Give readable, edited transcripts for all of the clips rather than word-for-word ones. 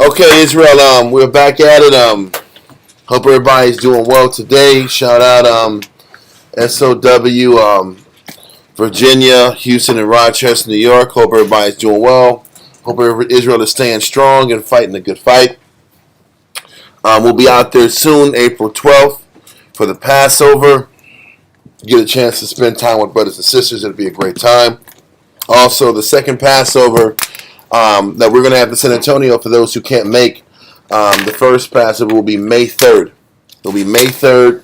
Okay, Israel. We're back at it. Hope everybody's doing well today. Shout out SOW, Virginia, Houston, and Rochester, New York. Hope everybody's doing well. Hope Israel is staying strong and fighting a good fight. We'll be out there soon, April 12th, for the Passover. Get a chance to spend time with brothers and sisters. It'll be a great time. Also, the second Passover that we're going to have in San Antonio for those who can't make. The first Passover will be May 3rd. It'll be May 3rd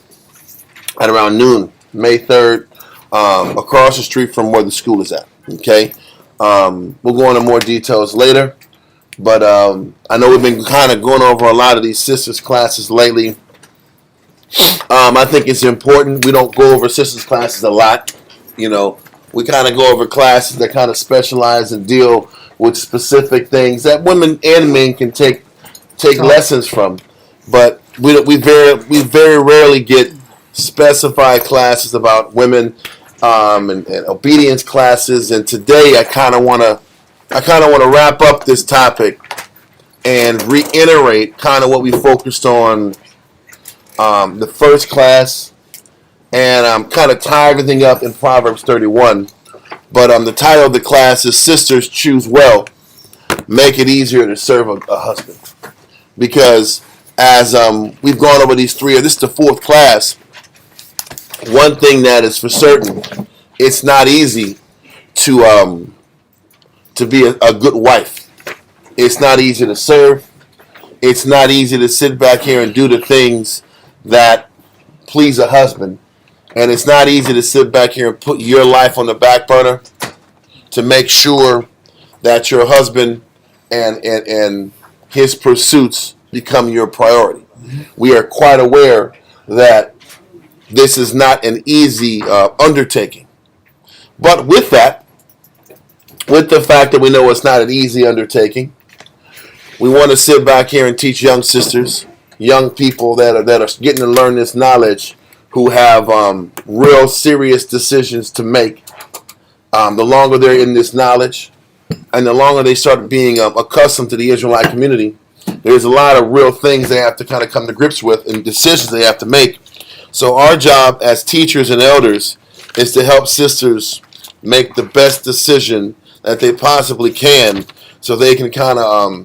at around noon. May 3rd, across the street from where the school is at. Okay? We'll go into more details later. But I know we've been kind of going over a lot of these sisters classes lately. I think it's important. We don't go over sisters classes a lot. You know, we kind of go over classes that kind of specialize and deal with specific things that women and men can take lessons from. But we very rarely get specified classes about women and obedience classes. And today I kind of want to wrap up this topic and reiterate kind of what we focused on the first class, and I'm kind of tie everything up in Proverbs 31. But the title of the class is Sisters Choose Well, Make It Easier to Serve a Husband. Because as we've gone over these three, this is the fourth class, one thing that is for certain, it's not easy to be a good wife. It's not easy to serve. It's not easy to sit back here and do the things that please a husband. And it's not easy to sit back here and put your life on the back burner to make sure that your husband and his pursuits become your priority. We are quite aware that this is not an easy undertaking. But with that, with the fact that we know it's not an easy undertaking, we want to sit back here and teach young sisters, young people that are getting to learn this knowledge, who have real serious decisions to make. The longer they're in this knowledge, and the longer they start being accustomed to the Israelite community, there's a lot of real things they have to kind of come to grips with and decisions they have to make. So our job as teachers and elders is to help sisters make the best decision that they possibly can, so they can kind of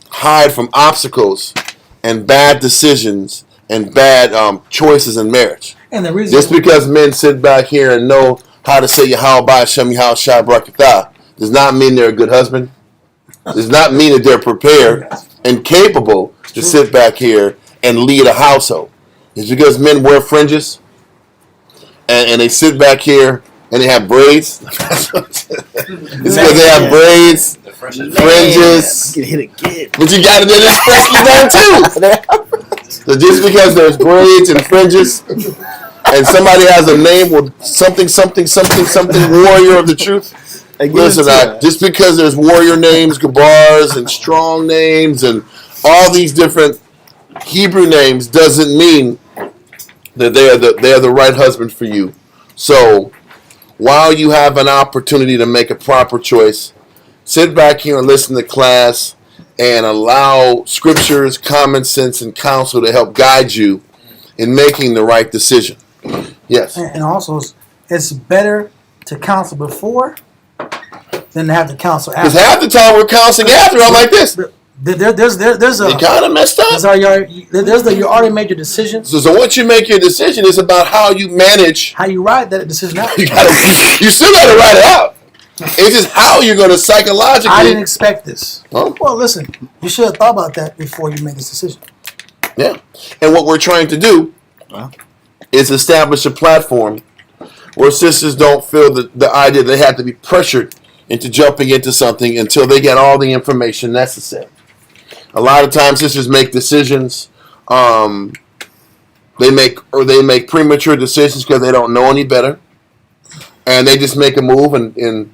hide from obstacles and bad decisions and bad choices in marriage. And the reason just because men sit back here and know how to say Yahweh Hashem Yahweh Shai Barakatah does not mean they're a good husband. Does not mean that they're prepared and capable to sit back here and lead a household. It's because men wear fringes and they sit back here and they have braids. It's because they have braids, fringes. You can hit again. But you got it in this frisky man too. So just because there's braids and fringes and somebody has a name with something warrior of the truth. Listen, just because there's warrior names, Gabars and strong names and all these different Hebrew names doesn't mean that they are the right husband for you. So while you have an opportunity to make a proper choice, sit back here and listen to class and allow scriptures, common sense, and counsel to help guide you in making the right decision. Yes. And also, it's better to counsel before than to have to counsel after. Because half the time we're counseling after, I'm like this. There's a... You kind of messed up. You already made your decision. So once you make your decision, it's about how you manage. How you write that decision out. You still got to write it out. It's just how you're going to psychologically... I didn't expect this. Huh? Well, listen, you should have thought about that before you made this decision. Yeah. And what we're trying to do is establish a platform where sisters don't feel the idea they have to be pressured into jumping into something until they get all the information necessary. A lot of times sisters make decisions. They make premature decisions because they don't know any better. And they just make a move and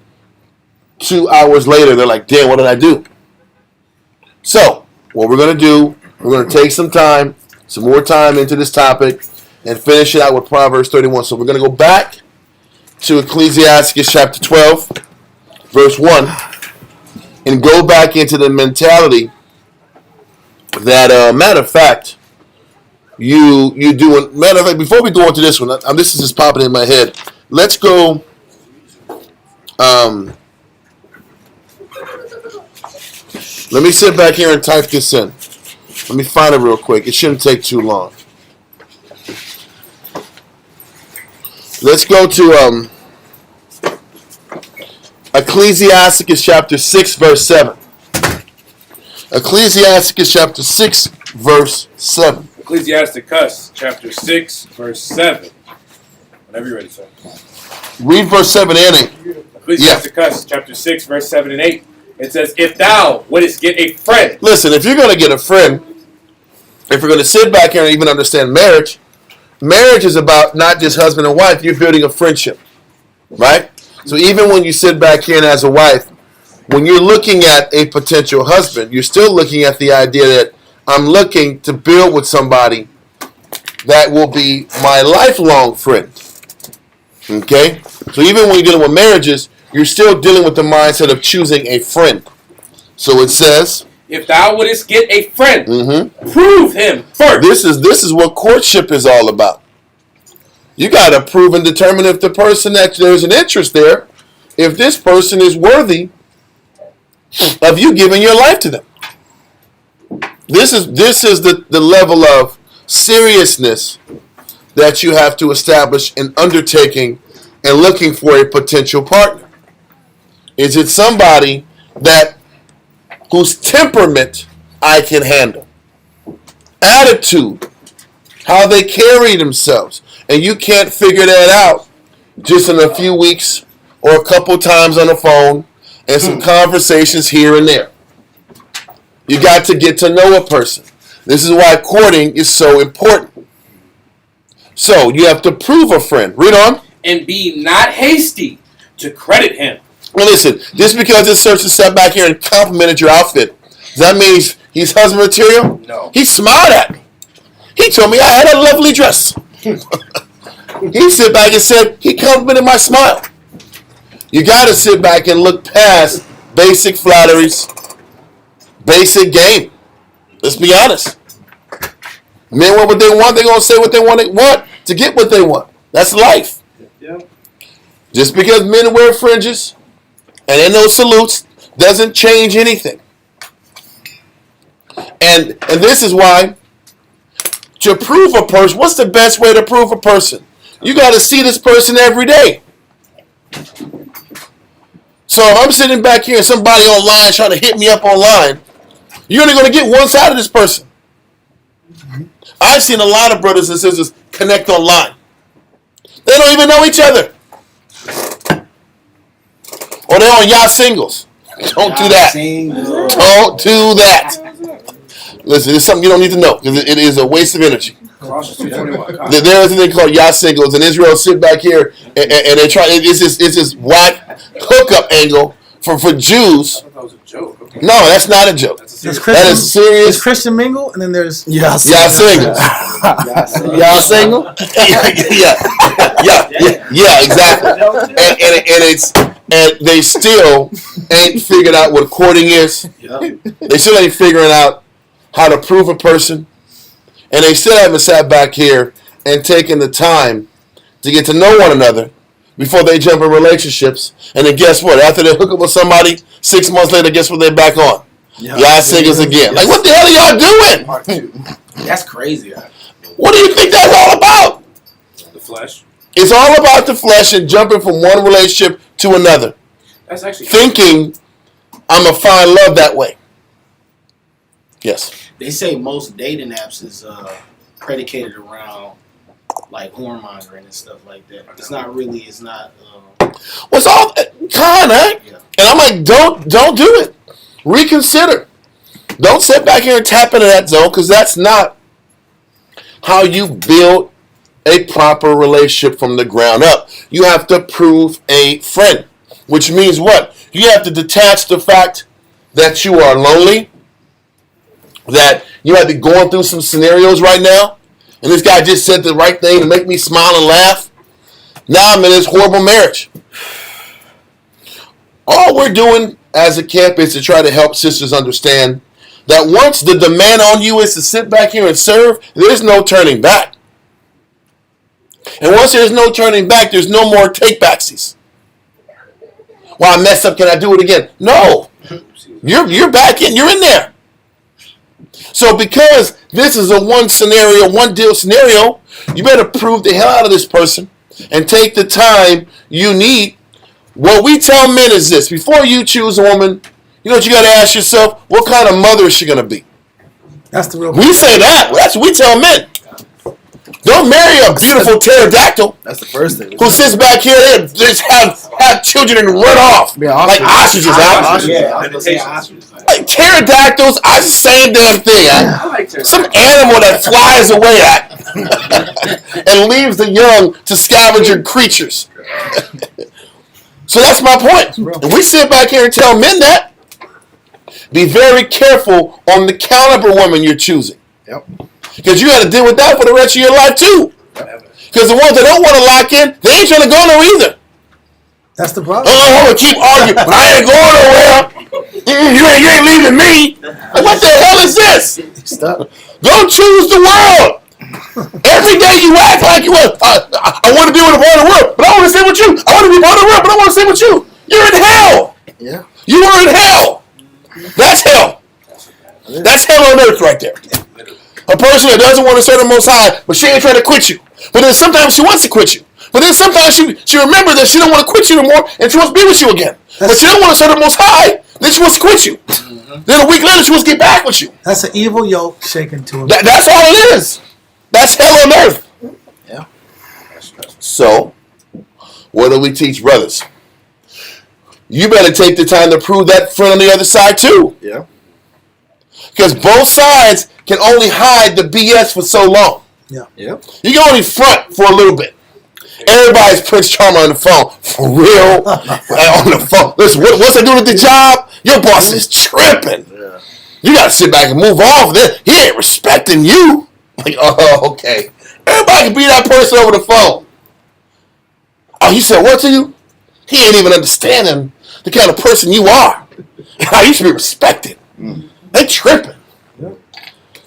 2 hours later, they're like, damn, what did I do? So, what we're going to do, we're going to take some more time into this topic, and finish it out with Proverbs 31. So we're going to go back to Ecclesiastes chapter 12, verse 1, and go back into the mentality that matter of fact, you doing. Matter of fact, before we go into this one, this is just popping in my head. Let's go. Let me sit back here and type this in. Let me find it real quick. It shouldn't take too long. Let's go to Ecclesiasticus chapter 6, verse 7. Ecclesiasticus chapter 6, verse 7. Ecclesiasticus chapter 6, verse 7. Whenever you're ready, sir. Read verse 7 and 8. Ecclesiasticus chapter 6, verse 7 and 8. It says, if thou wouldest get a friend. Listen, if you're going to get a friend, if you're going to sit back here and even understand marriage, marriage is about not just husband and wife. You're building a friendship, right? So even when you sit back here and as a wife, when you're looking at a potential husband, you're still looking at the idea that I'm looking to build with somebody that will be my lifelong friend. Okay? So even when you're dealing with marriages, you're still dealing with the mindset of choosing a friend. So it says, if thou wouldest get a friend, prove him first. This is what courtship is all about. You got to prove and determine if the person that there's an interest there, if this person is worthy of you giving your life to them. This is the level of seriousness that you have to establish in undertaking and looking for a potential partner. Is it somebody whose temperament I can handle? Attitude, how they carry themselves. And you can't figure that out just in a few weeks or a couple times on the phone and some conversations here and there. You got to get to know a person. This is why courting is so important. So you have to prove a friend. Read on. And be not hasty to credit him. Well, listen, just because this person sat back here and complimented your outfit, does that mean he's husband material? No. He smiled at me. He told me I had a lovely dress. He sit back and said he complimented my smile. You got to sit back and look past basic flatteries, basic game. Let's be honest. Men want what they want. They're going to say what they want to get what they want. That's life. Yeah. Just because men wear fringes and they know salutes doesn't change anything. And this is why to prove a person, what's the best way to prove a person? You got to see this person every day. So if I'm sitting back here and somebody online trying to hit me up online, you're only going to get one side of this person. I've seen a lot of brothers and sisters connect online. They don't even know each other. Or they're on y'all singles. Don't do that. Don't do that. Listen, it's something you don't need to know because it is a waste of energy. There is a thing called y'all singles, and Israel sit back here and they try. It's this whack hookup angle for Jews. I thought that was a joke. Okay. No, that's not a joke. That is serious. There's Christian mingle, and then there's y'all singles. Y'all single? Yeah, exactly. And they still ain't figured out what courting is. They still ain't figuring out how to prove a person. And they still haven't sat back here and taken the time to get to know one another before they jump in relationships. And then guess what? After they hook up with somebody, 6 months later, guess what? They're back on. Y'all singles again. Like, what the hell are y'all doing? That's crazy. What do you think that's all about? The flesh. It's all about the flesh and jumping from one relationship to another. That's actually thinking I'm going to find love that way. Yes. They say most dating apps is predicated around like whoremongering and stuff like that. It's not. Well, it's all kind of. Yeah. And I'm like, don't do it. Reconsider. Don't sit back here and tap into that zone because that's not how you build a proper relationship from the ground up. You have to prove a friend, which means what? You have to detach the fact that you are lonely, that you might be going through some scenarios right now, and this guy just said the right thing to make me smile and laugh. Now I'm in this horrible marriage. All we're doing as a camp is to try to help sisters understand that once the demand on you is to sit back here and serve, there's no turning back. And once there's no turning back, there's no more take-backsies. Well, I messed up. Can I do it again? No. You're back in. You're in there. So because this is a one deal scenario, you better prove the hell out of this person and take the time you need. What we tell men is this: before you choose a woman, you know what you got to ask yourself? What kind of mother is she going to be? That's the real. We say that. That's what we tell men. Don't marry a beautiful pterodactyl. That's the first thing. Who sits back here and just have children and run off like ostriches out. Like pterodactyls are the same damn thing. Some animal that flies away and leaves the young to scavenger creatures. So that's my point. If we sit back here and tell men that, be very careful on the caliber woman you're choosing. Yep. Because you got to deal with that for the rest of your life too. Because the ones that don't want to lock in, they ain't trying to go nowhere either. That's the problem. Oh, I'm gonna keep arguing, but I ain't going nowhere. You ain't leaving me. What the hell is this? Stop. Don't choose the world. Every day you act like you want. I want to be with a part of the world, but I want to stay with you. I want to be part of the world, but I want to stay with you. You're in hell. Yeah. You are in hell. That's hell. That's hell on earth right there. A person that doesn't want to serve the Most High, but she ain't trying to quit you. But then sometimes she wants to quit you. But then sometimes she remembers that she don't want to quit you anymore, and she wants to be with you again. But she don't want to serve the Most High, then she wants to quit you. Then a week later, she wants to get back with you. That's an evil yoke shaken to him. That's all it is. That's hell on earth. Yeah. So, what do we teach brothers? You better take the time to prove that friend on the other side too. Yeah. Because both sides can only hide the BS for so long. Yeah. Yep. You can only front for a little bit. Everybody's Prince Charmer on the phone. For real? On the phone. Listen, what's I doing at the job? Your boss is tripping. Yeah. You got to sit back and move on. He ain't respecting you. Like, oh, okay. Everybody can be that person over the phone. Oh, you said what to you? He ain't even understanding the kind of person you are. How you should be respected. They tripping. You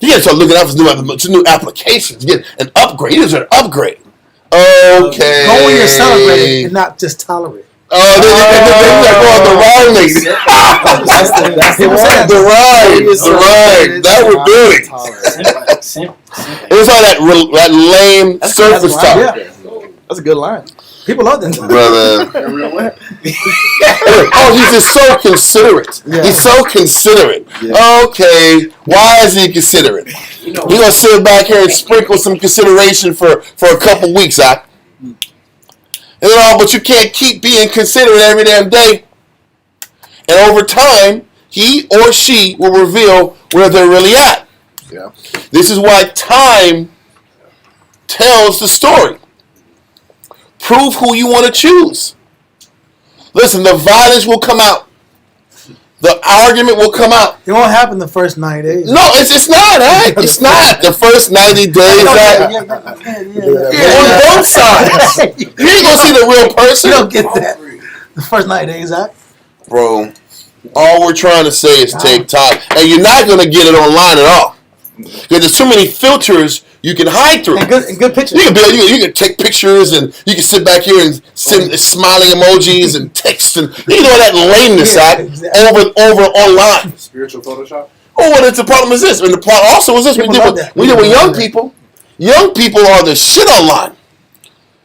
got to start looking out for new applications. Get an upgrade. You deserve an upgrade. Okay. Go when you're celebrating and not just tolerate. Oh, they go on the ride lady. The ride. That would do it. It was like that lame surface talk. Yeah. That's a good line. People love that. Brother. Oh, he's just so considerate. Yeah. He's so considerate. Yeah. Okay, why is he considerate? We're going to sit back here and sprinkle some consideration for a couple weeks, But you can't keep being considerate every damn day. And over time, he or she will reveal where they're really at. Yeah. This is why time tells the story. Prove who you want to choose. Listen, the violence will come out. The argument will come out. It won't happen the first 9 days. No, it's not, right? It's not. The first 90 days, on both sides. You ain't going to see the real person. You don't get that. The first 9 days, Bro, all we're trying to say is take time. And you're not going to get it online at all. Because there's too many filters you can hide through. and good pictures. You can take pictures and you can sit back here and send smiling emojis and text and that lameness over online. Spiritual Photoshop. Oh, well, the problem is this, and the problem also is this: we deal with young people. Young people are the shit online.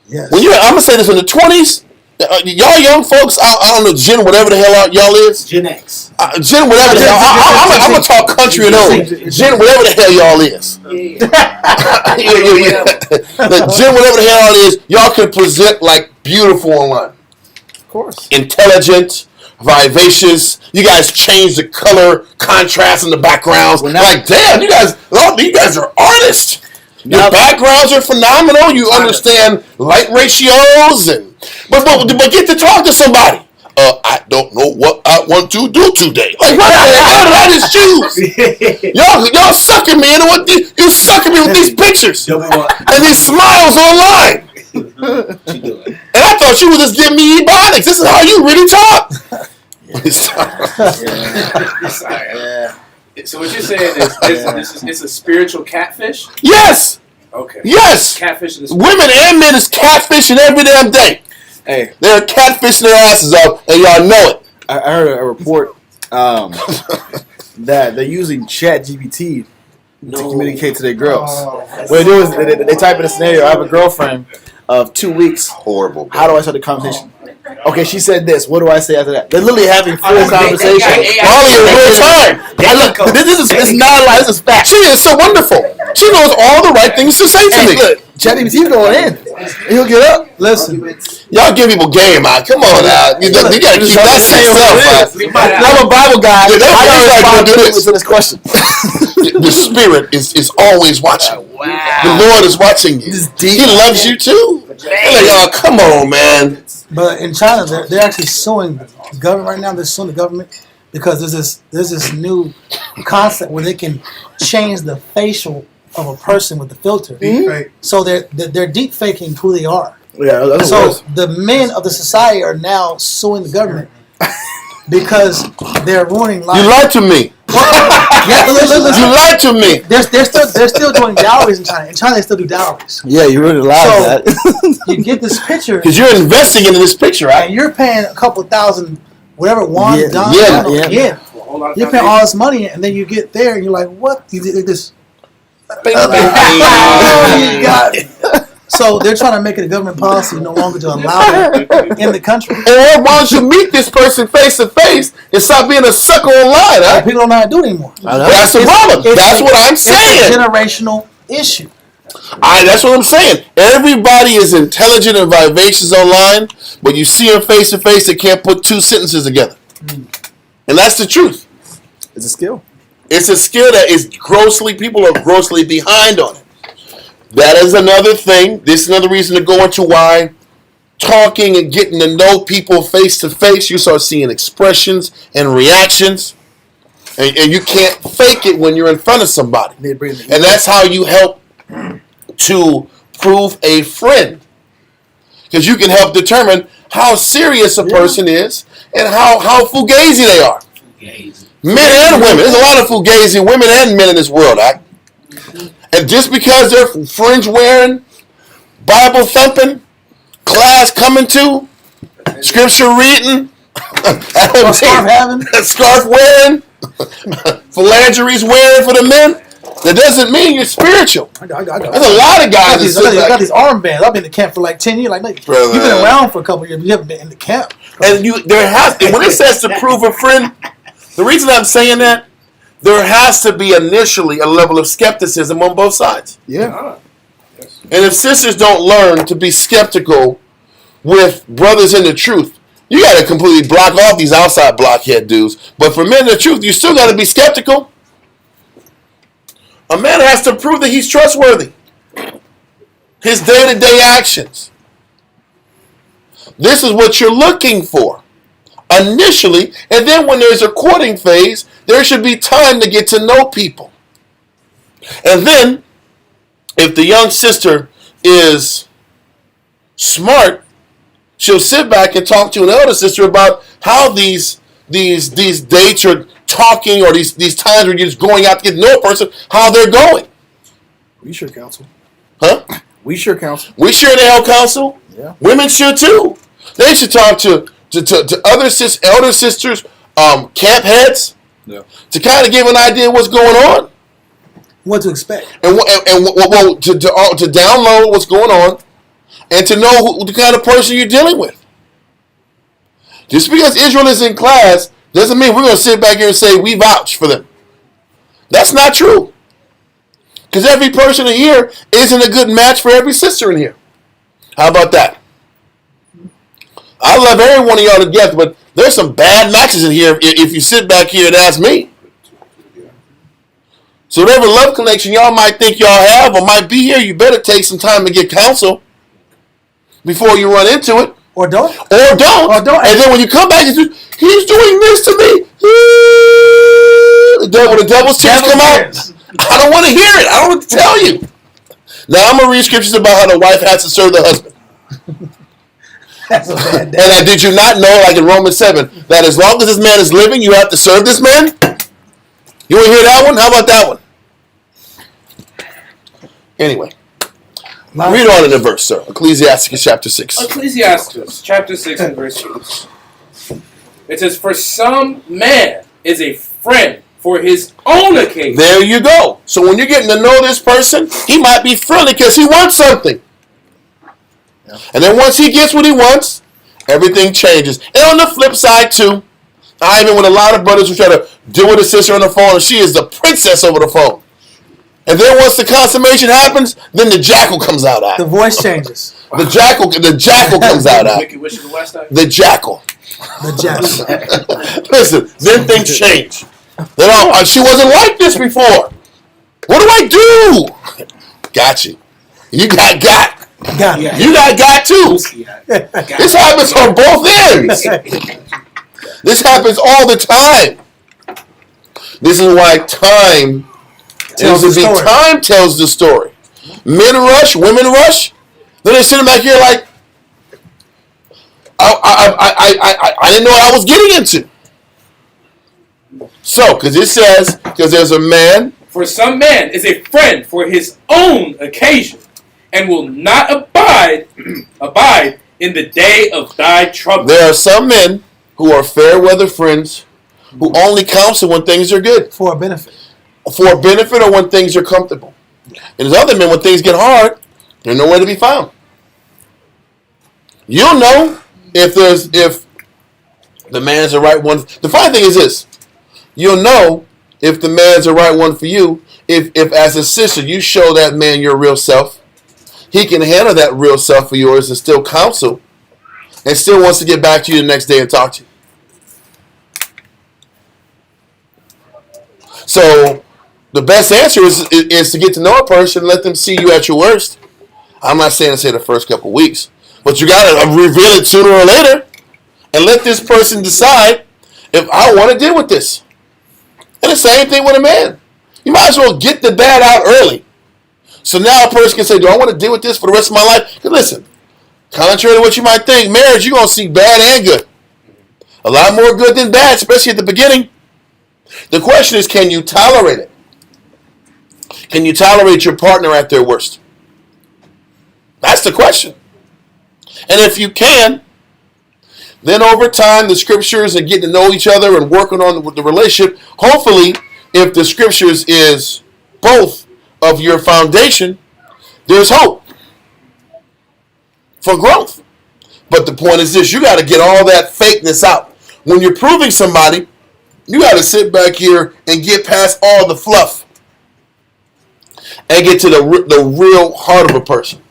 Yes. I'm gonna say this in the 20s. Y'all young folks, I don't know, Gen whatever the hell y'all is. Gen X. Gen whatever the hell. I'm gonna talk country and old. Gen whatever the hell y'all is. Gen whatever the hell y'all is, y'all can present like beautiful online. Of course. Intelligent, vivacious. You guys change the color, contrast in the backgrounds. Like, damn, you guys are artists. Your backgrounds are phenomenal. You understand light ratios but get to talk to somebody. I don't know what I want to do today. Like, what the hell did I just choose? Y'all sucking me into you sucking me with these pictures and these smiles online. And I thought you were just giving me ebonics. This is how you really talk. So what you're saying is it's a spiritual catfish? Yes. Okay. Yes. Catfish in the Women and men is catfishing every damn day. Hey, They're catfishing their asses off, and y'all know it. I heard a report that they're using ChatGPT to communicate to their girls. What they do is they type in a scenario. I have a girlfriend of 2 weeks. Horrible. How do I start the conversation? Okay, she said this. What do I say after that? They're literally having full conversation. All in real time. This is not a lie. This is fact. She is so wonderful. She knows all the right things to say to Hey, me. look, ChatGPT's going in. He'll get up. Listen, Y'all give people game out. Come on out. You gotta keep that to yourself. I'm a Bible guy. Yeah, I that's don't why I do respond this. to this question. The spirit is always watching. Wow. The Lord is watching you. He loves you too. Like, y'all, come on, man. but in China, they're actually suing the government right now. They're suing the government because there's this new concept where they can change the facial of a person with the filter. Mhm. So they're deep faking who they are. Yeah, that's So worse. the men of the society are now suing the government because they're ruining lives. You lied to me. Yeah, listen. You lied to me. They're still doing dowries in China. In China, they still do dowries. Yeah, you really lied So- to that. You get this picture, Because you're investing into this picture, right? and you're paying a couple thousand, whatever, won, Yeah, done, yeah, I don't know, yeah. For a whole lot of You're paying all this money, and then you get there, and you're like, "What? You did this? Oh, you got it." So they're trying to make it a government policy no longer to allow it in the country. Or why don't you meet this person face to face and stop being a sucker online, huh? People don't know how to do it anymore. I know. That's the problem. That's what I'm It's a saying. generational issue. That's what I'm saying. Everybody is intelligent and vivacious online, but you see them face to face, they can't put two sentences together. And that's the truth. It's a skill. It's a skill that is people are grossly behind on it. That is another thing. This is another reason to go into why talking and getting to know people face to face, you start seeing expressions and reactions. And you can't fake it when you're in front of somebody. And that's how you help to prove a friend. Because you can help determine how serious a person is and how fugazi they are. Men and women. There's a lot of fugazi women and men in this world. And just because they're fringe wearing, Bible thumping, class coming to, scripture reading, Scarf having. scarf wearing, phalangeries wearing for the men, that doesn't mean you're spiritual. I got There's a lot of guys that sit I got like, these armbands. I've been in the camp for like 10 years. Like, no, you've Brother. been around for a couple of years, but you haven't been in the camp. and when it says to prove a friend, the reason I'm saying that, there has to be initially a level of skepticism on both sides. Yeah. And if sisters don't learn to be skeptical with brothers in the truth, you got to completely block off these outside blockhead dudes. But for men in the truth, you still got to be skeptical. A man has to prove that he's trustworthy. His day-to-day actions. This is what you're looking for initially. And then when there's a courting phase, there should be time to get to know people. And then, if the young sister is smart, she'll sit back and talk to an elder sister about how these dates are talking, or these times where you're just going out to get to know a person, how they're going. We sure counsel. Huh? We sure counsel. We sure the hell counsel. Yeah. Women should too. They should talk to other elder sisters, camp heads, to kind of give an idea of what's going on. What to expect. And to download what's going on, and to know the kind of person you're dealing with. Just because Israel is in class doesn't mean we're going to sit back here and say we vouch for them. That's not true. Because every person in here isn't a good match for every sister in here. How about that? I love every one of y'all to death, but there's some bad matches in here if you sit back here and ask me. So whatever love connection y'all might think y'all have or might be here, you better take some time to get counsel before you run into it. Or don't. Or don't. Or don't. And then when you come back, he's doing this to me. When the devil's tears come out, I don't want to hear it. I don't want to tell you. Now I'm going to read scriptures about how the wife has to serve the husband. That's a bad day. And did you not know, like in Romans 7, that as long as this man is living, you have to serve this man? You want to hear that one? How about that one? Anyway, read on in the verse, sir. Ecclesiasticus chapter 6. Ecclesiastes chapter 6 and verse 2. It says, "For some man is a friend for his own occasion." There you go. So when you're getting to know this person, he might be friendly because he wants something. Yeah. And then once he gets what he wants, everything changes. And on the flip side, too, I even with a lot of brothers who try to deal with a sister on the phone, and she is the princess over the phone. And then once the consummation happens, then the jackal comes out at The voice changes. The jackal comes out at Wicked Witch of the West Side. the jackal. The jest. Listen, then things change. Then she wasn't like this before. What do I do? Got you. You got. Got it. You got too. This happens on both ends. This happens all the time. This is why time tells the story. Men rush, women rush. Then they're sitting back here like, I didn't know what I was getting into. So, because it says, because there's a man. For some man is a friend for his own occasion, and will not abide in the day of thy trouble. There are some men who are fair weather friends who only counsel when things are good. For a benefit. For a benefit or when things are comfortable. And there's other men, when things get hard, they're nowhere to be found. You'll know if the man's the right one. The funny thing is this. You'll know if the man's the right one for you if as a sister you show that man your real self. He can handle that real self of yours and still counsel and still wants to get back to you the next day and talk to you. So the best answer is to get to know a person and let them see you at your worst. I'm not saying to say the first couple of weeks, but you got to reveal it sooner or later and let this person decide if I want to deal with this. And the same thing with a man. You might as well get the bad out early. So now a person can say, do I want to deal with this for the rest of my life? Because listen, contrary to what you might think, marriage, you're going to see bad and good. A lot more good than bad, especially at the beginning. The question is, can you tolerate it? Can you tolerate your partner at their worst? That's the question. And if you can, then over time, the scriptures and getting to know each other and working on the relationship, hopefully, if the scriptures is both of your foundation, there's hope for growth. But the point is this, you got to get all that fakeness out. When you're proving somebody, you got to sit back here and get past all the fluff and get to the real heart of a person.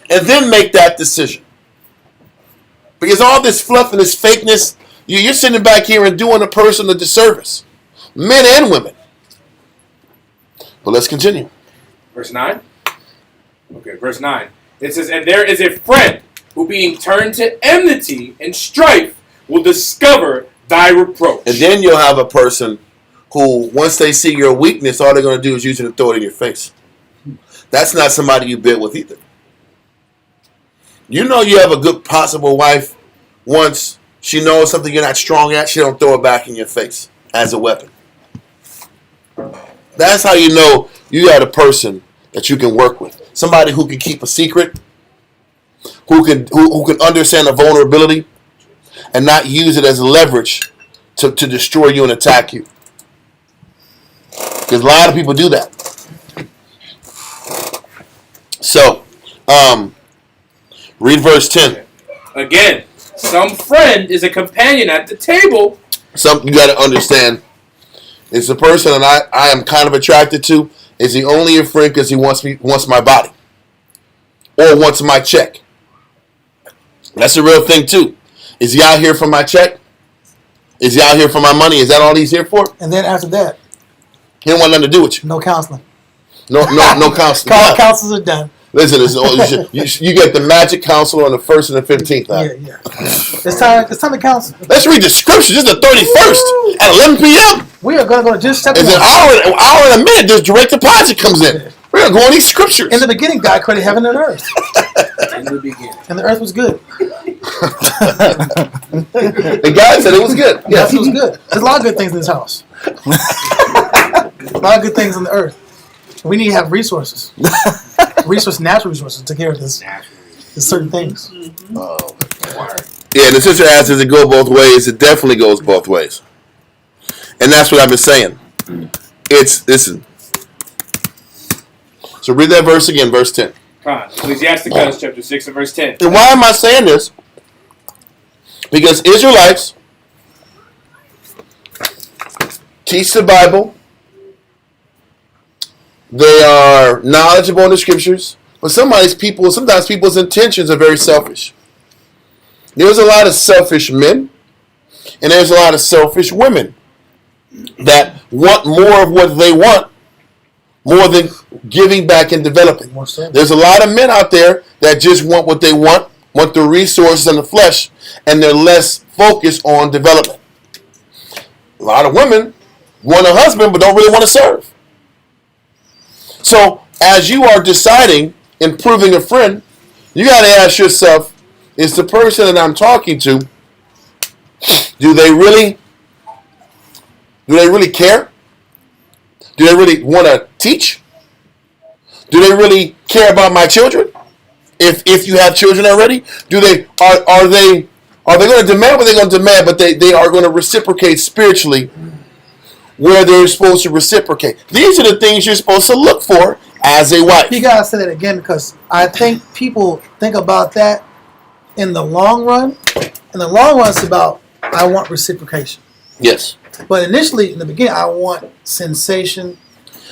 And then make that decision. Because all this fluff and this fakeness, you're sitting back here and doing a person a disservice. Men and women. But let's continue. Verse 9. Okay, verse 9. It says, "And there is a friend who being turned to enmity and strife will discover thy reproach." And then you'll have a person who, once they see your weakness, all they're going to do is use it to throw it in your face. That's not somebody you built with either. You know you have a good possible wife once she knows something you're not strong at, she don't throw it back in your face as a weapon. That's how you know you got a person that you can work with. Somebody who can keep a secret, who can understand a vulnerability and not use it as leverage to destroy you and attack you. Because a lot of people do that. So, read verse 10. Again, some friend is a companion at the table. You got to understand, it's a person that I am kind of attracted to. Is he only a friend because he wants my body or wants my check? That's a real thing too. Is he out here for my check? Is he out here for my money? Is that all he's here for? And then after that, He don't want nothing to do with you. no counseling. No counseling. Counsels are done. Listen, you get the magic counselor on the 1st and the 15th. Yeah. It's time to counsel. Let's read the scriptures. This is the 31st at 11 p.m. We are going to go to Genesis chapter It's 1. an hour and a minute. There's direct deposit comes in. We're going to go on these scriptures. In the beginning, God created heaven and earth. In the beginning. And the earth was good. And God said it was good. Yes, it was good. There's a lot of good things in this house. A lot of good things on the earth. We need to have resources. Natural resources to take care of this. There's certain things. Yeah, the sister asks, does it go both ways? It definitely goes both ways. And that's what I've been saying. Listen. So read that verse again, verse 10. Ecclesiasticus chapter 6 and verse 10. And why am I saying this? Because Israelites teach the Bible. They are knowledgeable in the scriptures. But sometimes people's intentions are very selfish. There's a lot of selfish men, and there's a lot of selfish women that want more of what they want, more than giving back and developing. There's a lot of men out there that just want what they want the resources and the flesh, and they're less focused on development. A lot of women want a husband but don't really want to serve. So as you are deciding, improving a friend, you got to ask yourself, is the person that I'm talking to, do they really care? Do they really want to teach? Do they really care about my children? If you have children already, are they going to demand what they're going to demand, but they are going to reciprocate spiritually where they're supposed to reciprocate? These are the things you're supposed to look for as a wife. You gotta say that again, because I think people think about that in the long run. In the long run, it's about, I want reciprocation. Yes. But initially, in the beginning, I want sensation.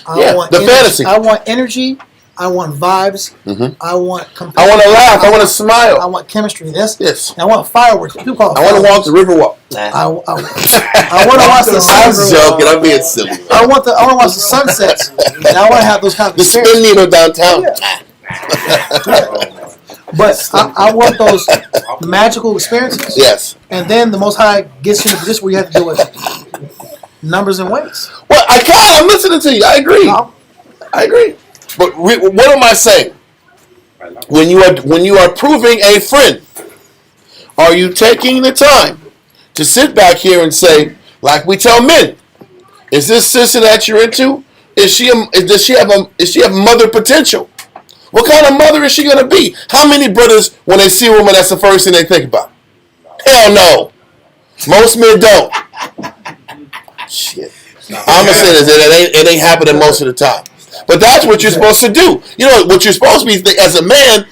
I want fantasy. I want energy. I want vibes. Mm-hmm. I want compassion. I want to laugh. I want to smile. I want chemistry. Yes. I want fireworks. People call it I want to walk the river walk. I want to watch the I'm sunset. joking. I'm being silly. I want to watch the sunsets. And I want to have those kind of experiences. The spin needle downtown. Yeah. But I want those magical experiences. Yes. And then the Most High gets you in a position where you have to deal with numbers and weights. Well, I'm listening to you. I agree. I agree. But what am I saying? When you are proving a friend, are you taking the time to sit back here and say, like we tell men, is this sister that you're into? Does she have mother potential? What kind of mother is she going to be? How many brothers, when they see a woman, that's the first thing they think about? Hell no. Most men don't. Shit. I'm going to say this. It ain't happening most of the time. But that's what you're supposed to do. You know, what you're supposed to be, as a man,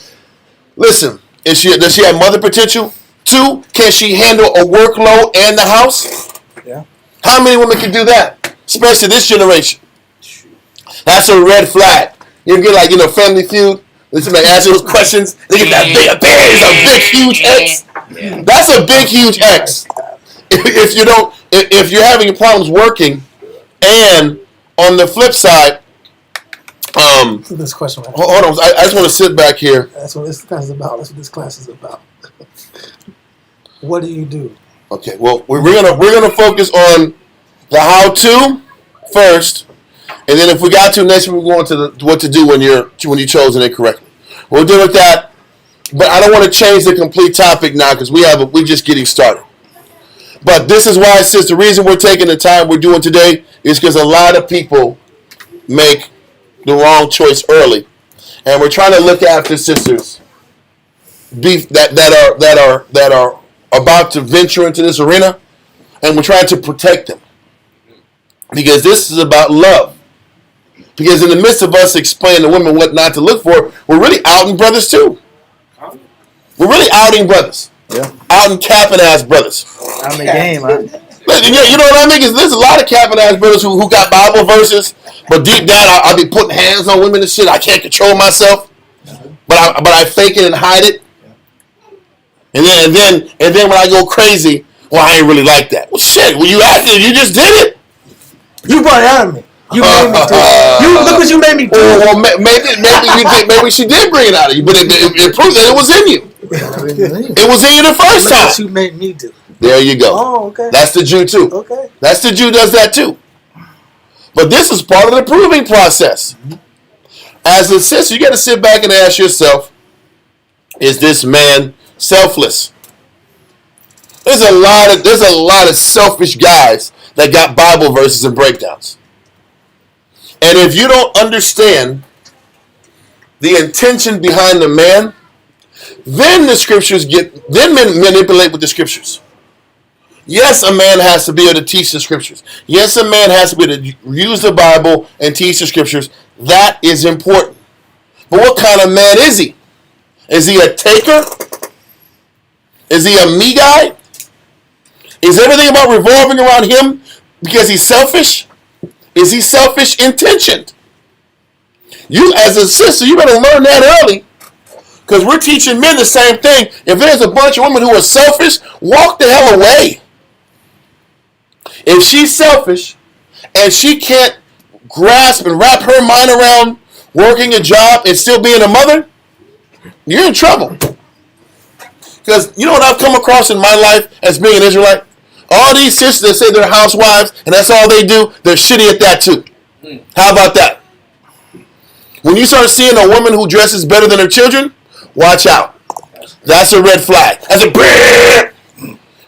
listen, does she have mother potential? 2, can she handle a workload and the house? Yeah. How many women can do that? Especially this generation. That's a red flag. You get Family Feud. Listen, man, ask those questions. They get that big huge X. Yeah. That's a big, huge X. If you're having problems working, and on the flip side, this question. Right, hold on, I just want to sit back here. That's what this class is about. That's what this class is about. What do you do? Okay, well, we're gonna focus on the how-to first. And then if we got to next, we're going to what to do when you chosen it correctly. We'll deal with that, but I don't want to change the complete topic now because we're just getting started. But this is why, sis, the reason we're taking the time we're doing today is because a lot of people make the wrong choice early, and we're trying to look after sisters that are about to venture into this arena, and we're trying to protect them because this is about love. Because in the midst of us explaining to women what not to look for, we're really outing brothers too. We're really outing brothers. Yeah. Outing capping ass brothers. I'm the game, huh? You know what I mean? Because there's a lot of capping ass brothers who got Bible verses, but deep down I'll be putting hands on women and shit. I can't control myself, but I fake it and hide it. And then when I go crazy, well, I ain't really like that. Well, shit. Well, you acted. You just did it. You brought it out of me. You made me do it. Look what you made me do. Well, maybe you did. Maybe she did bring it out of you, but it proved that it was in you. It was in you the first time. What you made me do. There you go. Oh, okay. That's the Jew too. Okay. That's the Jew does that too. But this is part of the proving process. As a sister, you got to sit back and ask yourself: is this man selfless? There's a lot of selfish guys that got Bible verses and breakdowns. And if you don't understand the intention behind the man, then the scriptures then men manipulate with the scriptures. Yes, a man has to be able to teach the scriptures. Yes, a man has to be able to use the Bible and teach the scriptures. That is important. But what kind of man is he? Is he a taker? Is he a me guy? Is everything about revolving around him because he's selfish? Is he selfish intentioned? You, as a sister, you better learn that early. Because we're teaching men the same thing. If there's a bunch of women who are selfish, walk the hell away. If she's selfish and she can't grasp and wrap her mind around working a job and still being a mother, you're in trouble. Because you know what I've come across in my life as being an Israelite? All these sisters that say they're housewives and that's all they do, they're shitty at that too. How about that? When you start seeing a woman who dresses better than her children, watch out. That's a red flag. That's a brrr.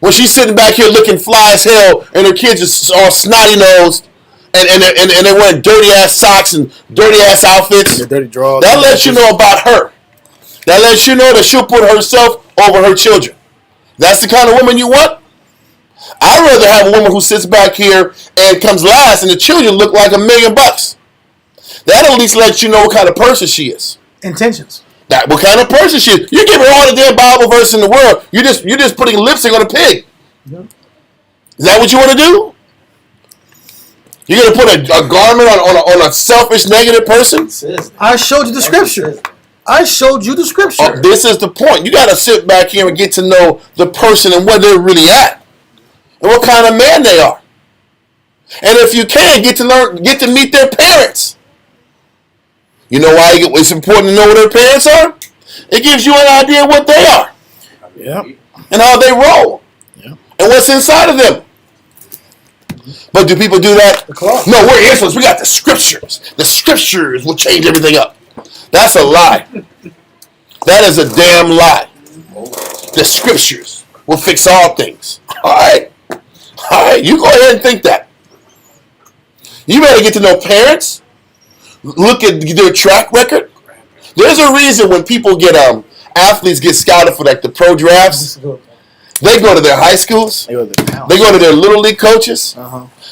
When she's sitting back here looking fly as hell and her kids are all snotty nosed and they're wearing dirty ass socks and dirty ass outfits, dirty drawers. That lets you know about her. That lets you know that she'll put herself over her children. That's the kind of woman you want? I'd rather have a woman who sits back here and comes last and the children look like $1 million. That at least lets you know what kind of person she is. Intentions. That what kind of person she is. You give her all the damn Bible verse in the world. You're just putting lipstick on a pig. Yep. Is that what you want to do? You're gonna put a garment on a selfish, negative person? I showed you the scripture. I showed you the scripture. Oh, this is the point. You got to sit back here and get to know the person and where they're really at, and what kind of man they are. And if you can, get to meet their parents. You know why it's important to know what their parents are? It gives you an idea of what they are. Yep. And how they roll. Yep. And what's inside of them. But do people do that? No, we're Israelites. We got the scriptures. The scriptures will change everything up. That's a lie. That is a damn lie. The scriptures will fix all things. All right? All right, you go ahead and think that. You better get to know parents. Look at their track record. There's a reason when people get athletes get scouted for like the pro drafts, they go to their high schools. They go to their little league coaches.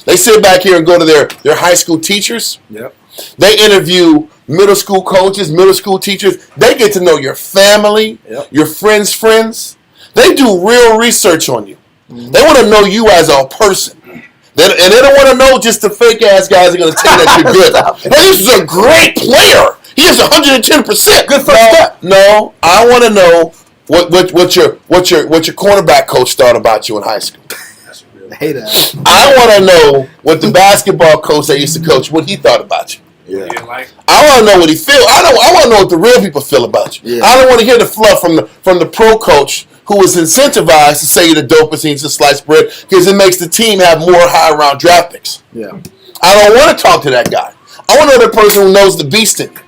They sit back here and go to their high school teachers. Yep. They interview middle school coaches, middle school teachers. They get to know your family, your friends' friends. They do real research on you. Mm-hmm. They want to know you as a person. And they don't want to know just the fake ass guys are going to tell you that you're good. Hey, this is a great player. He has 110%. Good first step. No, I want to know what your cornerback coach thought about you in high school. I hate that. I want to know what the basketball coach that used to coach, what he thought about you. Yeah. I want to know what he feel. I want to know what the real people feel about you. Yeah. I don't want to hear the fluff from the pro coach who was incentivized to say you're the dopest thing to slice bread because it makes the team have more high round draft picks. Yeah. I don't want to talk to that guy. I want to know the person who knows the beast in you.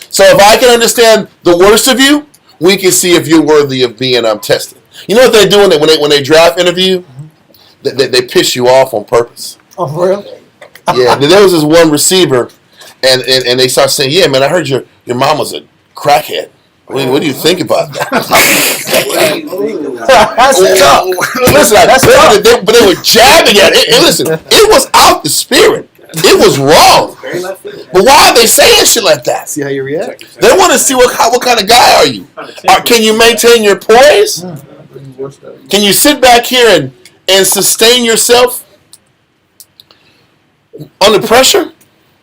So if I can understand the worst of you, we can see if you're worthy of being tested. You know what they're doing when they draft interview? They piss you off on purpose. Oh, for real? Yeah, there was this one receiver, and they start saying, "Yeah, man, I heard your mom was a crackhead. What do you think about that?" That's tough. Listen, but they were jabbing at it. And listen, it was out the spirit. It was wrong. But why are they saying shit like that? See how you react? They want to see what kind of guy are you? Can you maintain your poise? Can you sit back here and sustain yourself under pressure?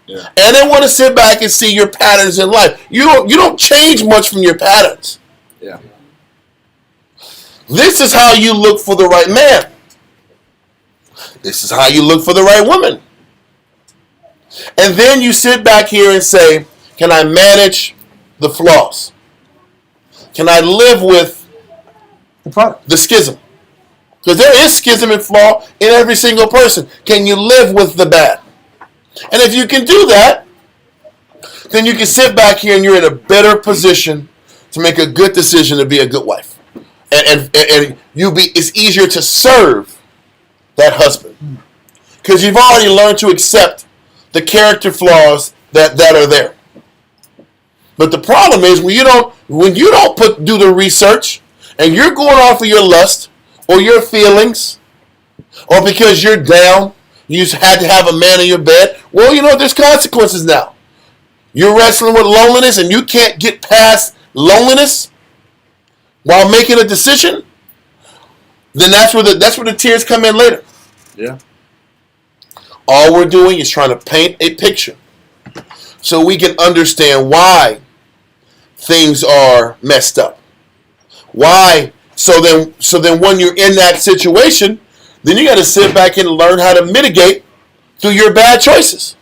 Yeah. And they want to sit back and see your patterns in life. You don't change much from your patterns. Yeah. This is how you look for the right man. This is how you look for the right woman. And then you sit back here and say, can I manage the flaws? Can I live with the schism? Because there is schism and flaw in every single person. Can you live with the bad? And if you can do that, then you can sit back here and you're in a better position to make a good decision to be a good wife. And it's easier to serve that husband because you've already learned to accept the character flaws that are there. But the problem is when you don't do the research and you're going off of your lust or your feelings or because you're down, you had to have a man in your bed. Well, there's consequences now. You're wrestling with loneliness and you can't get past loneliness while making a decision. Then that's where the tears come in later. Yeah. All we're doing is trying to paint a picture so we can understand why things are messed up. Why? So then when you're in that situation, then you got to sit back and learn how to mitigate through your bad choices.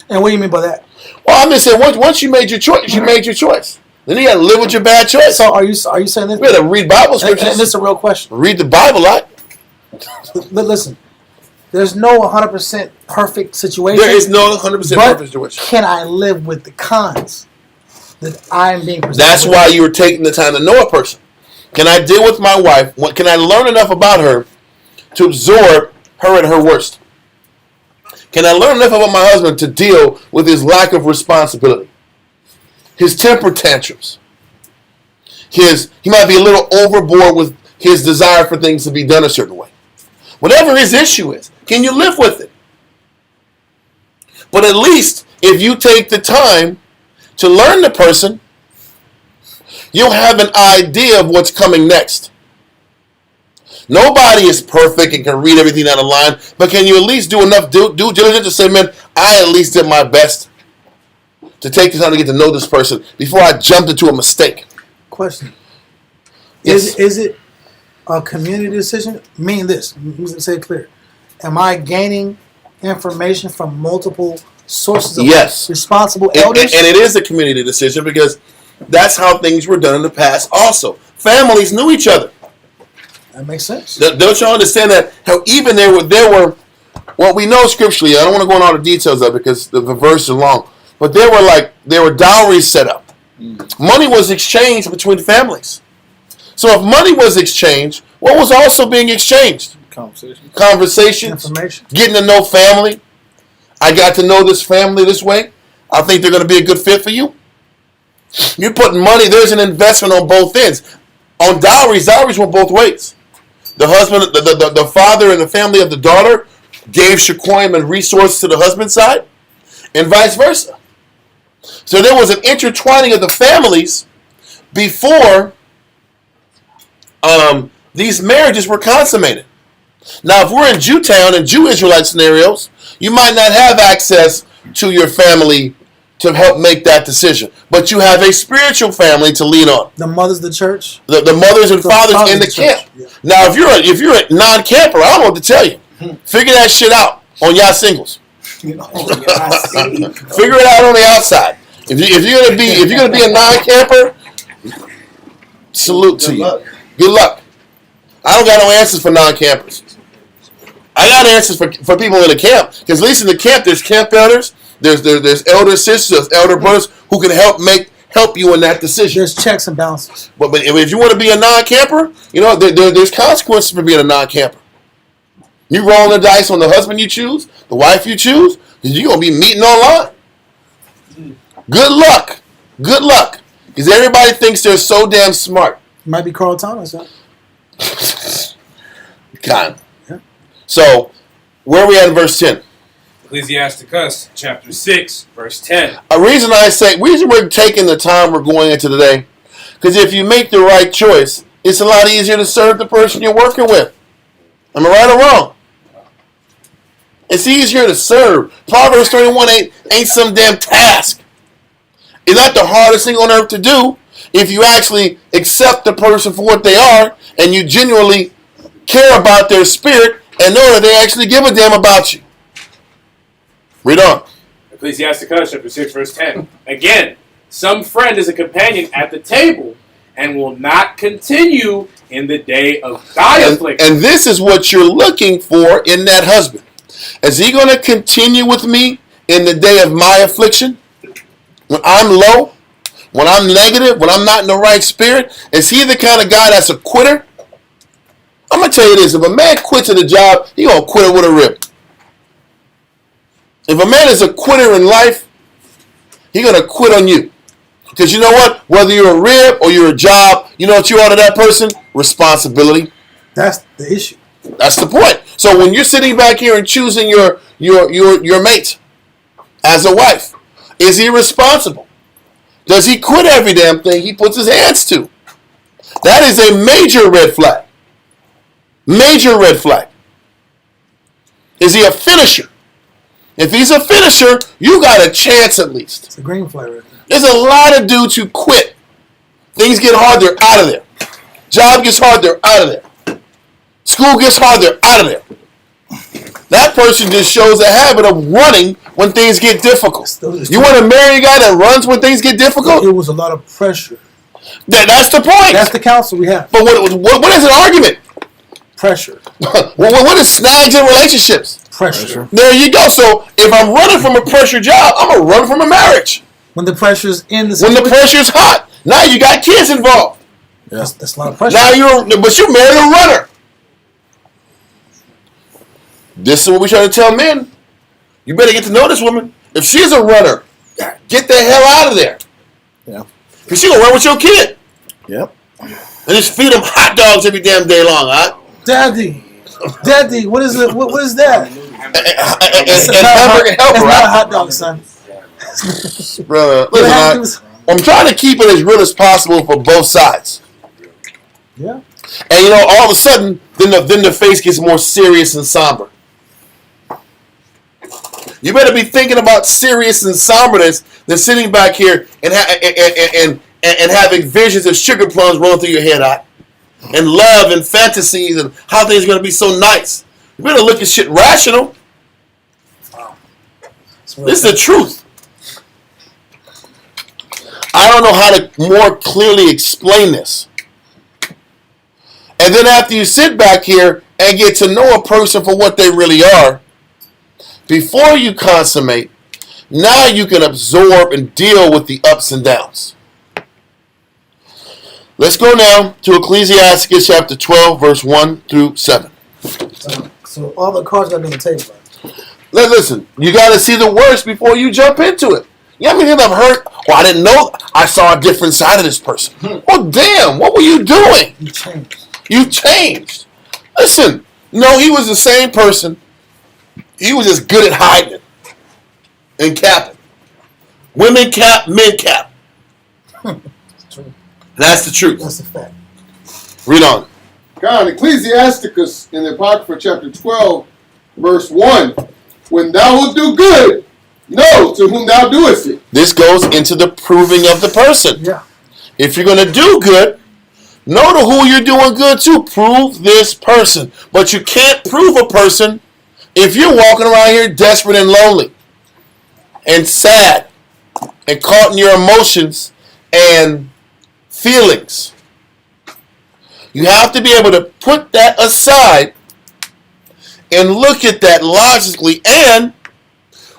And what do you mean by that? Well, I'm just saying once you made your choice, you made your choice. Then you got to live with your bad choice. So are you saying this? We got to read Bible And scriptures. this is a real question. Read the Bible a lot. Listen, there's no 100% perfect situation. There is no 100% but perfect situation. can I live with the cons that I'm being presented That's with? why you were taking the time to know a person. Can I deal with my wife? Can I learn enough about her to absorb her at her worst? Can I learn enough about my husband to deal with his lack of responsibility? His temper tantrums. He might be a little overboard with his desire for things to be done a certain way. Whatever his issue is, can you live with it? But at least if you take the time to learn the person, you'll have an idea of what's coming next. Nobody is perfect and can read everything down the line, but can you at least do enough due diligence to say, man, I at least did my best to take the time to get to know this person before I jumped into a mistake? Question. Yes. Is it a community decision? Mean this. Let me say it clear. Am I gaining information from multiple sources of Yes. responsible And elders? it is a community decision because that's how things were done in the past also. Families knew each other. That makes sense. Don't you understand that? How even there were, well, we know scripturally, I don't want to go into all the details of it because the verse is long, but there were dowries set up. Money was exchanged between families. So if money was exchanged, what was also being exchanged? Conversations, Information. getting to know family. I got to know this family this way. I think they're going to be a good fit for you. You're putting money, there's an investment on both ends. On dowries went both ways. The husband, the father and the family of the daughter gave Shequoim and resources to the husband's side, and vice versa. So there was an intertwining of the families before these marriages were consummated. Now, if we're in Jewtown and Jew Israelite scenarios, you might not have access to your family to help make that decision, but you have a spiritual family to lean on. The mothers of the church. The mothers and The fathers in of the church. camp. Yeah. Now, if you're a non-camper, I don't know what to tell you. Figure that shit out on y'all singles. Figure it out on the outside. If you're gonna be a non-camper, salute to you. Good luck. I don't got no answers for non-campers. I got answers for people in the camp. Because at least in the camp, there's camp elders, there's elder sisters, there's elder brothers who can help you in that decision. There's checks and balances. But if you want to be a non-camper, there's consequences for being a non-camper. You rolling the dice on the husband you choose, the wife you choose, you're going to be meeting online. Good luck. Good luck. Because everybody thinks they're so damn smart. Might be Carl Thomas, huh? Kind of. Yeah. So, where are we at in verse 10? Ecclesiasticus chapter 6, verse 10. Reason we're taking the time we're going into today, because if you make the right choice, it's a lot easier to serve the person you're working with. Am I right or wrong? It's easier to serve. Proverbs 31 ain't some damn task. It's not the hardest thing on earth to do if you actually accept the person for what they are and you genuinely care about their spirit and know that they actually give a damn about you. Read on. Ecclesiasticus chapter 6, verse 10. Again, some friend is a companion at the table and will not continue in the day of thy affliction. And this is what you're looking for in that husband. Is he going to continue with me in the day of my affliction? When I'm low? When I'm negative? When I'm not in the right spirit? Is he the kind of guy that's a quitter? I'm going to tell you this. If a man quits at a job, he going to quit it with a rip. If a man is a quitter in life, he's going to quit on you. Because you know what? Whether you're a rib or you're a job, you know what you are to that person? Responsibility. That's the issue. That's the point. So when you're sitting back here and choosing your mate as a wife, is he responsible? Does he quit every damn thing he puts his hands to? That is a major red flag. Major red flag. Is he a finisher? If he's a finisher, you got a chance at least. It's a green flag right there. There's a lot of dudes who quit. Things get hard, they're out of there. Job gets hard, they're out of there. School gets hard, they're out of there. That person just shows a habit of running when things get difficult. You want to marry a guy that runs when things get difficult? It was a lot of pressure. That's the point. That's the counsel we have. But what is an argument? Pressure. What is snags in relationships? Pressure. There you go. So if I'm running from a pressure job, I'm going to run from a marriage. When the pressure's in the When the pressure's hot. Now you got kids involved. Yeah. That's a lot of pressure. Now you're married a runner. This is what we try to tell men. You better get to know this woman. If she's a runner, get the hell out of there. Yeah. Because she's going to run with your kid. Yep. And just feed them hot dogs every damn day long, huh? Daddy, what is it? What is that? It's not a hot dog, son. Brother, listen, I'm trying to keep it as real as possible for both sides. Yeah. And all of a sudden, then the face gets more serious and somber. You better be thinking about serious and somberness than sitting back here and having visions of sugar plums rolling through your head, and love and fantasies and how things are going to be so nice. You better look at shit rational. Wow. This is the truth. I don't know how to more clearly explain this. And then after you sit back here and get to know a person for what they really are, before you consummate, now you can absorb and deal with the ups and downs. Let's go now to Ecclesiastes chapter 12, verse 1 through 7. So all the cards got to be on the table. Right? Listen, you got to see the worst before you jump into it. You know how many times I've heard, I didn't know, I saw a different side of this person. Well, damn, what were you doing? You changed. You changed. Listen, no, he was the same person. He was just good at hiding and capping. Women cap, men cap. That's true. That's the truth. That's a fact. Read on. God, Ecclesiasticus in the Apocrypha chapter 12, verse 1. When thou wilt do good, know to whom thou doest it. This goes into the proving of the person. Yeah. If you're going to do good, know to who you're doing good to. Prove this person. But you can't prove a person if you're walking around here desperate and lonely and sad and caught in your emotions and feelings. You have to be able to put that aside and look at that logically. And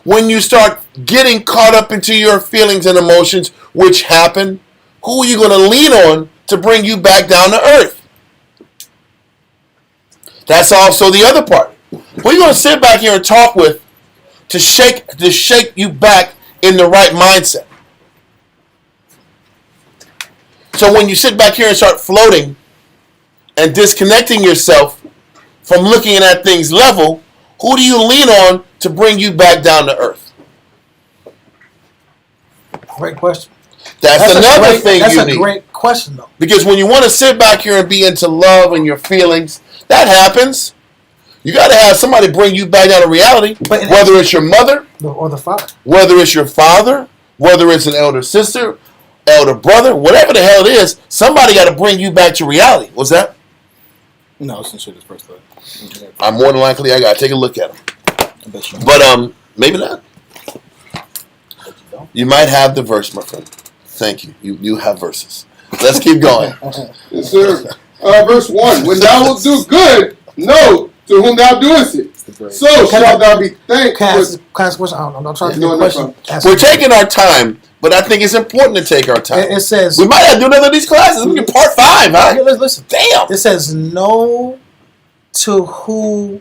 when you start getting caught up into your feelings and emotions, which happen, who are you going to lean on to bring you back down to earth? That's also the other part. Who are you going to sit back here and talk with to shake you back in the right mindset? So when you sit back here and start floating and disconnecting yourself from looking at things level, who do you lean on to bring you back down to earth? Great question. That's another thing you need. That's a great question, though. Because when you want to sit back here and be into love and your feelings, that happens. You got to have somebody bring you back down to reality, whether it's your mother, or the father, whether it's your father, whether it's an elder sister, elder brother, whatever the hell it is, somebody got to bring you back to reality. What's that? No, I was going to show this first. I'm more than likely I got to take a look at them. But maybe not. You might have the verse, my friend. Thank you. You have verses. Let's keep going. Yes, sir. Verse 1. When thou wilt do good, know to whom thou doest it. So shalt thou be thanked. Can I ask a question? I'm trying to get a question. We're taking our time, but I think it's important to take our time. It says we might have to do another of these classes. We get part 5, huh? Listen. Damn. It says know to who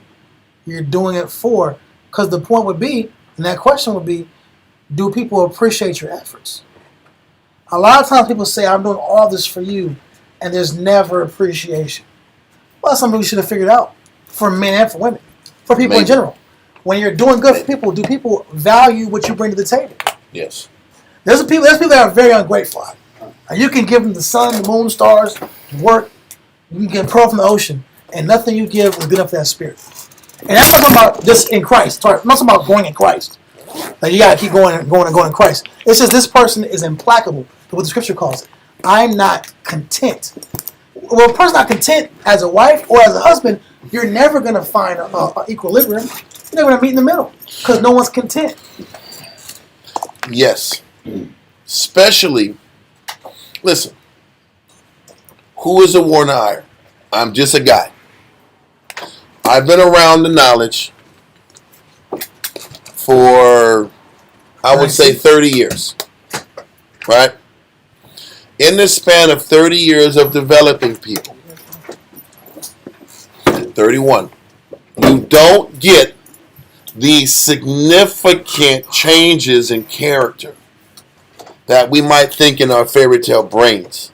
you're doing it for, because the point would be And that question would be, do people appreciate your efforts? A lot of times people say, I'm doing all this for you, and there's never appreciation. Well, something we should have figured out for men and for women, for people in general. When you're doing good for people, do people value what you bring to the table? Yes. There's people that are very ungrateful. And you can give them the sun, the moon, stars, work. You can get pearl from the ocean, and nothing you give is good enough for that spirit. And that's not talking about just in Christ. I'm not talking about going in Christ. Like you gotta keep going and going and going in Christ. It says this person is implacable, what the scripture calls it. I'm not content. Well, a person's not content as a wife or as a husband, you're never gonna find an equilibrium. You're never gonna meet in the middle because no one's content. Yes. Especially, listen, who is a war hire? I'm just a guy. I've been around the knowledge for, I would say, 30 years. Right? In the span of 30 years of developing people, 31, you don't get these significant changes in character that we might think in our fairy tale brains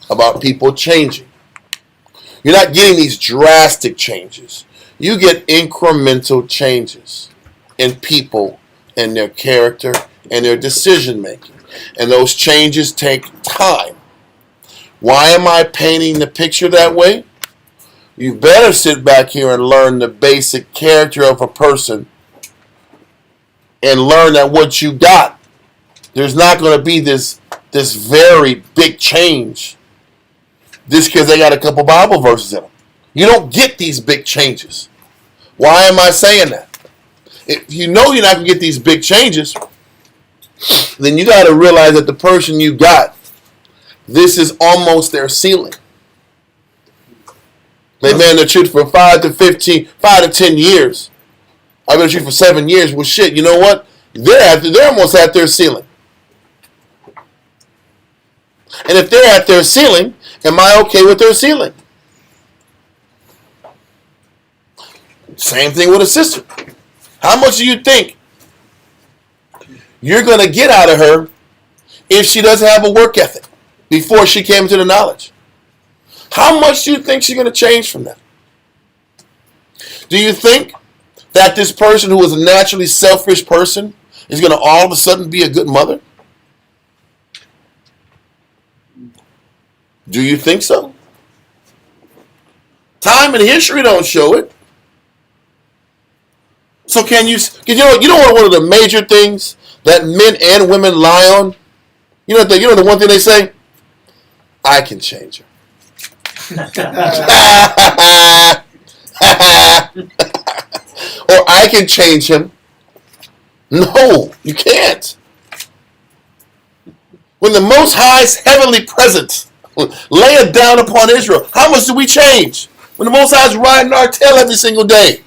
about people changing. You're not getting these drastic changes. You get incremental changes in people and their character and their decision making. And those changes take time. Why am I painting the picture that way? You better sit back here and learn the basic character of a person and learn that what you got, there's not going to be this very big change just because they got a couple Bible verses in them. You don't get these big changes. Why am I saying that? If you know you're not going to get these big changes, then you got to realize that the person you got, this is almost their ceiling. They've been in the truth for 5 to 10 years. I've been in the truth for 7 years. Well, shit, you know what? They're almost at their ceiling. And if they're at their ceiling, am I okay with their ceiling? Same thing with a sister. How much do you think you're going to get out of her if she doesn't have a work ethic before she came to the knowledge? How much do you think she's going to change from that? Do you think that this person who is a naturally selfish person is going to all of a sudden be a good mother? Do you think so? Time and history don't show it. So you know what one of the major things that men and women lie on? You know the one thing they say? I can change her. Or I can change him. No, you can't. When the Most High's heavenly presence layeth down upon Israel, how much do we change? When the Most High's riding our tail every single day.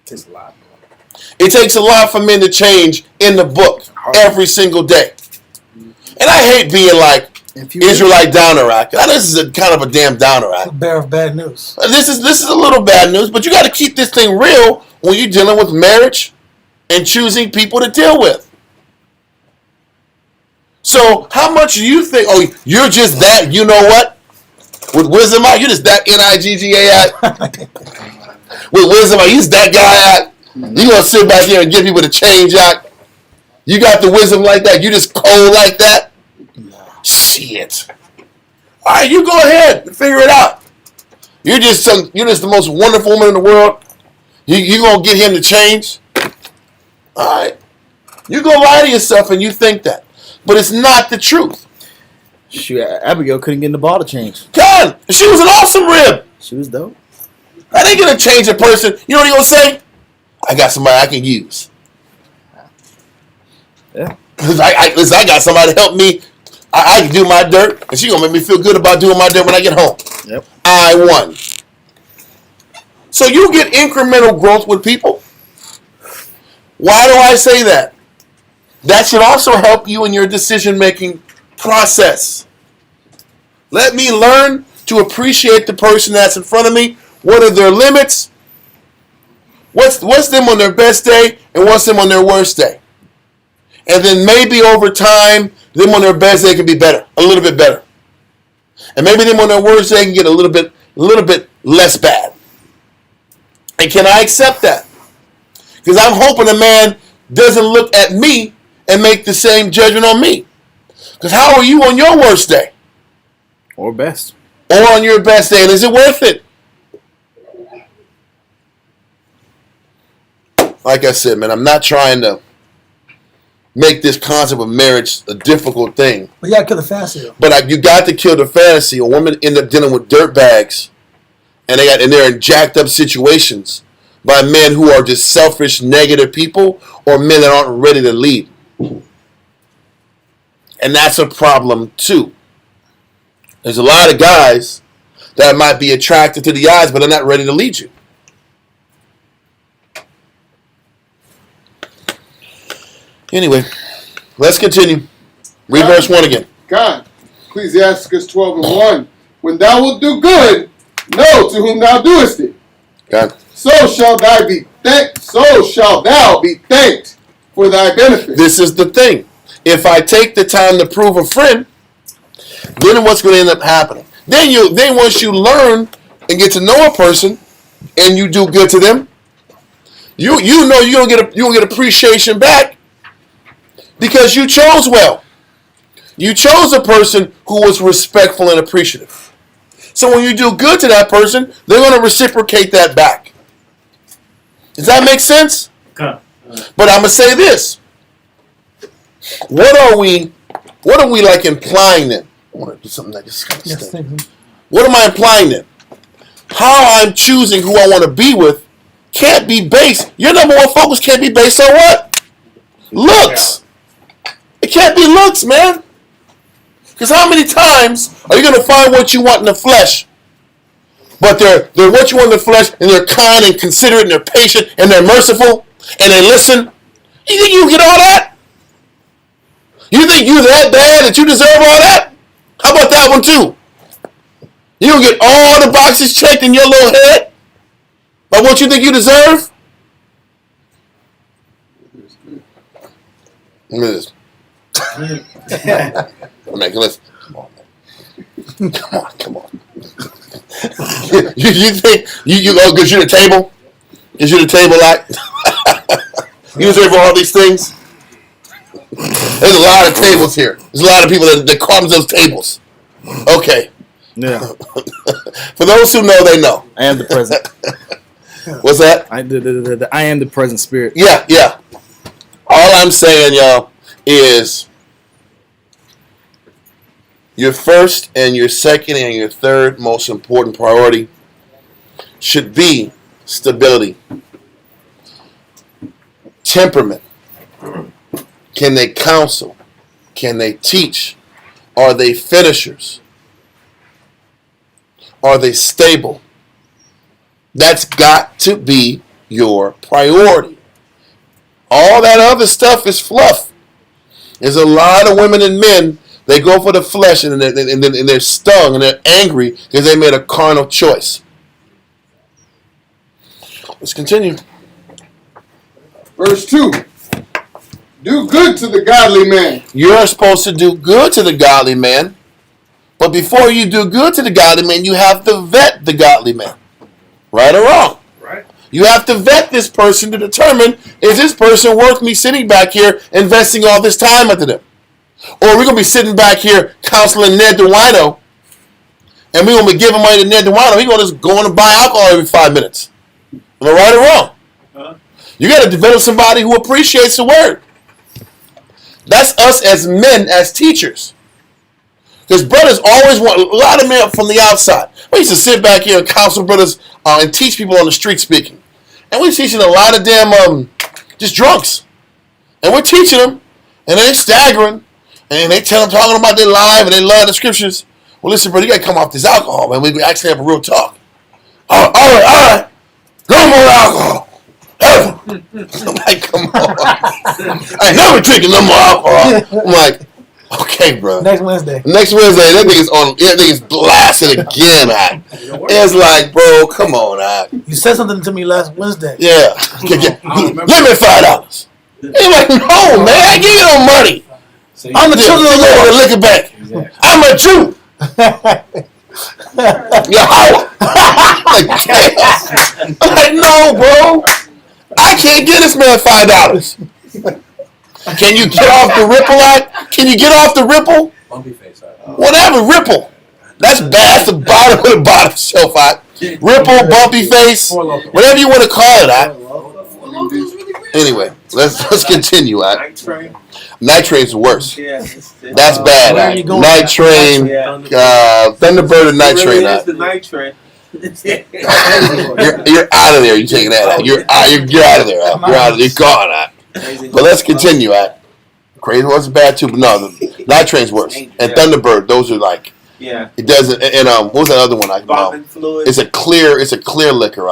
It takes a lot. It takes a lot for men to change in the book every single day. And I hate being like Israelite downer act. Now, this is a kind of a damn downer act. A bear of bad news. This is a little bad news, but you got to keep this thing real when you're dealing with marriage and choosing people to deal with. So how much do you think, oh, you're just that, you know what? With wisdom out, you're just that Nigga. With wisdom out, you're just that guy out. You're going to sit back here and get people to change out. You got the wisdom like that. You just cold like that. Shit. All right, you go ahead and figure it out. You're just the most wonderful woman in the world. You gonna get him to change? All right. You go lie to yourself and you think that, but it's not the truth. Shoot, Abigail couldn't get the ball to change. God, she was an awesome rib. She was dope. That ain't gonna change a person. You know what he gonna say? I got somebody I can use. Yeah. Cause I got somebody to help me. I can do my dirt, and she gonna make me feel good about doing my dirt when I get home. Yep. I won. So you get incremental growth with people. Why do I say that? That should also help you in your decision-making process. Let me learn to appreciate the person that's in front of me. What are their limits? What's them on their best day and what's them on their worst day? And then maybe over time, them on their best day can be better, a little bit better. And maybe them on their worst day can get a little bit less bad. And can I accept that? Because I'm hoping a man doesn't look at me and make the same judgment on me. Because how are you on your worst day? Or best. Or on your best day? And is it worth it? Like I said, man, I'm not trying to make this concept of marriage a difficult thing. But you gotta kill the fantasy though. But you got to kill the fantasy. A woman end up dealing with dirt bags, and they're in jacked up situations by men who are just selfish, negative people, or men that aren't ready to lead. And that's a problem too. There's a lot of guys that might be attracted to the eyes, but they're not ready to lead you. Anyway, let's continue. Read verse 1 again. God, Ecclesiasticus 12:1. When thou wilt do good, know to whom thou doest it. God. So shall thou be thanked for thy benefit. This is the thing. If I take the time to prove a friend, then what's going to end up happening? Then once you learn and get to know a person, and you do good to them, you know you're gonna get appreciation back because you chose well. You chose a person who was respectful and appreciative. So when you do good to that person, they're going to reciprocate that back. Does that make sense? Okay. But I'm gonna say this. What are we like implying then? I want to do something like this. Yes, thank you. What am I implying then? How I'm choosing who I want to be with can't be based. Your number one focus can't be based on what? Looks. It can't be looks, man. Because how many times are you going to find what you want in the flesh? But they're what you want in the flesh, and they're kind and considerate, and they're patient, and they're merciful, and they listen. You think you get all that? You think you're that bad that you deserve all that? How about that one too? You don't get all the boxes checked in your little head by what you think you deserve? Look at this. Man, listen. Come on. you think you go because you're the table? Is you the table act? You deserve all these things? There's a lot of tables here. There's a lot of people that carve those tables. Okay. Yeah. For those who know, they know. I am the present. What's that? I am the present spirit. Yeah. All I'm saying, y'all, is your first and your second and your third most important priority should be stability. Temperament. Can they counsel? Can they teach? Are they finishers? Are they stable? That's got to be your priority. All that other stuff is fluff. There's a lot of women and men, they go for the flesh and they're stung and they're angry because they made a carnal choice. Let's continue. Verse 2. Do good to the godly man. You're supposed to do good to the godly man, but before you do good to the godly man, you have to vet the godly man. Right or wrong? Right. You have to vet this person to determine, is this person worth me sitting back here investing all this time into them? Or are we going to be sitting back here counseling Ned DeWino, and we're going to be giving money to Ned DeWino, he's going to just go on and buy alcohol every 5 minutes. Am I right or wrong? Uh-huh. You got to develop somebody who appreciates the word. That's us as men, as teachers. Because brothers always want, a lot of men from the outside. We used to sit back here and counsel brothers and teach people on the street speaking. And we're teaching a lot of damn just drunks. And we're teaching them, and they're staggering, and they talking about their life, and they love the scriptures. Well, listen, brother, you got to come off this alcohol, man. We actually have a real talk. All right. No more alcohol. I'm like, come on. I ain't never drinking no more alcohol. I'm like, Okay, bro. Next Wednesday. Next Wednesday, that nigga's blasted again. It's like, bro, come on, You said something to me last Wednesday. Yeah. Give me $5. He's like, no, man, I give you no money. I'm the children of the Lord, the liquor bank. I'm a Jew. Yo, I'm like, no, bro. I can't give this man $5. Can you get off the Ripple act? Can you get off the Ripple? Bumpy face. Whatever, Ripple. That's bad. That's the bottom of the bottom shelf. Ripple, bumpy face, whatever you want to call it. Anyway, let's continue. Night Train's the worst. That's bad. Night Train, Thunderbird, and Night Train. The Night Train. You're out of there. You taking that out? You're out of there. You're out of there. You're gone. But let's continue. Crazy wasn't bad too, but no, the Night Train's worse. And Thunderbird, those are like. Yeah. It doesn't. And what was that other one? It's a clear liquor.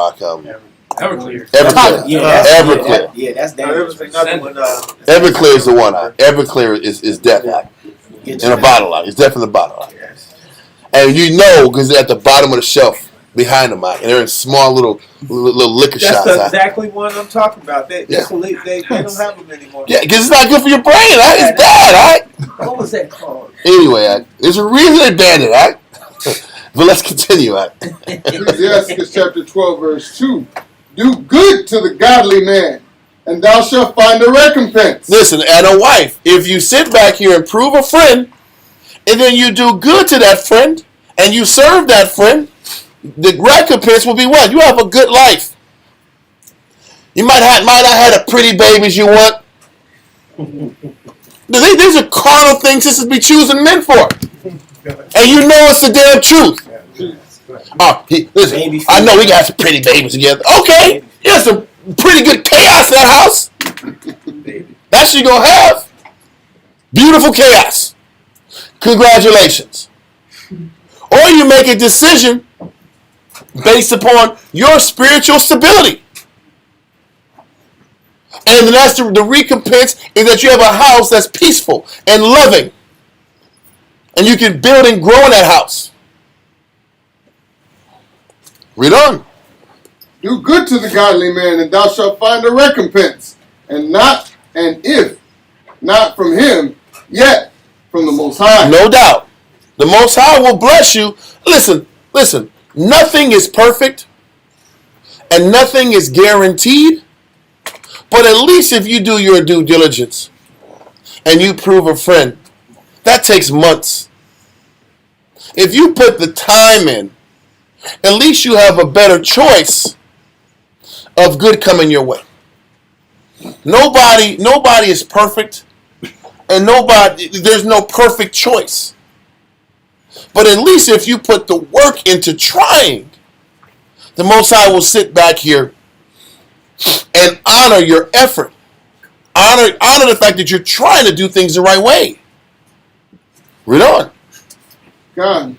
Everclear. Everclear. Yeah, that's dangerous. Everclear is the one. Everclear is death in a bottle. It's definitely a bottle. And you know because they're at the bottom of the shelf behind them, and they're in small little liquor shots. That's exactly what I'm talking about. They don't have them anymore. Yeah, because it's not good for your brain. It's bad. What was that called? Anyway, there's a reason they banned it. But let's continue. Ecclesiastes chapter 12, verse 2. Do good to the godly man, and thou shalt find a recompense. Listen, and a wife, if you sit back here and prove a friend, and then you do good to that friend, and you serve that friend, the recompense will be what? You have a good life. You might not have the pretty babies you want. These are carnal things this is be choosing men for. And you know it's the damn truth. Listen, I know we got some pretty babies together. Okay, you got some pretty good chaos in that house. That's what you're going to have. Beautiful chaos. Congratulations. Or you make a decision based upon your spiritual stability. And that's the recompense is that you have a house that's peaceful and loving. And you can build and grow in that house. Read on. Do good to the godly man, and thou shalt find a recompense. And if not from him, yet from the Most High. No doubt. The Most High will bless you. Listen. Nothing is perfect. And nothing is guaranteed. But at least if you do your due diligence and you prove a friend, that takes months. If you put the time in, at least you have a better choice of good coming your way. Nobody is perfect, and there's no perfect choice. But at least if you put the work into trying, the Most High will sit back here and honor your effort. Honor the fact that you're trying to do things the right way. Read on. God.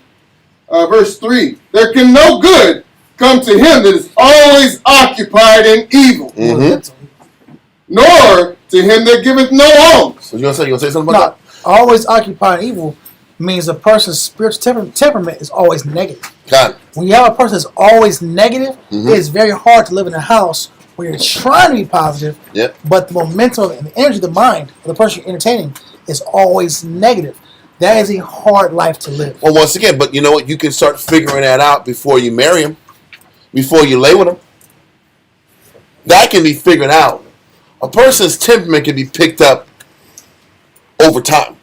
Verse 3. There can no good come to him that is always occupied in evil. Mm-hmm. Nor to him that giveth no alms. What you gonna say? You gonna say something about that? Always occupied in evil means a person's spiritual temperament is always negative. God. When you have a person that's always negative, it's very hard to live in a house where you're trying to be positive, but the momentum and the energy of the mind of the person you're entertaining is always negative. That is a hard life to live. Well, once again, but you know what? You can start figuring that out before you marry him, before you lay with him. That can be figured out. A person's temperament can be picked up over time.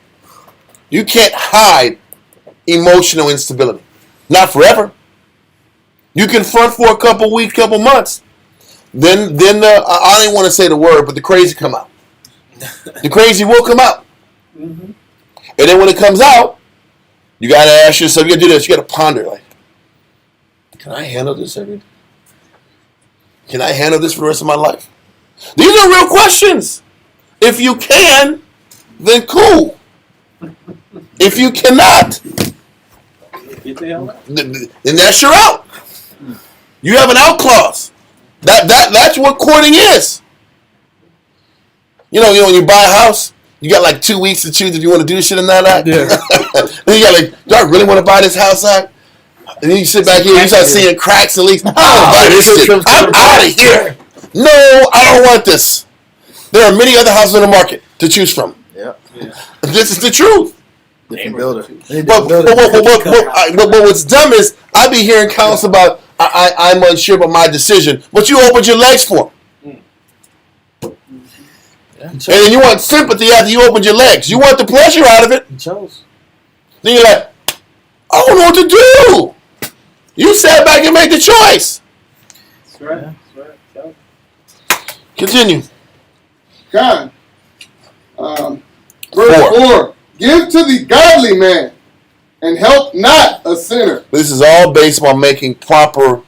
You can't hide emotional instability. Not forever. You can front for a couple weeks, couple months. Then I don't even want to say the word, but the crazy come out. The crazy will come out. Mm-hmm. And then when it comes out, you got to ask yourself, you got to do this, you got to ponder, like, can I handle this every day? Can I handle this for the rest of my life? These are real questions. If you can, then cool. If you cannot, then that's your out. You have an out clause. That's what courting is. You know, when you buy a house, You got like 2 weeks to choose if you want to do this shit or not. Yeah. Then you got like, do I really want to buy this house out? And then you sit back here and you start seeing cracks and leaks. I don't buy this shit. I'm out of here. No, I don't want this. There are many other houses on the market to choose from. Yeah. This is the truth. Different builder. But what's dumb is I be hearing comments about I'm unsure about my decision, but you opened your legs for them. Yeah. And then you want sympathy after you opened your legs. You want the pleasure out of it. He chose. Then you're like, I don't know what to do. You sat back and made the choice. That's right. That's right. Continue. God. Verse 4. Give to the godly man and help not a sinner. This is all based on making proper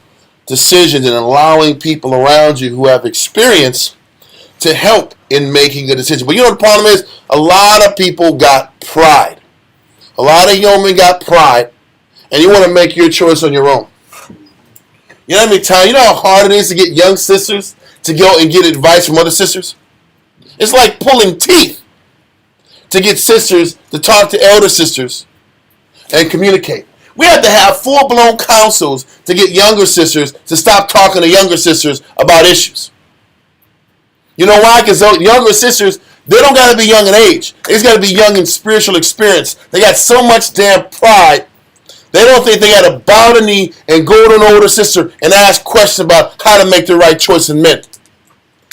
decisions and allowing people around you who have experience to help in making a decision. But you know what the problem is? A lot of people got pride. A lot of young men got pride, and you want to make your choice on your own. You know how many times, you know how hard it is to get young sisters to go and get advice from other sisters? It's like pulling teeth to get sisters to talk to elder sisters and communicate. We have to have full-blown councils to get younger sisters to stop talking to younger sisters about issues. You know why? Because those younger sisters, they don't got to be young in age. They just got to be young in spiritual experience. They got so much damn pride. They don't think they got to bow the knee and go to an older sister and ask questions about how to make the right choice in men.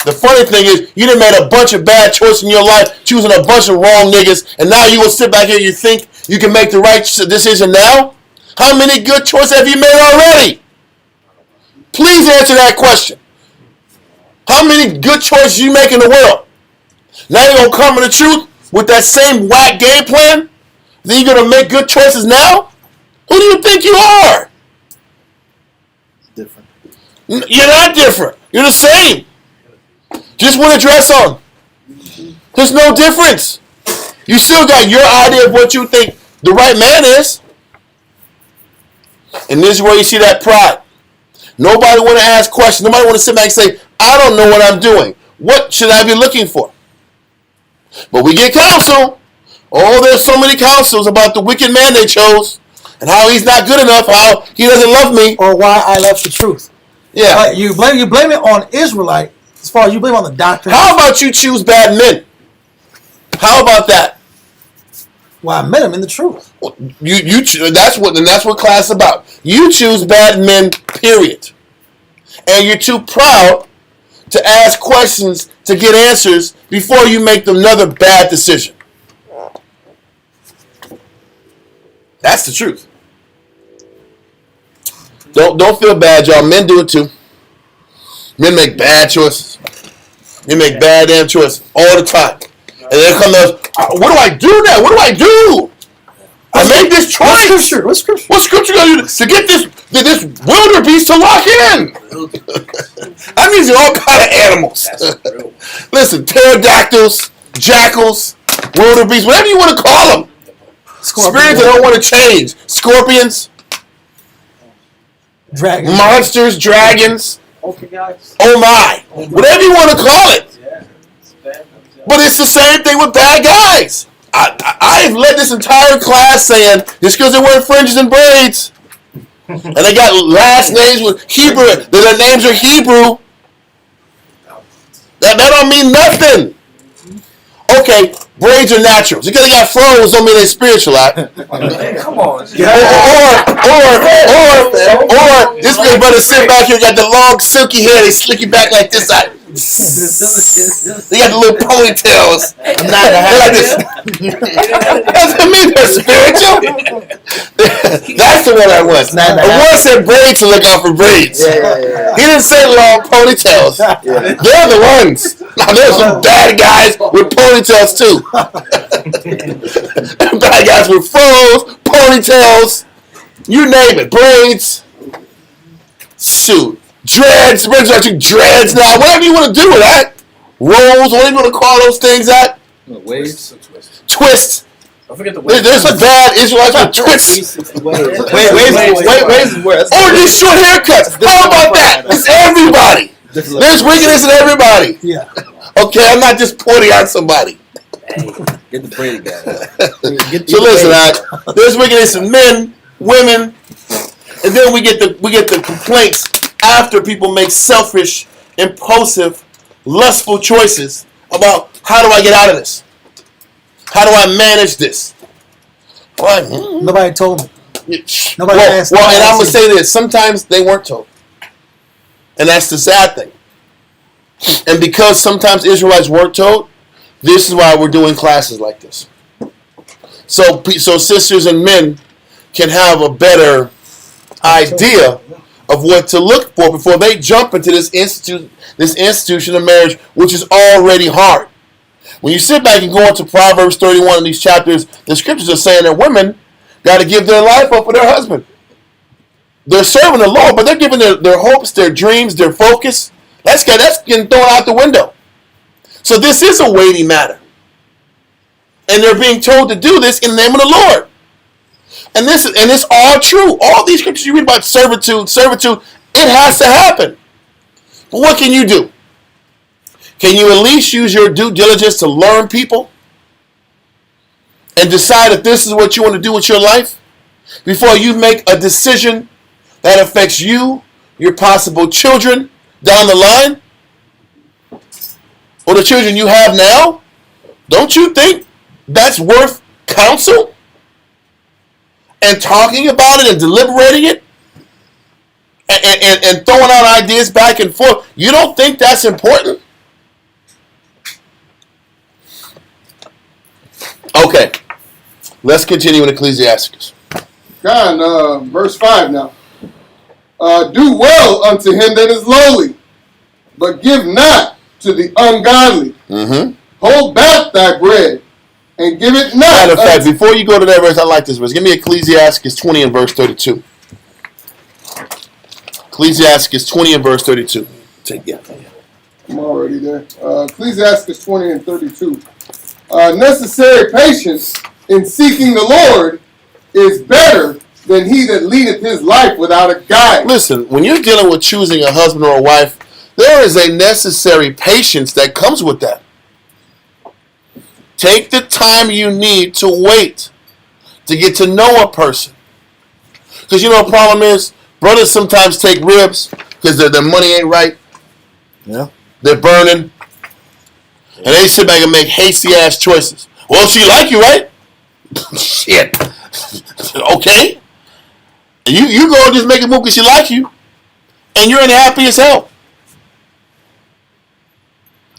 The funny thing is, you done made a bunch of bad choices in your life, choosing a bunch of wrong niggas, and now you will sit back here and you think you can make the right decision now? How many good choices have you made already? Please answer that question. How many good choices you make in the world? Now you're going to come to the truth with that same whack game plan? Then you're going to make good choices now? Who do you think you are? Different. You're not different. You're the same. Just with a dress on. There's no difference. You still got your idea of what you think the right man is. And this is where you see that pride. Nobody want to ask questions. Nobody want to sit back and say, I don't know what I'm doing. What should I be looking for? But we get counsel. Oh, there's so many counsels about the wicked man they chose and how he's not good enough, how he doesn't love me. Or why I left the truth. Yeah. Like you blame it on Israelite as far as you blame on the doctrine. How about you choose bad men? How about that? Well, I met him in the truth. That's what class is about. You choose bad men, period. And you're too proud to ask questions to get answers before you make another bad decision. That's the truth. Don't feel bad, y'all. Men do it too. Men make bad choices. They make bad damn choices all the time. And then come to us, what do I do now? What do I do? I made this choice. What scripture? What scripture gonna do to get this wildebeest to lock in? That means they're all kind of animals. Listen, pterodactyls, jackals, wildebeest, whatever you want to call them. Spirits that don't want to change. Scorpions, Dragon. monsters, dragons. Okay, guys. Oh my. Whatever you want to call it. Yeah. It's bad. But it's the same thing with bad guys. I've led this entire class saying just because they wear fringes and braids and they got last names with Hebrew, their names are Hebrew, that don't mean nothing. Okay, braids are natural. Just because they got froze don't mean they're spiritual. Come on. Or this big brother sit back here, got the long silky hair, they slick it back like this. They got the little ponytails. They're like this. Doesn't mean they're spiritual. That's the one I want. The one said braids to look out for braids. Yeah. He didn't say long ponytails. Yeah. They're the ones. Now there's some bad guys with ponytails too. Bad guys with froze, ponytails, you name it, braids. Shoot. Dreads, brings out you dreads now. Whatever you want to do with that. Rolls, whatever you want to call those things that. Waves. Twist. Don't forget the way. There's a bad Israelites with twists. Waves. Or just short haircuts. How about that? It's everybody. There's wickedness in everybody. Yeah. Okay, I'm not just pointing out somebody. Hey, get the Brady guy. So listen, there's wickedness in men, women, and then we get the complaints after people make selfish, impulsive, lustful choices about how do I get out of this? How do I manage this? Well, Nobody told me. Nobody well, asked. and I'm gonna say this: sometimes they weren't told, and that's the sad thing. And because sometimes Israelites weren't told, this is why we're doing classes like this. So sisters and men can have a better idea of what to look for before they jump into this institution of marriage, which is already hard. When you sit back and go into Proverbs 31 in these chapters, the scriptures are saying that women got to give their life up for their husband. They're serving the Lord, but they're giving their hopes, their dreams, their focus. That's getting thrown out the window. So this is a weighty matter. And they're being told to do this in the name of the Lord. And it's all true. All these scriptures you read about servitude, it has to happen. But what can you do? Can you at least use your due diligence to learn people and decide if this is what you want to do with your life before you make a decision that affects you, your possible children down the line, or the children you have now? Don't you think that's worth counsel and talking about it and deliberating it and throwing out ideas back and forth? You don't think that's important? Okay, let's continue in Ecclesiasticus. Verse 5 now. Do well unto him that is lowly, but give not to the ungodly. Mm-hmm. Hold back thy bread, and give it not. Matter of fact, before you go to that verse, I like this verse. Give me Ecclesiasticus 20 and verse 32. Ecclesiasticus 20 and verse 32. I'm already there. Ecclesiasticus 20 and 32. Necessary patience in seeking the Lord is better than he that leadeth his life without a guide. Listen, when you're dealing with choosing a husband or a wife, there is a necessary patience that comes with that. Take the time you need to wait to get to know a person. Because you know what the problem is? Brothers sometimes take ribs because their money ain't right. Yeah. They're burning. And they sit back and make hasty ass choices. Well, she like you, right? Shit. Okay. And you go and just make a move because she like you. And you're unhappy as hell.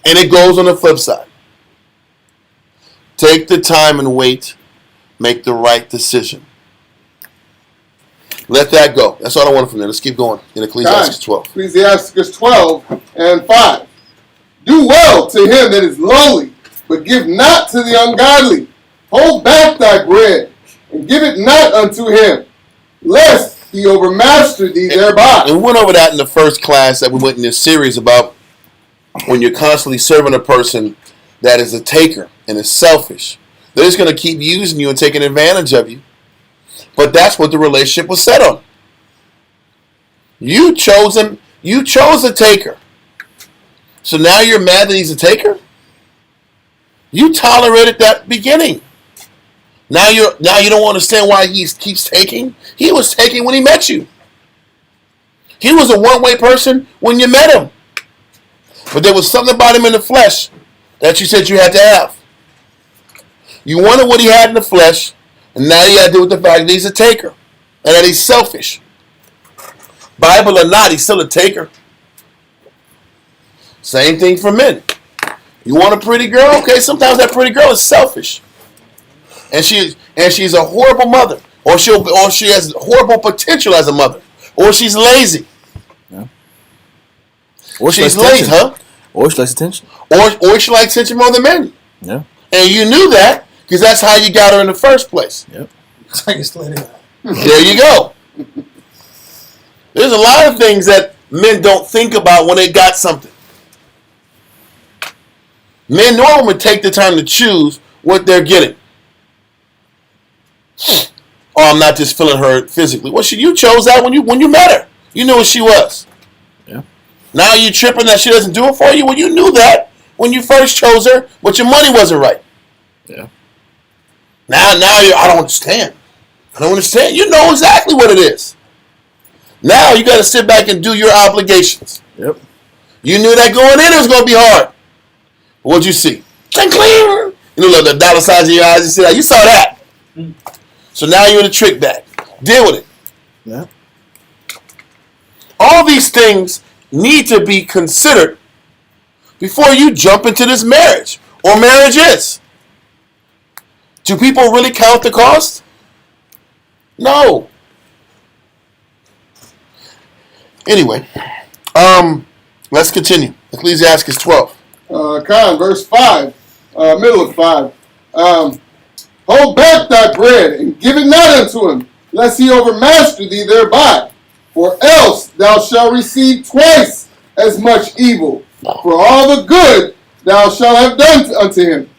And it goes on the flip side. Take the time and wait. Make the right decision. Let that go. That's all I wanted from there. Let's keep going in Ecclesiastes 12. Ecclesiasticus 12 and 5. Do well to him that is lowly, but give not to the ungodly. Hold back thy bread, and give it not unto him, lest he overmaster thee thereby. And we went over that in the first class that we went in this series about when you're constantly serving a person that is a taker and is selfish. They're just going to keep using you and taking advantage of you. But that's what the relationship was set on. You chose him. You chose a taker. So now you're mad that he's a taker? You tolerated that beginning. Now you don't understand why he keeps taking? He was taking when he met you. He was a one-way person when you met him. But there was something about him in the flesh that you said you had to have. You wanted what he had in the flesh, and now you got to deal with the fact that he's a taker and that he's selfish. Bible or not, he's still a taker. Same thing for men. You want a pretty girl? Okay, sometimes that pretty girl is selfish. And she's a horrible mother. Or she has horrible potential as a mother. Or she's lazy. Yeah. Or she's lazy, huh? Or she likes attention. Or she likes attention more than men. Yeah. And you knew that because that's how you got her in the first place. Yep. There you go. There's a lot of things that men don't think about when they got something. Men normally take the time to choose what they're getting. Oh, I'm not just feeling her physically. Well, you chose that when you met her. You knew what she was. Yeah. Now you tripping that she doesn't do it for you? Well, you knew that when you first chose her, but your money wasn't right. Yeah. Now I don't understand. I don't understand. You know exactly what it is. Now you got to sit back and do your obligations. Yep. You knew that going in it was going to be hard. What'd you see? Clear. You know the dollar signs in your eyes. You see that? You saw that. So now you're in a trick bag. Deal with it. Yeah. All these things need to be considered before you jump into this marriage or marriages. Do people really count the cost? No. Anyway, let's continue. Ecclesiastes 12. Verse 5, middle of 5. Hold back thy bread, and give it not unto him, lest he overmaster thee thereby. For else thou shalt receive twice as much evil, for all the good thou shalt have done unto him.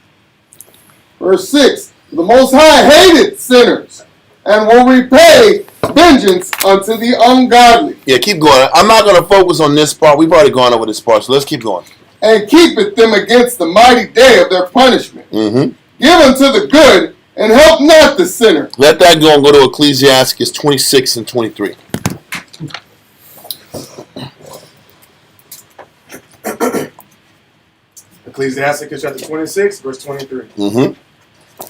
Verse 6. The Most High hated sinners, and will repay vengeance unto the ungodly. Yeah, keep going. I'm not going to focus on this part. We've already gone over this part, so let's keep going. And keepeth them against the mighty day of their punishment. Mm-hmm. Give unto the good, and help not the sinner. Let that go and go to Ecclesiastes 26 and 23. Ecclesiasticus chapter 26, verse 23. Mm-hmm.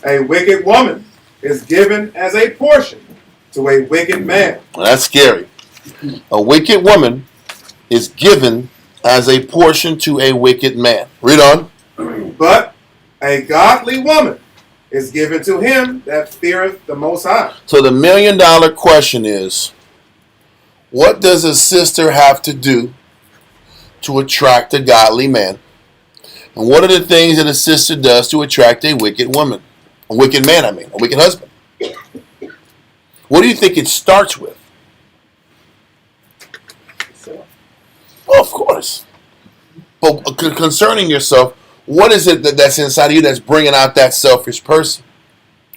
A wicked woman is given as a portion to a wicked man. Well, that's scary. A wicked woman is given as a portion to a wicked man. Read on. But a godly woman is given to him that feareth the Most High. So the $1 million question is, what does a sister have to do to attract a godly man? And what are the things that a sister does to attract a wicked woman? A wicked man, a wicked husband. What do you think it starts with? Well, of course. But concerning yourself, what is it that's inside of you that's bringing out that selfish person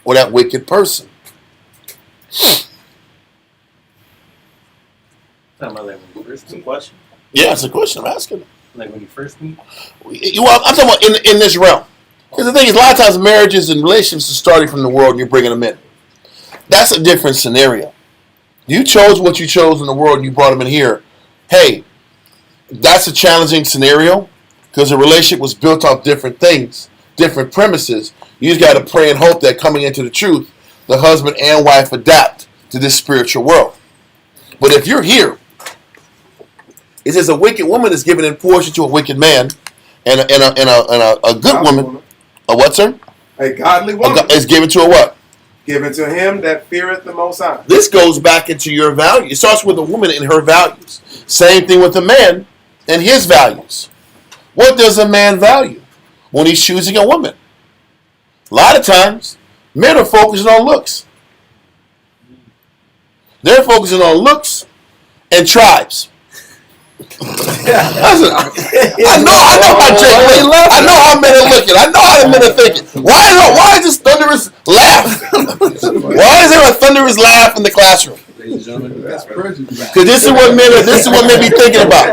or that wicked person? Talking about like when you first meet. Question. Yeah, it's a question I'm asking. Like when you first meet. Well, I'm talking about in this realm. Because the thing is, a lot of times marriages and relationships are starting from the world and you're bringing them in. That's a different scenario. You chose what you chose in the world and you brought them in here. Hey, that's a challenging scenario because the relationship was built off different things, different premises. You just got to pray and hope that coming into the truth, the husband and wife adapt to this spiritual world. But if you're here, it says a wicked woman is given in portion to a wicked man, and a good woman. A what, sir? A godly woman is given to a what? Given to him that feareth the Most High. This goes back into your value. It starts with a woman and her values. Same thing with a man and his values. What does a man value when he's choosing a woman? A lot of times, men are focusing on looks. They're focusing on looks and tribes. I know how Jake left. I know how men are looking. I know how the men are thinking. Why is this thunderous laugh? Why is there a thunderous laugh in the classroom? Because this is what men be thinking about.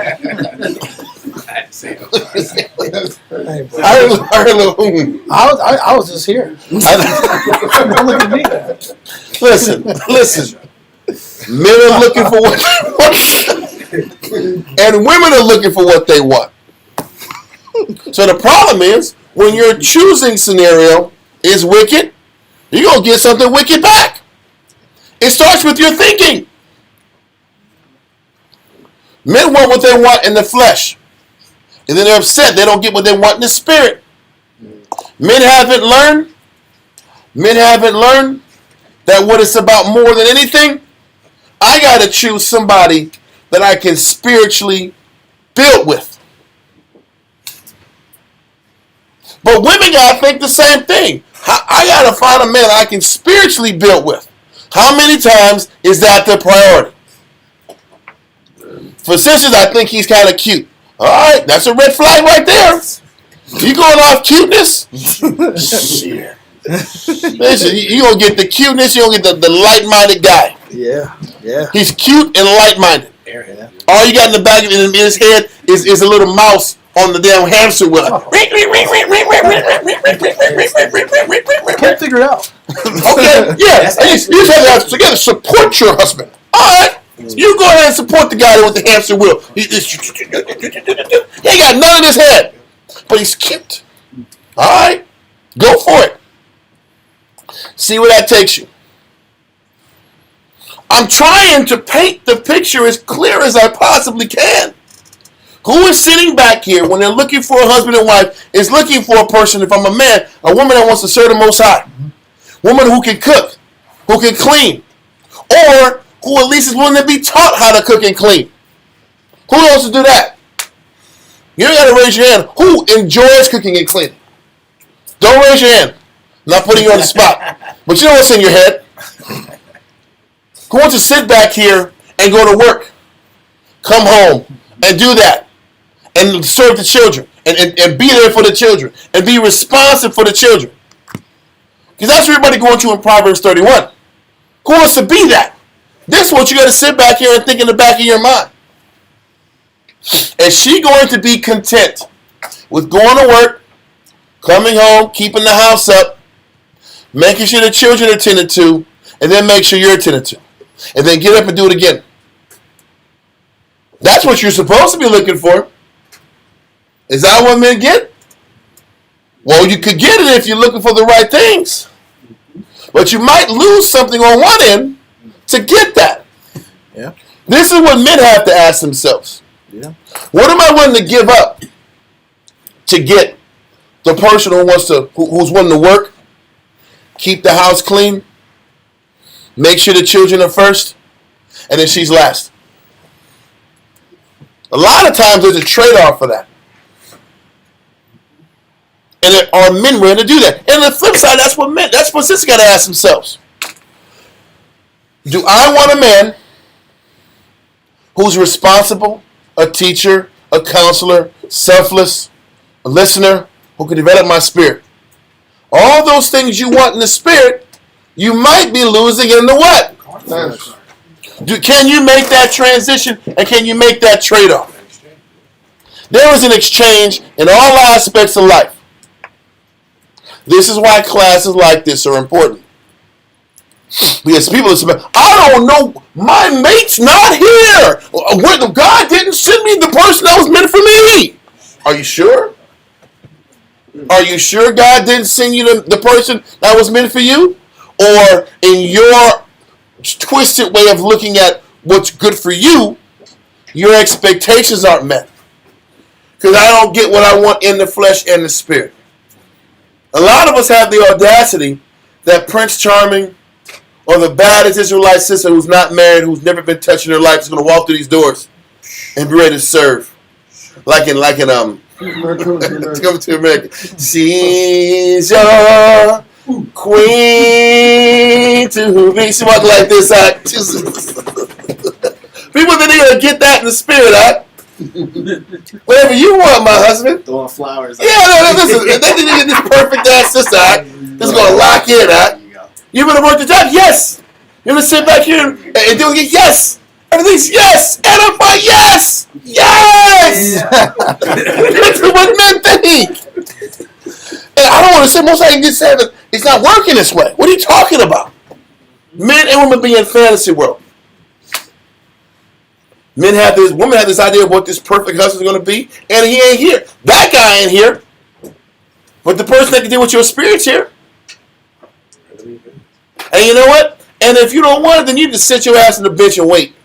I was just here. Don't look at me. Listen. Men are looking for what they want. And women are looking for what they want. So the problem is, when your choosing scenario is wicked, you're going to get something wicked back. It starts with your thinking. Men want what they want in the flesh. And then they're upset they don't get what they want in the spirit. Men haven't learned that what it's about more than anything, I got to choose somebody that I can spiritually build with. But women got to think the same thing. I got to find a man I can spiritually build with. How many times is that the priority? For sisters, I think he's kind of cute. All right, that's a red flag right there. You going off cuteness? Shit. Listen, you going to get the cuteness, you going to get the light-minded guy. Yeah. He's cute and light-minded. Yeah. All you got in the back of his head is a little mouse on the damn hamster wheel. Can't figure it out. Okay, yeah. You just have to support your husband. All right. You go ahead and support the guy with the hamster wheel. He ain't got none in his head, but he's cute. All right, go for it. See where that takes you. I'm trying to paint the picture as clear as I possibly can. Who is sitting back here when they're looking for a husband and wife is looking for a person, if I'm a man, a woman that wants to serve the Most High. Woman who can cook, who can clean, or who at least is willing to be taught how to cook and clean. Who wants to do that? You don't got to raise your hand. Who enjoys cooking and cleaning? Don't raise your hand. I'm not putting you on the spot. But you know what's in your head? Who wants to sit back here and go to work, come home, and do that, and serve the children, and be there for the children, and be responsive for the children? Because that's what everybody going to in Proverbs 31. Who wants to be that? This is what you got to sit back here and think in the back of your mind. Is she going to be content with going to work, coming home, keeping the house up, making sure the children are tended to, and then make sure you're attended to, and then get up and do it again? That's what you're supposed to be looking for. Is that what men get? Well, you could get it if you're looking for the right things. But you might lose something on one end to get that. Yeah. This is what men have to ask themselves. Yeah. What am I willing to give up to get the person who's willing to work, keep the house clean, make sure the children are first, and then she's last? A lot of times there's a trade-off for that. And there are men willing to do that. And on the flip side, that's what sisters got to ask themselves. Do I want a man who's responsible, a teacher, a counselor, selfless, a listener, who can develop my spirit? All those things you want in the spirit, you might be losing in the what? Can you make that transition, and can you make that trade-off? There is an exchange in all aspects of life. This is why classes like this are important. Because people say, I don't know, my mate's not here. God didn't send me the person that was meant for me. Are you sure? Are you sure God didn't send you the person that was meant for you? Or in your twisted way of looking at what's good for you, your expectations aren't met? Because I don't get what I want in the flesh and the spirit. A lot of us have the audacity that Prince Charming or the baddest Israelite sister who's not married, who's never been touched in her life, is going to walk through these doors and be ready to serve. Like in Coming to America. She's your queen to be. She walk like this. People think they're going to get that in the spirit, whatever you want, my husband. Throwing flowers. Yeah, listen. They think they get this perfect ass sister, that's going to lock in, You want to work the job? Yes. You want to sit back here and do it? Yes. Everything's yes. And I'm like, yes. Yes. That's what men think. And I don't want to say, most I can just say that it's not working this way. What are you talking about? Men and women be in fantasy world. Women have this idea of what this perfect husband is going to be, and he ain't here. That guy ain't here. But the person that can deal with your spirit's here. And you know what? And if you don't want it, then you just sit your ass on the bench and wait.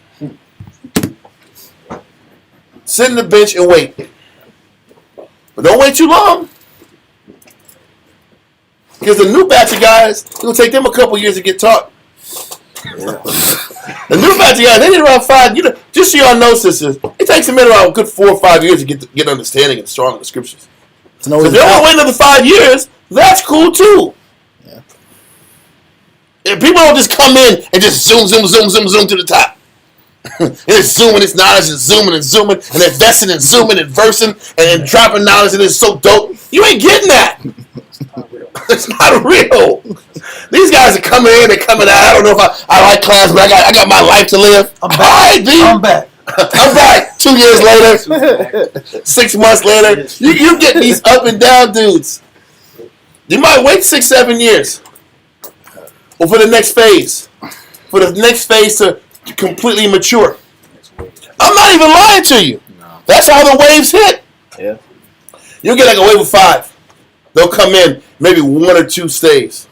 Sit on the bench and wait. But don't wait too long. Because the new batch of guys, it'll take them a couple years to get taught. Yeah. The new batch of guys, they need around 5 years. Just so y'all know, sisters, it takes a minute around a good 4 or 5 years to get understanding and strong in the scriptures. So if they don't wait another 5 years, that's cool too. Yeah. If people don't just come in and just zoom to the top. And it's zooming, it's knowledge, and zooming, and investing, and zooming, and versing, and dropping knowledge, and it's so dope. You ain't getting that. It's not real. These guys are coming in and coming out. I don't know if I like class, but I got my life to live. I'm back. I'm back 2 years later, 6 months later. You get these up and down dudes. You might wait 6, 7 years. Or for the next phase. For the next phase to completely mature. I'm not even lying to you. That's how the waves hit. Yeah. You'll get like a wave of 5. They'll come in, maybe 1 or 2 stays.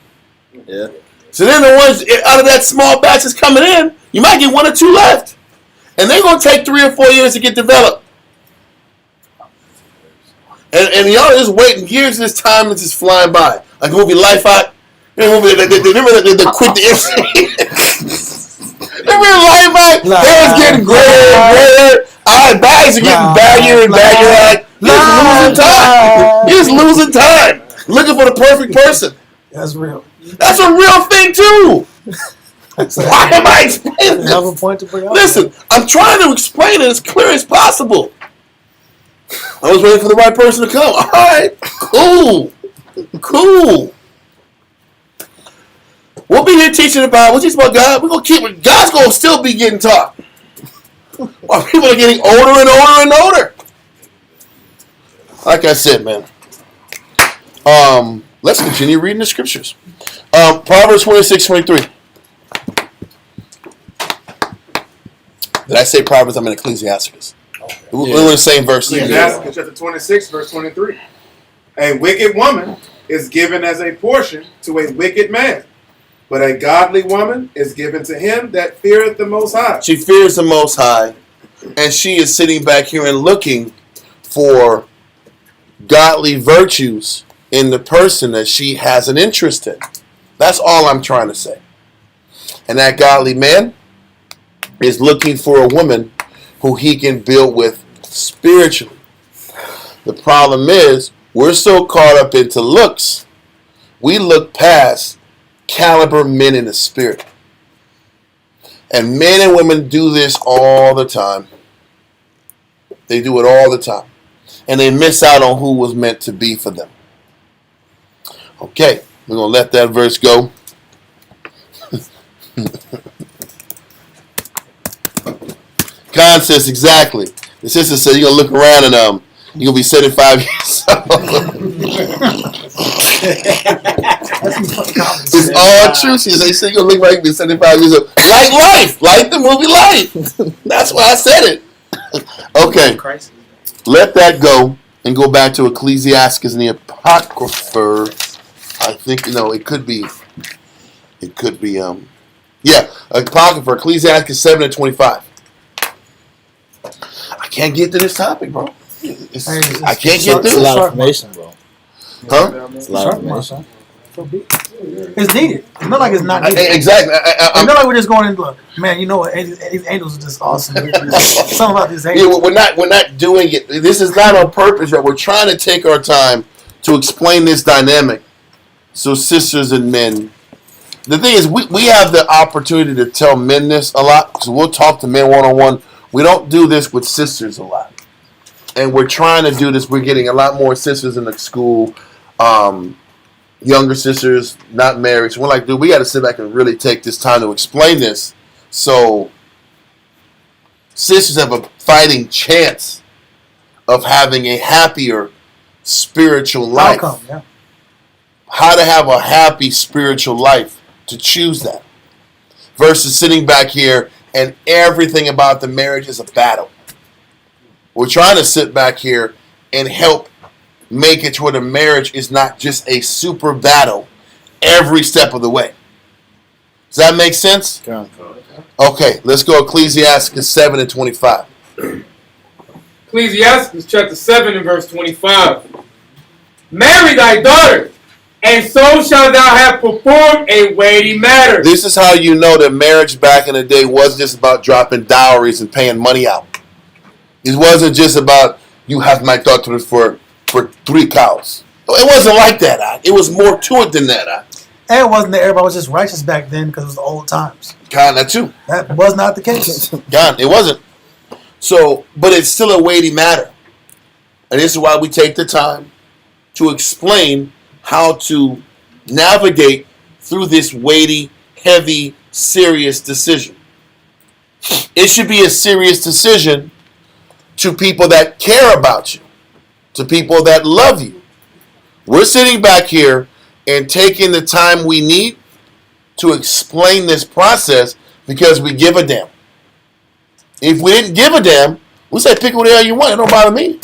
Yeah. So then the ones out of that small batch that's coming in, you might get 1 or 2 left. And they're going to take 3 or 4 years to get developed. And y'all are just waiting. Years of this time is just flying by. Like the movie Life Out. Remember the quick to Remember Life Out? They was getting greater and greater. Our bags are getting baggier and baggier. Like, he's losing time. Looking for the perfect person. That's real. That's a real thing too. Why am I explaining Have a this? point to bring up. Listen, I'm trying to explain it as clear as possible. I was waiting for the right person to come. All right, cool. We'll be here teaching about, we'll teach about God. We're gonna keep it. God's gonna still be getting taught. While people are getting older and older and older. Like I said, man. Let's continue reading the scriptures. Proverbs 26:23. Did I say Proverbs? I'm in Ecclesiastes. We're in the same verse. Ecclesiastes chapter 26, verse 23. A wicked woman is given as a portion to a wicked man, but a godly woman is given to him that feareth the Most High. She fears the Most High, and she is sitting back here and looking for godly virtues in the person that she has an interest in. That's all I'm trying to say. And that godly man is looking for a woman who he can build with spiritually. The problem is, we're so caught up into looks, we look past caliber men in the spirit. And men and women do this all the time. They do it all the time. And they miss out on who was meant to be for them. Okay, we're going to let that verse go. Khan says exactly. The sister said you're going to look around and you're going to be 75 years old. It's all true. They say you're going to look like you're 75 years old. Like life. Like the movie Life. That's why I said it. Okay. Let that go and go back to Ecclesiastes and the Apocrypha. I think, it could be, Apocrypha, Ecclesiastes 7:25. I can't get to this topic, bro. I can't get It's through a lot it. of information, bro. Huh? It's a lot of information. It's needed. It's not like it's not needed. Exactly. It's not like we're just going into, man, you know what? These angels are just awesome. Something about these angels. Yeah, we're not doing it. This is not on purpose, right? We're trying to take our time to explain this dynamic. So sisters and men, the thing is, we have the opportunity to tell men this a lot, because we'll talk to men one-on-one. We don't do this with sisters a lot. And we're trying to do this. We're getting a lot more sisters in the school, younger sisters, not married. So we're like, dude, we got to sit back and really take this time to explain this. So sisters have a fighting chance of having a happier spiritual life. Outcome, yeah. How to have a happy spiritual life, to choose that. Versus sitting back here and everything about the marriage is a battle. We're trying to sit back here and help make it to where the marriage is not just a super battle every step of the way. Does that make sense? Okay, let's go Ecclesiastes 7:25. Ecclesiastes chapter 7 and verse 25. Marry thy daughter, and so shalt thou have performed a weighty matter. This is how you know that marriage back in the day wasn't just about dropping dowries and paying money out. It wasn't just about, you have my daughter for 3 cows. It wasn't like that. It was more to it than that. And it wasn't that everybody was just righteous back then because it was the old times. God, that too. That was not the case. God, it wasn't. So, but it's still a weighty matter. And this is why we take the time to explain how to navigate through this weighty, heavy, serious decision. It should be a serious decision to people that care about you, to people that love you. We're sitting back here and taking the time we need to explain this process because we give a damn. If we didn't give a damn, we say pick who the hell you want. It don't bother me.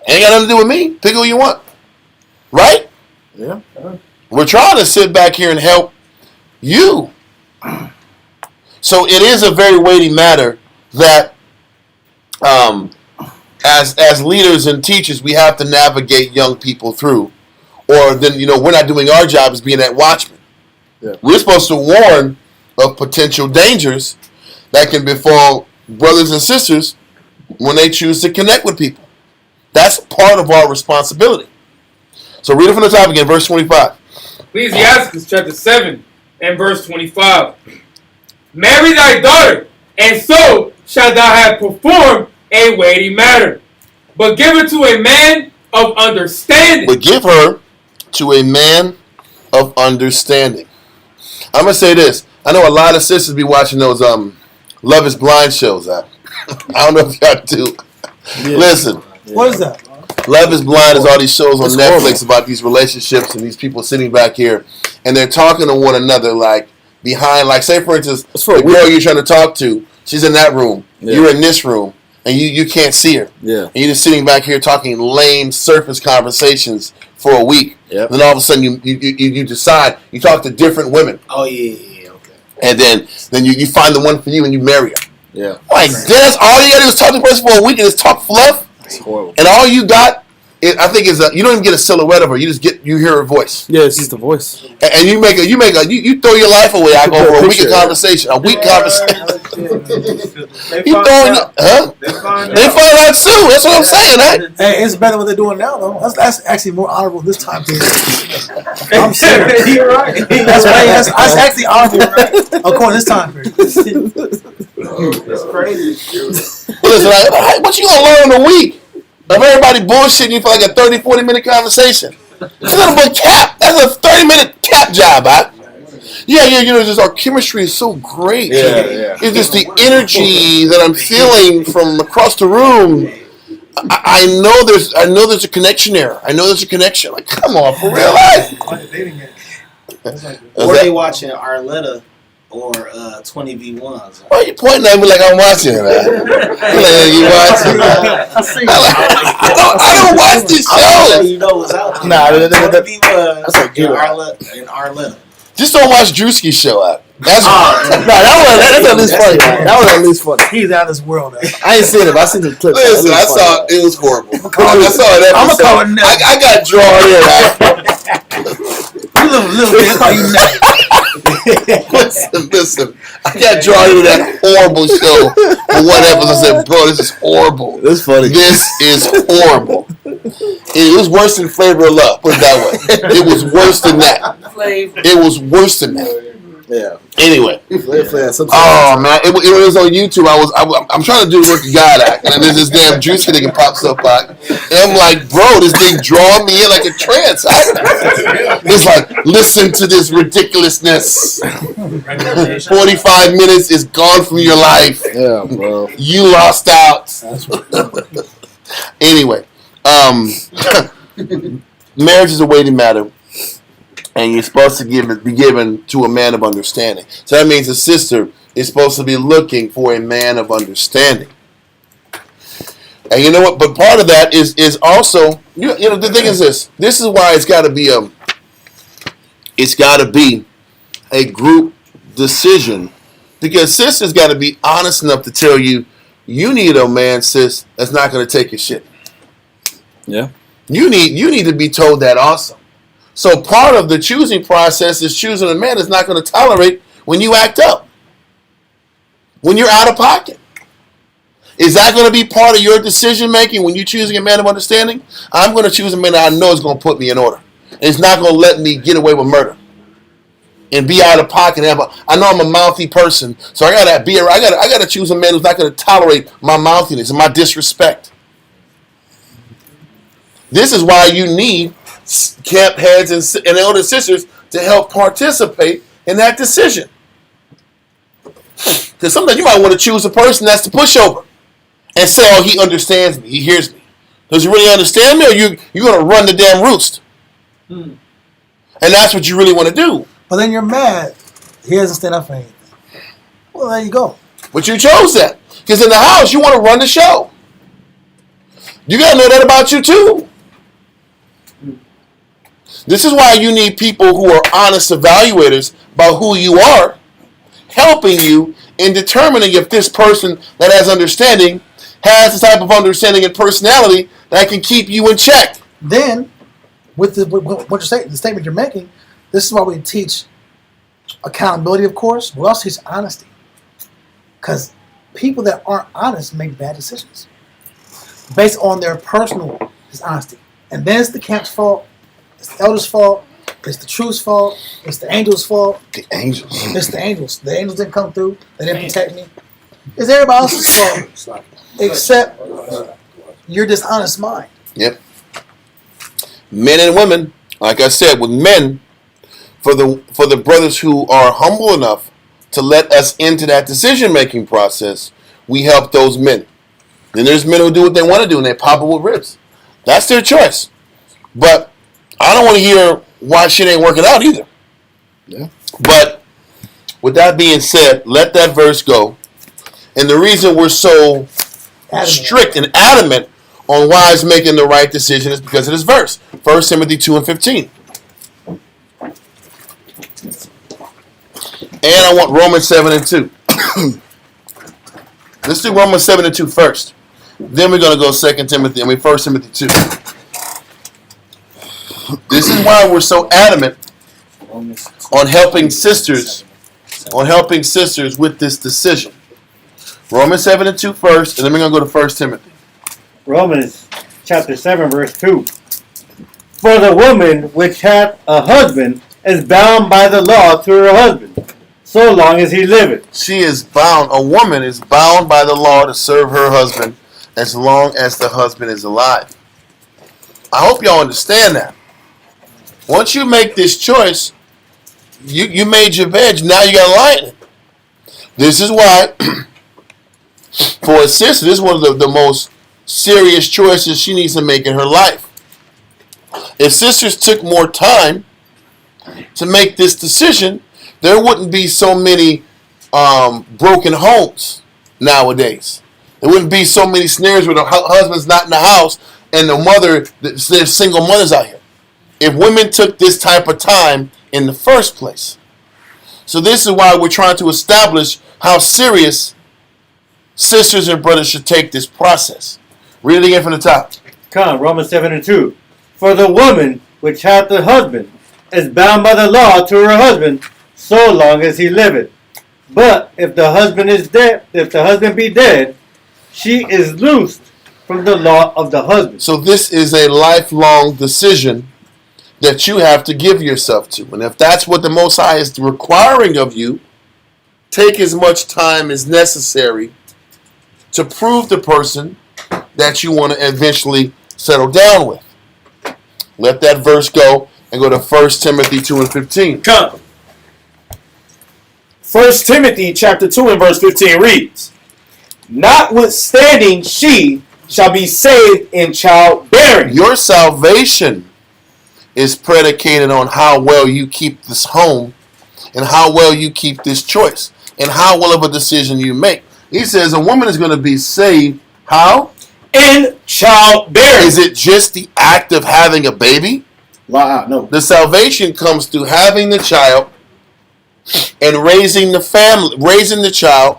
Ain't got nothing to do with me. Pick who you want. Right? Yeah. We're trying to sit back here and help you. So it is a very weighty matter that as leaders and teachers, we have to navigate young people through. Or then, we're not doing our job as being that watchman. Yeah. We're supposed to warn of potential dangers that can befall brothers and sisters when they choose to connect with people. That's part of our responsibility. So read it from the top again, verse 25. Ecclesiastes chapter 7 and verse 25. Marry thy daughter, and so shalt thou have performed a weighty matter. But give her to a man of understanding. But give her to a man of understanding. I'm going to say this. I know a lot of sisters be watching those Love is Blind shows. I don't know if y'all do. Yeah. Listen. What is that? Love is Blind is all these shows on It's Netflix horrible. about these relationships and these people sitting back here and they're talking to one another like behind, like say for instance, the girl you're trying to talk to, she's in that room, you're in this room, and you can't see her. Yeah. And you're just sitting back here talking lame surface conversations for a week. Yep. Then all of a sudden you decide, you talk to different women. Oh yeah, okay. And then you find the one for you and you marry her. Yeah. Like, that's all you gotta do is talk to the person for a week and just talk fluff. It's horrible. And all you got, I think, is you don't even get a silhouette of her. You hear her voice. Yeah, it's just the voice. And you throw your life away. I go for a week of conversation. A week conversation. You throwing, huh? They find out soon. That's what I'm saying, right? Hey, it's better what they're doing now, though. That's actually more honorable this time period. I'm serious. You're right. That's actually honorable according to this time period. It's crazy. Listen, like, what you gonna learn in a week of everybody bullshitting you for like a 30, 40-minute conversation? That's not but cap. That's a 30-minute cap job, huh? Yeah, just our chemistry is so great. Yeah. It's just the energy that I'm feeling from across the room. I know there's a connection there. I know there's a connection. Like, come on, for real life. Or they watching Arletta or 20v1s. Why are you pointing at me like I'm watching it, man? You watching? I don't watch these shows. You know what's out there. Nah, 20v1s that's like and Arletta. Just don't watch Drewski's show out. That's that's at least funny. That was at least funny. He's out of this world. I ain't seen it, but I seen the clip. Listen, I saw it was horrible. I saw it. I'm gonna call it next. I got drawn in. Little bit. I call you next. Listen. I got drawn into that horrible show for one episode. I said, bro, this is horrible. It's funny. This is horrible. It was worse than Flavor of Love. Put it that way. It was worse than that. It was worse than that. Yeah. Anyway. Oh man, it was on YouTube. I'm trying to do the work of God act, and there's this damn juicy thing that pops up back, and I'm like, bro, this thing drawing me in like a trance. It's like, listen to this ridiculousness. 45 minutes is gone from your life. Yeah, bro. You lost out. Anyway, marriage is a weighty matter. And you're supposed to be given to a man of understanding. So that means a sister is supposed to be looking for a man of understanding. And you know what? But part of that is also, the thing is this. This is why it's got to be a group decision. Because sisters got to be honest enough to tell you, you need a man, sis, that's not going to take your shit. Yeah. You need to be told that also. So part of the choosing process is choosing a man that's not going to tolerate when you act up, when you're out of pocket. Is that going to be part of your decision making when you're choosing a man of understanding? I'm going to choose a man that I know is going to put me in order. It's not going to let me get away with murder and be out of pocket. I know I'm a mouthy person, so I got to choose a man who's not going to tolerate my mouthiness and my disrespect. This is why you need camp heads and elder sisters to help participate in that decision. Because sometimes you might want to choose a person that's the pushover and say, oh, he understands me, he hears me. Does he really understand me, or you're going to run the damn roost? And that's what you really want to do. But then you're mad. He doesn't stand up for anything. Well, there you go. But you chose that. Because in the house, you want to run the show. You got to know that about you, too. This is why you need people who are honest evaluators about who you are, helping you in determining if this person that has understanding has the type of understanding and personality that can keep you in check. Then, with what you're saying, the statement you're making, this is why we teach accountability, of course. We also teach honesty. Because people that aren't honest make bad decisions based on their personal dishonesty. And then it's the camp's fault, it's the elders' fault, it's the truth's fault, it's the angels' fault. The angels. It's the angels. The angels didn't come through, they didn't protect me. It's everybody else's fault except your dishonest mind. Yep. Men and women, like I said, with men, for the brothers who are humble enough to let us into that decision-making process, we help those men. Then there's men who do what they want to do and they pop it with ribs. That's their choice. But I don't want to hear why shit ain't working out either. Yeah. But with that being said, let that verse go. And the reason we're so strict and adamant on wives making the right decision is because of this verse. 1 Timothy 2:15. And I want Romans 7:2. Let's do Romans 7:2 first. Then we're going to go 2 Timothy, 1 Timothy 2. This is why we're so adamant on helping sisters with this decision. Romans 7:2 first, and then we're going to go to 1 Timothy. Romans chapter 7, verse 2. For the woman which hath a husband is bound by the law to her husband, so long as he liveth. She is bound, a woman is bound by the law to serve her husband as long as the husband is alive. I hope y'all understand that. Once you make this choice, you made your bed, now you got to lie in it. This is why, for a sister, this is one of the most serious choices she needs to make in her life. If sisters took more time to make this decision, there wouldn't be so many broken homes nowadays. There wouldn't be so many snares where the husband's not in the house and there's single mothers out here. If women took this type of time in the first place. So this is why we're trying to establish how serious sisters and brothers should take this process. Read it again from the top. Come, Romans 7:2. For the woman which hath a husband is bound by the law to her husband, so long as he liveth. But if the husband be dead, she is loosed from the law of the husband. So this is a lifelong decision that you have to give yourself to. And if that's what the Most High is requiring of you, take as much time as necessary to prove the person that you want to eventually settle down with. Let that verse go and go to 1 Timothy 2:15. Come. 1 Timothy chapter 2 and verse 15 reads, notwithstanding she shall be saved in childbearing. Your salvation is predicated on how well you keep this home and how well you keep this choice and how well of a decision you make. He says a woman is going to be saved. How? In childbearing. Is it just the act of having a baby? No. The salvation comes through having the child and raising the family, raising the child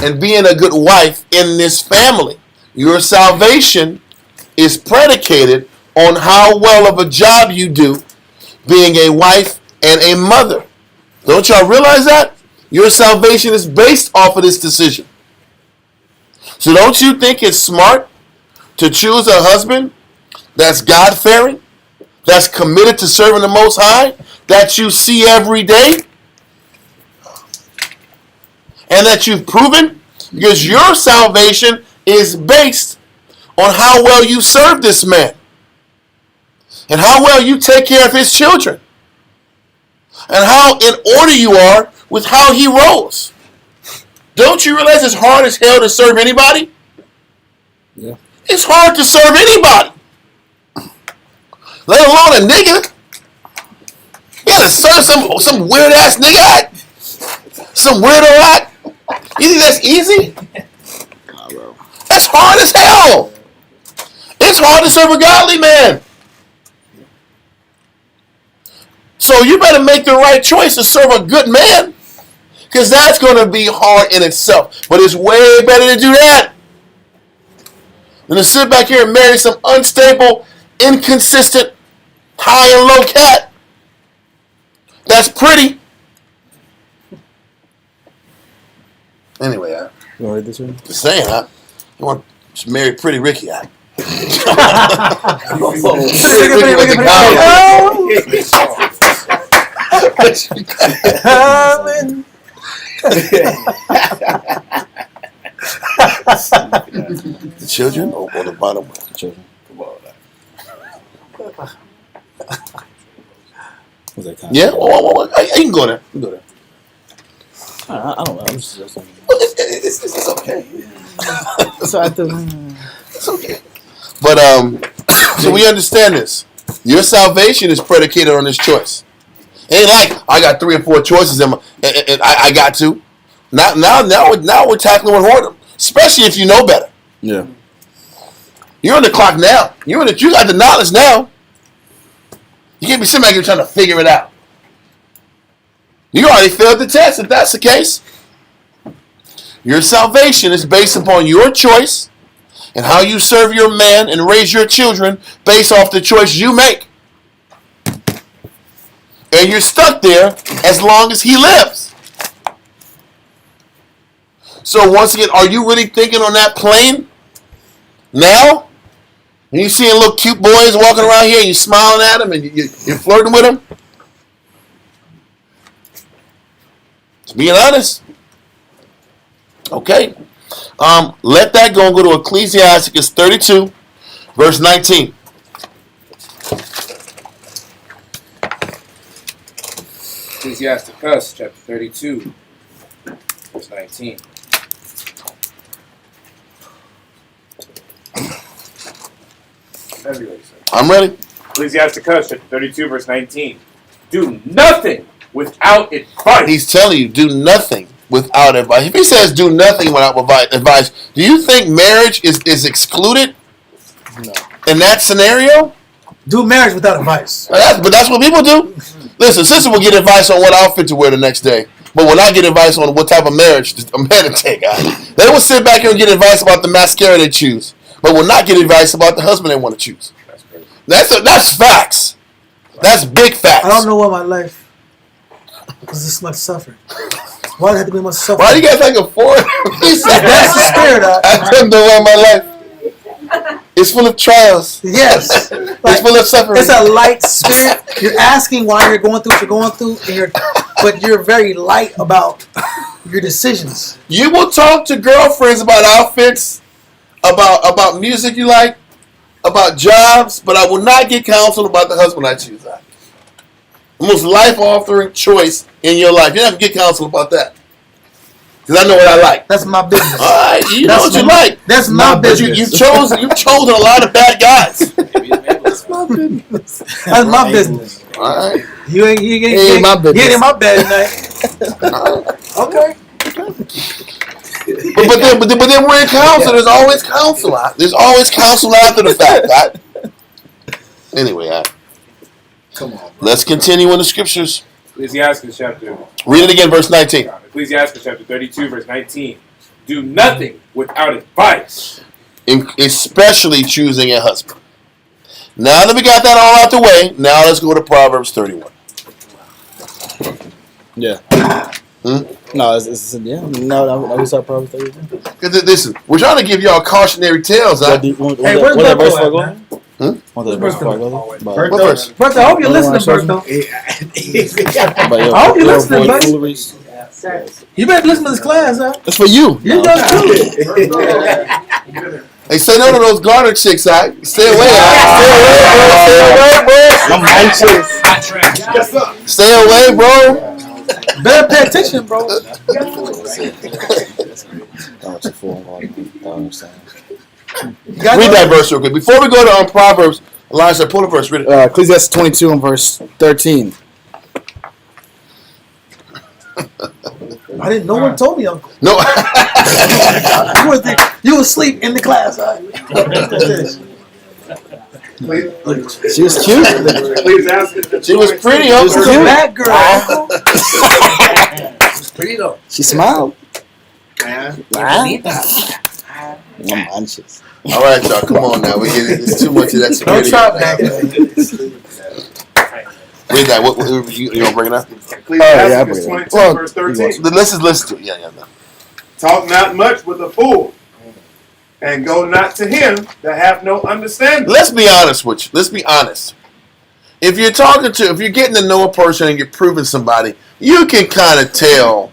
and being a good wife in this family. Your salvation is predicated on how well of a job you do being a wife and a mother. Don't y'all realize that? Your salvation is based off of this decision. So don't you think it's smart to choose a husband that's God-fearing, that's committed to serving the Most High, that you see every day, and that you've proven? Because your salvation is based on how well you serve this man and how well you take care of his children and how in order you are with how he rolls. Don't you realize it's hard as hell to serve anybody? Yeah. It's hard to serve anybody. Let alone a nigga. You gotta serve some weird ass nigga. Some weirdo act. You think that's easy? Nah, bro. That's hard as hell. It's hard to serve a godly man. So you better make the right choice to serve a good man. Because that's going to be hard in itself. But it's way better to do that than to sit back here and marry some unstable, inconsistent, high and low cat. That's pretty. Anyway, You want to read this one? just saying, I want to marry pretty Ricky. The children or the bottom? The children. Was that kind? Yeah, you can go there. You can go there. I don't know. I'm just It's okay. so I thought, It's okay. But so we understand this. Your salvation is predicated on this choice. It ain't like I got 3 or 4 choices and I got to. Now we're tackling with whoredom, especially if you know better. yeah. You're on the clock now. You got the knowledge now. You can't be sitting back here trying to figure it out. You already failed the test if that's the case. Your salvation is based upon your choice and how you serve your man and raise your children based off the choice you make. And you're stuck there as long as he lives. So once again, are you really thinking on that plane now? And you seeing little cute boys walking around here and you smiling at them and you're flirting with them? Just being honest. Okay. Let that go and go to Ecclesiastes 32, verse 19. Ecclesiasticus chapter 32, verse 19. I'm ready. Ecclesiasticus chapter 32, verse 19. Do nothing without advice. He's telling you, do nothing without advice. If he says do nothing without advice, do you think marriage is excluded? No. In that scenario? Do marriage without advice. But that's what people do. Listen, sister will get advice on what outfit to wear the next day, but will not get advice on what type of marriage a man to take out. They will sit back here and get advice about the mascara they choose, but will not get advice about the husband they want to choose. That's facts. That's big facts. I don't know why my life was this much suffering. Why did it have to be much suffering? Why do you guys like a foreign? He said, That's the spirit. I don't know why my life. It's full of trials. Yes. It's full of suffering. It's a light spirit. You're asking why you're going through what you're going through, but you're very light about your decisions. You will talk to girlfriends about outfits, about music you like, about jobs, but I will not get counsel about the husband I choose. The most life-altering choice in your life. You're not going to get counsel about that. Because I know what I like. That's my business. All right, you know what you like. That's my business. You've chosen a lot of bad guys. That's my business. That's my business. All right. You ain't my business. You ain't in my bed tonight. Okay. But then we're in counsel. There's always counsel. There's always counsel after the fact. Anyway, Come on, bro. let's continue in the scriptures. Ecclesiastes chapter. Read it again, verse 19. Ecclesiastes chapter 32, verse 19. Do nothing without advice. Especially choosing a husband. Now that we got that all out the way, now let's go to Proverbs 31. Yeah. No, yeah. No, we start Proverbs 31. Listen, we're trying to give y'all cautionary tales. Hey, where's that verse Bertho for at, man? Want that verse before I go? What verse? Bertho, I hope you're listening, Bertho. I hope you're listening, buddy. You better listen to this class, huh? It's for you. You know too. Hey, say no to those garter chicks, all right? Stay away, I'm anxious. Stay away, bro. Better pay attention, bro. Read that verse real quick. Before we go to Proverbs, Elijah, pull the verse. Read it. Ecclesiastes 22 and verse 13. I didn't. No one told me, Uncle. No. You were asleep in the class. Huh? She was cute. She was pretty. She was a cute. bad girl. Pretty though. She smiled. All right, y'all. Come on now. It's too much of that Don't security. try back. Read that. What you gonna bring it up? Ecclesiastes 22, verse 13. Let's listen to it. Yeah. No. Talk not much with a fool, and go not to him that hath no understanding. Let's be honest with you. Let's be honest. If you're getting to know a person and you're proving somebody, you can kind of tell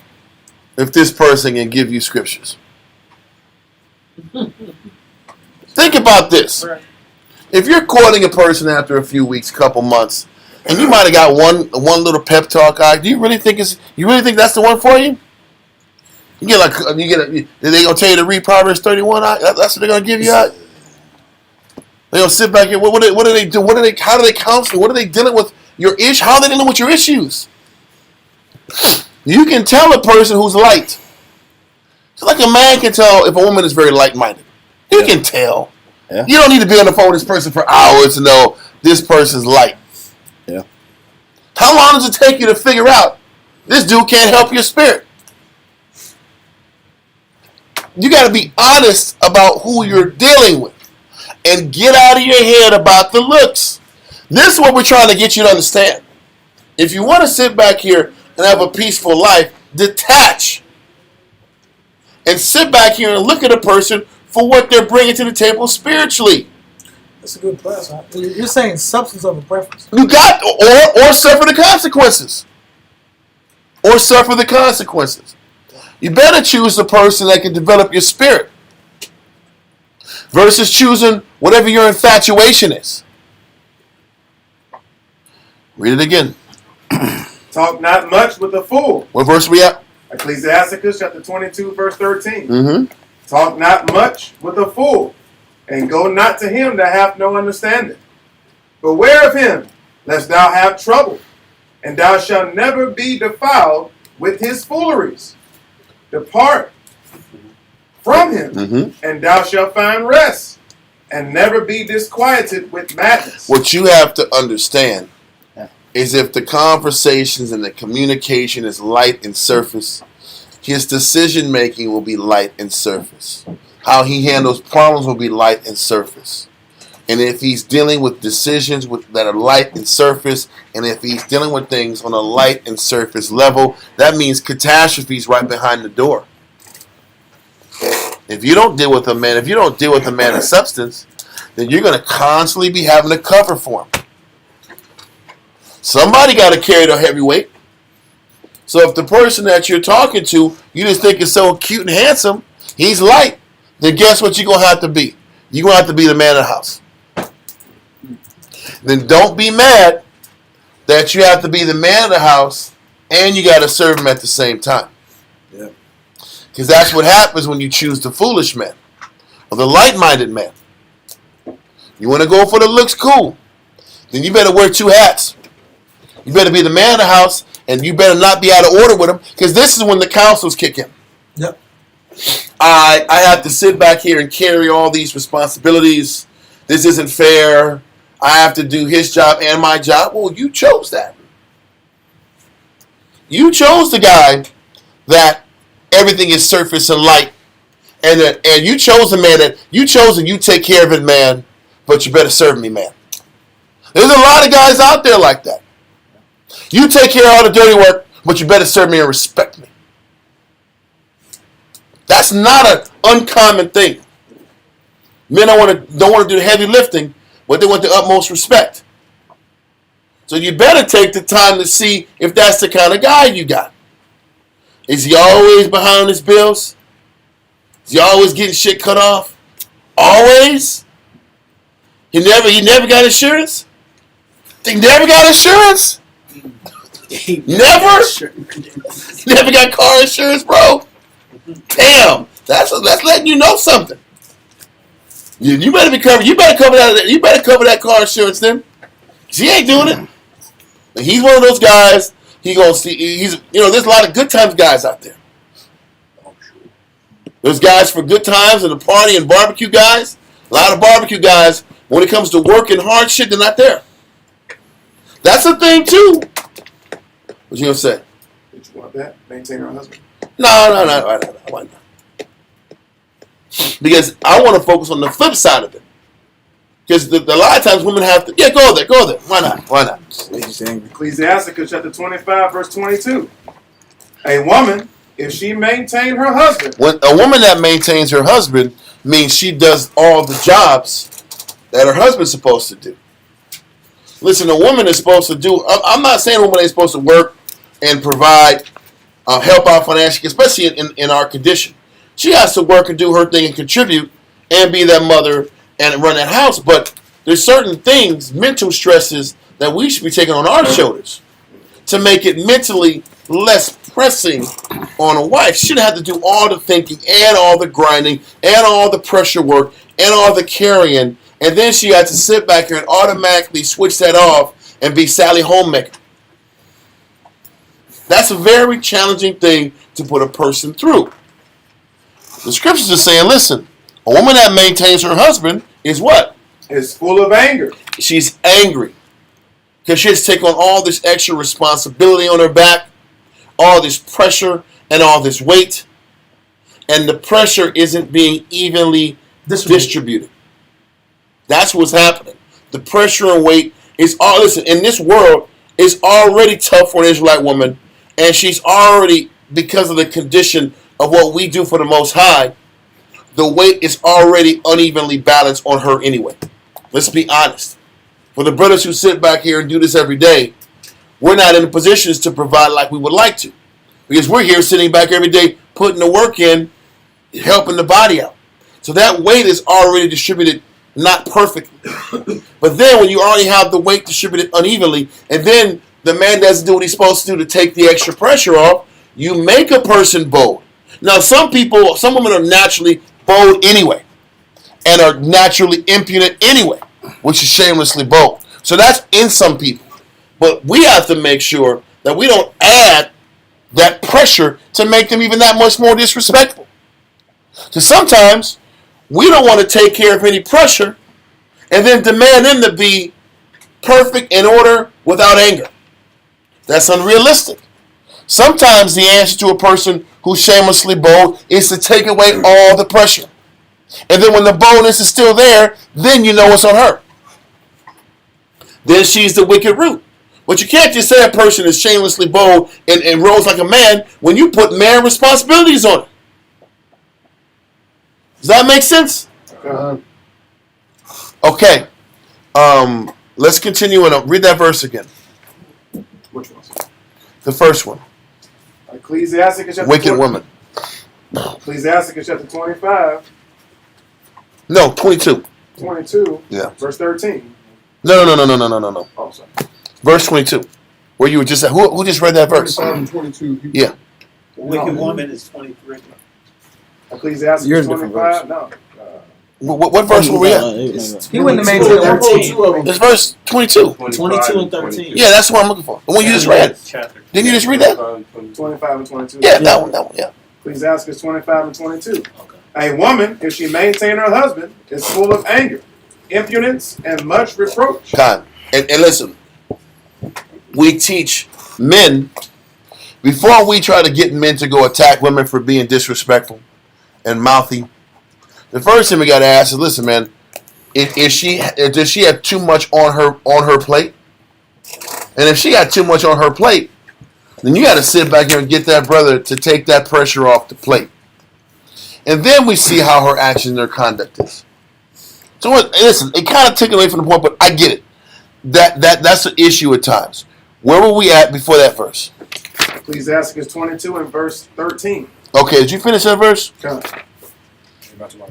if this person can give you scriptures. Think about this. If you're courting a person after a few weeks, couple months, and you might have got one little pep talk, do you really think that's the one for you? They gonna tell you to read Proverbs 31? That's what they're gonna give you out. They gonna sit back here. What do they do? How do they counsel? What are they dealing with your issue? How are they dealing with your issues? You can tell a person who's light. It's like a man can tell if a woman is very light-minded. You can tell. Yeah. You don't need to be on the phone with this person for hours to know this person's light. Yeah. How long does it take you to figure out this dude can't help your spirit? You got to be honest about who you're dealing with and get out of your head about the looks. This is what we're trying to get you to understand. If you want to sit back here and have a peaceful life, detach and sit back here and look at a person for what they're bringing to the table spiritually. That's a good class. Huh? You're saying substance over preference. You got or suffer the consequences. Or suffer the consequences. You better choose the person that can develop your spirit versus choosing whatever your infatuation is. Read it again. Talk not much with a fool. What verse are we at? Ecclesiastes chapter 22, verse 13. Mm-hmm. Talk not much with a fool, and go not to him that hath no understanding. Beware of him, lest thou have trouble, and thou shalt never be defiled with his fooleries. Depart from him, and thou shalt find rest, and never be disquieted with madness. What you have to understand is if the conversations and the communication is light and surface, his decision making will be light and surface. How he handles problems will be light and surface. And if he's dealing with decisions that are light and surface, and if he's dealing with things on a light and surface level, that means catastrophe's right behind the door. If you don't deal with a man of substance, then you're going to constantly be having to cover for him. Somebody got to carry the heavy weight. So if the person that you're talking to, you just think is so cute and handsome, he's light, then guess what you're going to have to be? You're going to have to be the man of the house. Then don't be mad that you have to be the man of the house and you got to serve him at the same time. Yeah. Because that's what happens when you choose the foolish man or the light-minded man. You want to go for the looks, cool. Then you better wear two hats. You better be the man of the house and you better not be out of order with him because this is when the counsels kick in. Yep. I have to sit back here and carry all these responsibilities. This isn't fair. I have to do his job and my job. Well, you chose that. You chose the guy that everything is surface and light. And you chose a man that you chose and you take care of it, man, but you better serve me, man. There's a lot of guys out there like that. You take care of all the dirty work, but you better serve me and respect me. That's not an uncommon thing. Men don't want to do the heavy lifting, but they want the utmost respect. So you better take the time to see if that's the kind of guy you got. Is he always behind his bills? Is he always getting shit cut off? Always? He never got insurance? He never got insurance? Never? Never got car insurance, bro? Damn. That's letting you know something. You better be covered. You better cover that. You better cover that car insurance then. She ain't doing it. But he's one of those guys. He gonna see. There's a lot of good times guys out there. There's guys for good times and the party and barbecue guys. A lot of barbecue guys. When it comes to work and hard shit, they're not there. That's a thing too. What you gonna say? Did you want that? Maintain her husband? No. Why not? Because I want to focus on the flip side of it. Because a lot of times women have to, go there. Why not? Ecclesiasticus chapter 25, verse 22. A woman, if she maintain her husband. When a woman that maintains her husband means she does all the jobs that her husband's supposed to do. Listen, a woman is supposed to do, I'm not saying a woman ain't supposed to work and provide, help out financially, especially in our condition. She has to work and do her thing and contribute and be that mother and run that house. But there's certain things, mental stresses, that we should be taking on our shoulders to make it mentally less pressing on a wife. She shouldn't have to do all the thinking and all the grinding and all the pressure work and all the carrying. And then she had to sit back here and automatically switch that off and be Sally Homemaker. That's a very challenging thing to put a person through. The scriptures are saying, listen, a woman that maintains her husband is what? Is full of anger. She's angry. Because she has to take on all this extra responsibility on her back, all this pressure and all this weight. And the pressure isn't being evenly distributed. That's what's happening. The pressure and weight is all, listen, in this world, it's already tough for an Israelite woman. And she's already, because of the condition of what we do for the Most High, the weight is already unevenly balanced on her anyway. Let's be honest. For the brothers who sit back here and do this every day, we're not in the positions to provide like we would like to. Because we're here sitting back every day, putting the work in, helping the body out. So that weight is already distributed not perfectly. But then when you already have the weight distributed unevenly, and then the man doesn't do what he's supposed to do to take the extra pressure off, you make a person bold. Now, some women are naturally bold anyway, and are naturally impudent anyway, which is shamelessly bold. So that's in some people. But we have to make sure that we don't add that pressure to make them even that much more disrespectful. So sometimes we don't want to take care of any pressure and then demand them to be perfect in order without anger. That's unrealistic. Sometimes the answer to a person who's shamelessly bold is to take away all the pressure. And then when the boldness is still there, then you know it's on her. Then she's the wicked root. But you can't just say a person is shamelessly bold and rolls like a man when you put man responsibilities on her. Does that make sense? Okay. Let's continue and read that verse again. Which one? The first one. Ecclesiasticus chapter Wicked woman. Ecclesiasticus chapter 25. No, 22. 22. Yeah. Verse 13. No. Oh, sorry. Verse 22. Where you were just at. Who just read that verse? 25 and 22. Yeah. Wicked woman is 23. Ecclesiasticus Yours different 25. No. What verse were we at? He wouldn't have maintained 13. It's verse 22. 22 and 13. Yeah, that's what I'm looking for. The one you just read. Didn't you just read that? 25 and 22. Yeah, that one, yeah. Ecclesiasticus 25 and 22. A woman, if she maintain her husband, is full of anger, impudence, and much reproach. God. And listen, we teach men, before we try to get men to go attack women for being disrespectful and mouthy, the first thing we got to ask is, listen, man, does she have too much on her plate? And if she got too much on her plate, then you got to sit back here and get that brother to take that pressure off the plate. And then we see how her actions and her conduct is. So listen, it kind of took away from the point, but I get it. That's an issue at times. Where were we at before that verse? Ecclesiasticus 22 and verse 13. Okay, did you finish that verse? Come.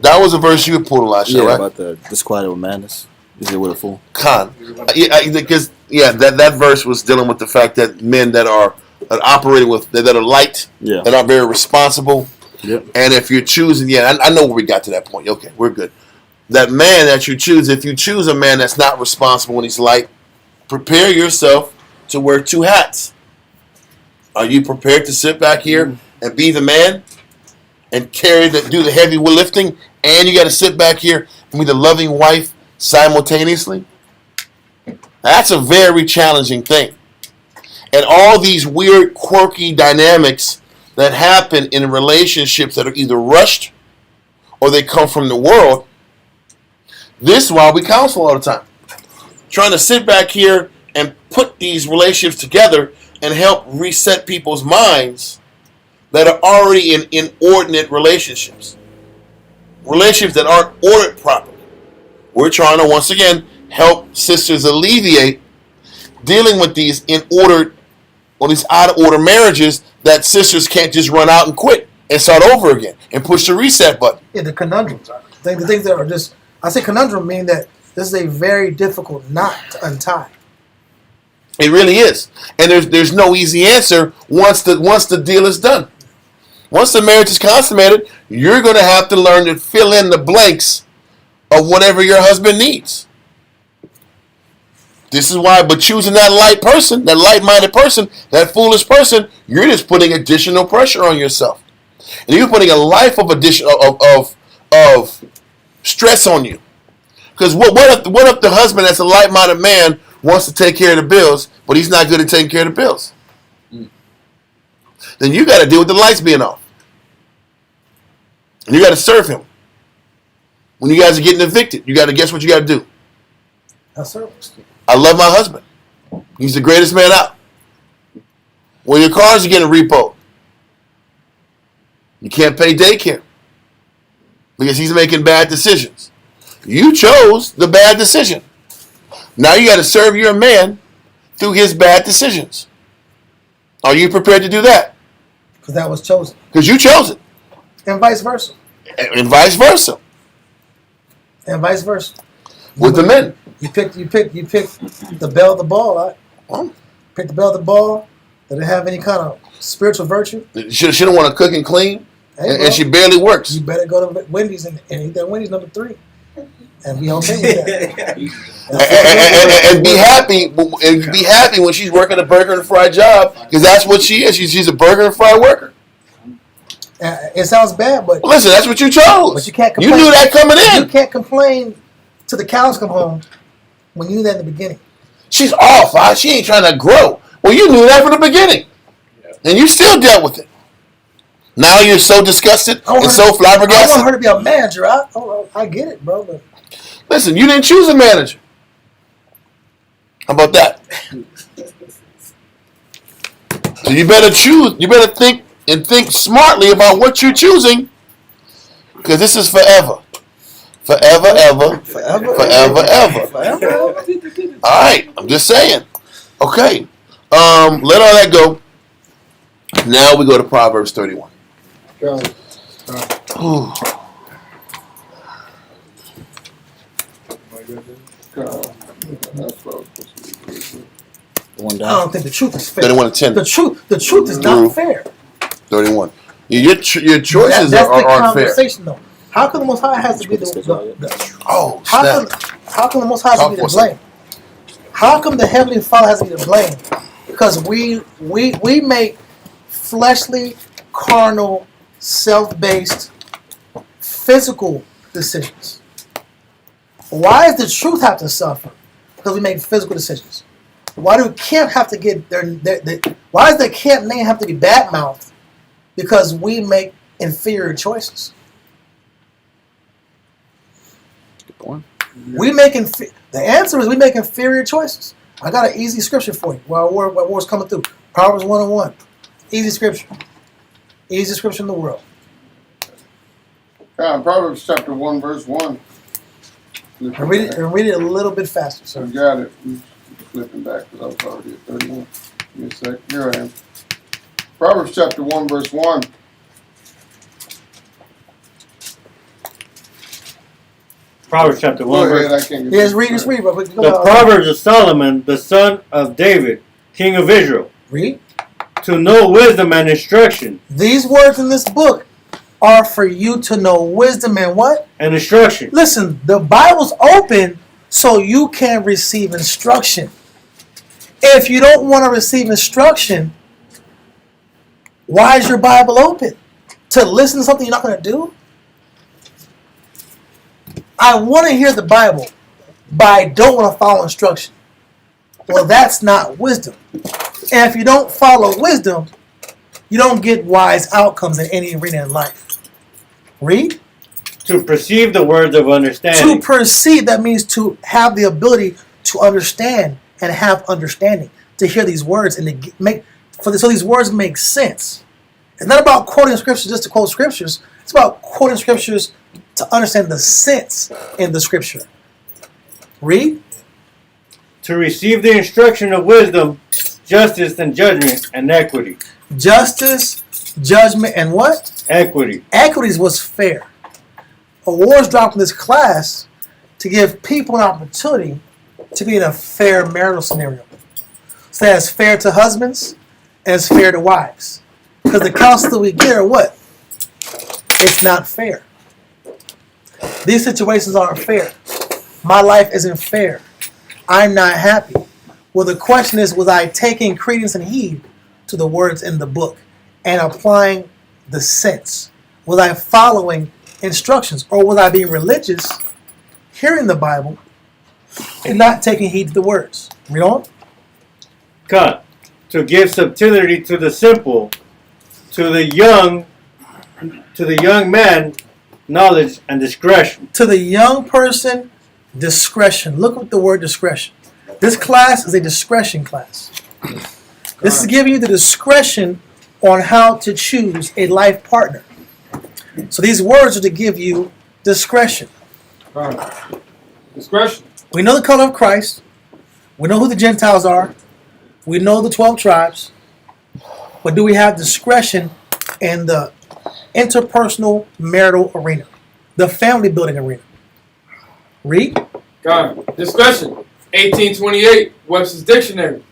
That was a verse you pulled, Elisha, right? About the disquieted with madness. Is it with a fool? Because yeah, that verse was dealing with the fact that men that are operating with that are light, Yeah. that are very responsible. Yep. And if you're choosing, I know where we got to that point. Okay, we're good. That man that you choose, if you choose a man that's not responsible when he's light, prepare yourself to wear two hats. Are you prepared to sit back here and be the man and do the heavy lifting, and you got to sit back here and be the loving wife simultaneously? That's a very challenging thing. And all these weird, quirky dynamics that happen in relationships that are either rushed or they come from the world. This is why we counsel all the time. Trying to sit back here and put these relationships together and help reset people's minds that are already in inordinate relationships. Relationships that aren't ordered properly. We're trying to, once again, help sisters alleviate dealing with these these out of order marriages that sisters can't just run out and quit and start over again and push the reset button. Yeah, the conundrums are. The things that are just, I say conundrum mean that this is a very difficult knot to untie. It really is. And there's no easy answer once the deal is done. Once the marriage is consummated, you're going to have to learn to fill in the blanks of whatever your husband needs. This is why, but choosing that light person, that light-minded person, that foolish person, you're just putting additional pressure on yourself. And you're putting a life of of stress on you. Because what if the husband that's a light-minded man wants to take care of the bills, but he's not good at taking care of the bills? Then you got to deal with the lights being off. And you got to serve him. When you guys are getting evicted, you got to guess what you got to do. That's service. I love my husband. He's the greatest man out. When your cars are getting repoed, you can't pay daycare because he's making bad decisions. You chose the bad decision. Now you got to serve your man through his bad decisions. Are you prepared to do that? Because that was chosen. Because you chose it. And vice versa. And vice versa. And vice versa. With the men. You picked the bell of the ball out. Pick the bell of the ball. Did it have any kind of spiritual virtue? She don't want to cook and clean, Hey, and she barely works. You better go to Wendy's and eat that Wendy's number 3. And be okay with that. and be happy when she's working a burger and fry job, because that's what she is. She's a burger and fry worker. It sounds bad, but listen, that's what you chose. But you can't complain. You knew that coming in. You can't complain till the cows come home when you knew that in the beginning. She's off. She ain't trying to grow. Well, you knew that from the beginning, and you still dealt with it. Now you're so disgusted and so flabbergasted. I want her to be a manager. I get it, bro. But listen, you didn't choose a manager. How about that? So you better choose. You better think smartly about what you're choosing, because this is forever. Forever, ever. Forever, ever. All right, I'm just saying. Okay, let all that go. Now we go to Proverbs 31. Ooh. I don't think the truth is fair. 31 and 10. The truth is not fair. 31. Your choices That's aren't the fair. conversation, though. How come the Most High has to be how come the Most High has to be the blame? How come the Heavenly Father has to be the blame? Because we make fleshly, carnal, self-based, physical decisions. Why does the truth have to suffer? Because we make physical decisions. Why do camp have to get why does the camp name have to be bad-mouthed? Because we make inferior choices. Good point. The answer is we make inferior choices. I got an easy scripture for you while war's coming through. Proverbs 1:1. Easy scripture. Easy scripture in the world. Proverbs chapter 1, verse 1. And read it a little bit faster, sir. I got it. I'm flipping back because I was already at 31. Give me a sec. Here I am. Proverbs chapter 1, verse 1. Proverbs chapter Go 1 ahead, verse. I can't get Yes, read, bro. The Proverbs of Solomon, the son of David, king of Israel, Read. to know wisdom and instruction. These words in this book are for you to know wisdom and what? And instruction. Listen, the Bible's open so you can receive instruction. If you don't want to receive instruction, why is your Bible open? To listen to something you're not going to do? I want to hear the Bible, but I don't want to follow instruction. Well, that's not wisdom. And if you don't follow wisdom, you don't get wise outcomes in any arena in life. Read. To perceive the words of understanding. To perceive, that means to have the ability to understand and have understanding. To hear these words and to make so these words make sense. It's not about quoting scriptures just to quote scriptures. It's about quoting scriptures to understand the sense in the scripture. Read. To receive the instruction of wisdom, justice, and judgment, and equity. Justice, judgment, and what? Equity. Equities was fair. Awards dropped in this class to give people an opportunity to be in a fair marital scenario. So that's fair to husbands and it's fair to wives. Because the counsel that we get are what? It's not fair. These situations aren't fair. My life isn't fair. I'm not happy. Well, the question is, was I taking credence and heed to the words in the book and applying the sense? Was I following instructions? Or was I being religious, hearing the Bible, and not taking heed to the words? Read on. Cut. To give subtlety to the simple, to the young man, knowledge and discretion. To the young person, discretion. Look at the word discretion. This class is a discretion class. This is giving you the discretion on how to choose a life partner. So these words are to give you discretion. Discretion. We know the color of Christ. We know who the Gentiles are. We know the 12 tribes. But do we have discretion in the interpersonal marital arena? The family building arena? Read. God. Discretion. 1828, Webster's Dictionary.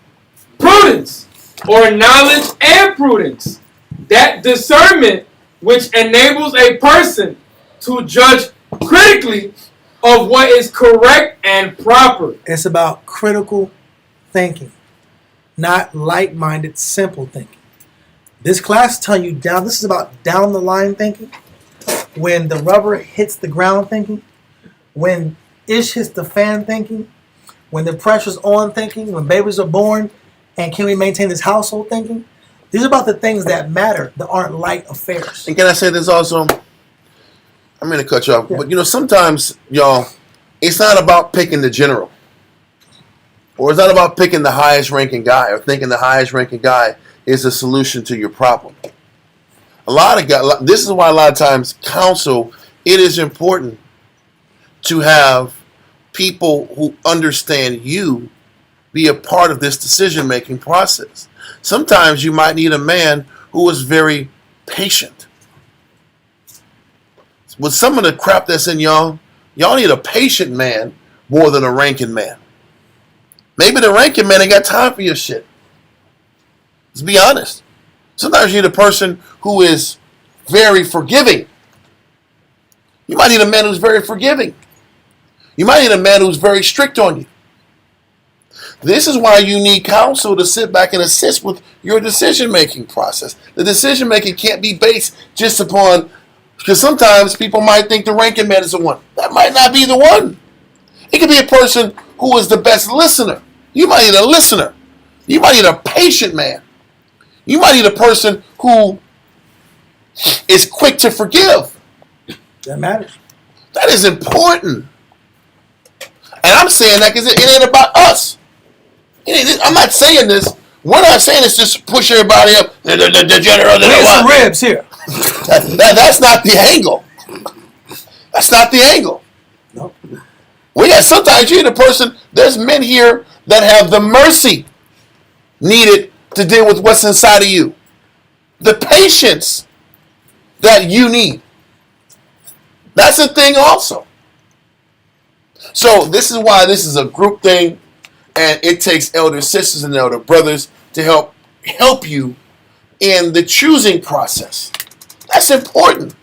Prudence, or knowledge and prudence. That discernment which enables a person to judge critically of what is correct and proper. It's about critical thinking, not light-minded, simple thinking. This class is telling you this is about down the line thinking. When the rubber hits the ground thinking. When ish hits the fan thinking. When the pressure's on thinking. When babies are born. And can we maintain this household thinking? These are about the things that matter, that aren't light affairs. And can I say this also? I'm going to cut you off. Yeah. But, sometimes, y'all, it's not about picking the general. Or it's not about picking the highest ranking guy or thinking the highest ranking guy is a solution to your problem. This is why a lot of times counsel, it is important to have people who understand you be a part of this decision-making process. Sometimes you might need a man who is very patient. With some of the crap that's in y'all need a patient man more than a ranking man. Maybe the ranking man ain't got time for your shit. Let's be honest. Sometimes you need a person who is very forgiving. You might need a man who's very forgiving. You might need a man who's very strict on you. This is why you need counsel to sit back and assist with your decision-making process. The decision-making can't be based just upon, because sometimes people might think the ranking man is the one. That might not be the one. It could be a person who is the best listener. You might need a listener. You might need a patient man. You might need a person who is quick to forgive. That matters. That is important. And I'm saying that because it ain't about us. I'm not saying this. We're not saying this just to push everybody up. The general. We got some ribs here. That's not the angle. That's not the angle. No. Sometimes you need a person. There's men here that have the mercy needed to deal with what's inside of you. The patience that you need. That's a thing also. So this is why this is a group thing, and it takes elder sisters and elder brothers to help you in the choosing process. That's important.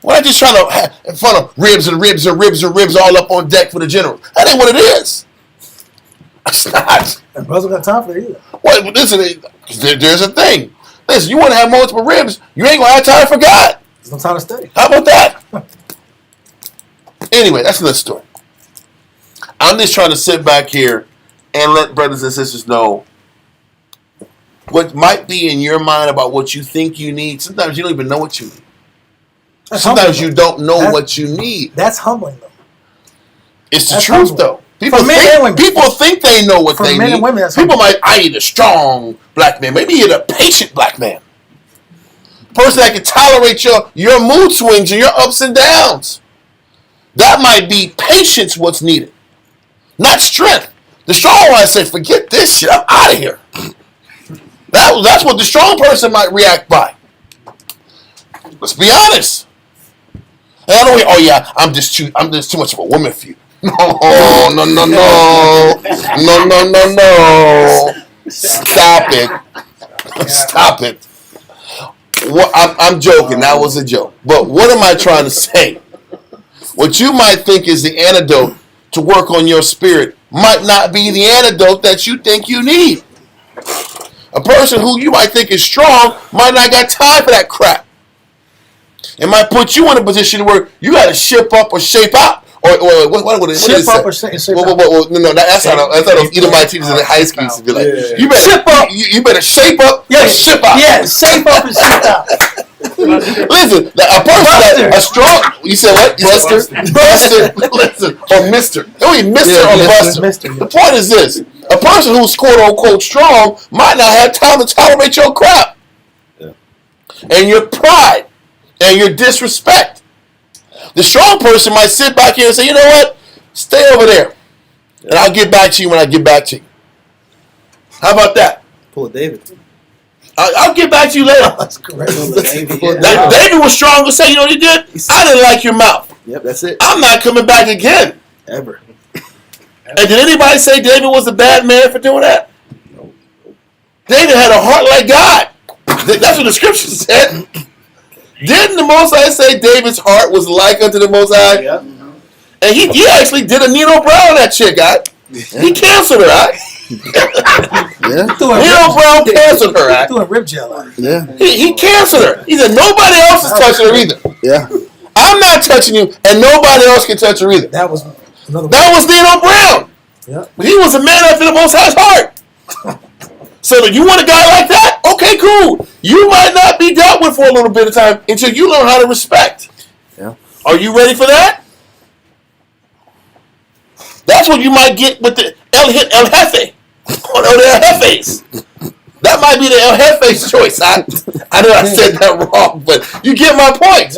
We're not just trying to have fun of ribs and ribs and ribs and ribs all up on deck for the general. That ain't what it is. It's not. And brothers don't got time for that either. Well, listen, there's a thing. Listen, you want to have multiple ribs, you ain't going to have time for God. There's no time to stay. How about that? Anyway, that's another story. I'm just trying to sit back here and let brothers and sisters know what might be in your mind about what you think you need. Sometimes you don't even know what you need. Sometimes you don't know what you need. That's humbling, though. It's the truth, though. People think they know what they men need. And women, People might, I need a strong black man. Maybe you need a patient black man. Person that can tolerate your mood swings and your ups and downs. That might be patience what's needed, not strength. The strong one say, forget this shit, I'm out of here. That's what the strong person might react by. Let's be honest. And I don't. Oh yeah, I'm just too much of a woman for you. No. Stop it. Stop it. I'm joking. That was a joke. But what am I trying to say? What you might think is the antidote to work on your spirit might not be the antidote that you think you need. A person who you might think is strong might not got time for that crap. It might put you in a position where you got to ship up or shape out. Or what is ship up or shape out. No, that's how those Edomite teachers in the high school used to be like. You better ship up. You better shape up or ship out. Yeah, shape up and ship out. Listen, a person a strong. You said what? Buster. Listen, or Mister. Don't be Mister or Buster. Mister. The point is this: a person who's quote unquote strong might not have time to tolerate your crap, and your pride, and your disrespect. The strong person might sit back here and say, you know what? Stay over there. And I'll get back to you when I get back to you. How about that? Pull a David. I'll get back to you later. That's correct. David was strong to say, you know what he did? I didn't like your mouth. Yep, that's it. I'm not coming back again. Ever. And did anybody say David was a bad man for doing that? No. David had a heart like God. That's what the scripture said. Didn't the Most High say David's heart was like unto the Most High? Yep. And he actually did a Nino Brown on that chick, right? He canceled her, right? Nino Brown canceled her, right? Doing rib gel out. Yeah. He canceled her. He said nobody else is touching her either. Yeah. I'm not touching you, and nobody else can touch her either. That was another. That was Nino Brown. Yeah. He was a man after the Most High's heart. So you want a guy like that? Okay, cool. You might not be dealt with for a little bit of time until you learn how to respect. Yeah. Are you ready for that? That's what you might get with the El Jefe. Or the El Jefes. That might be the El Jefe's choice. I know I said that wrong, but you get my point.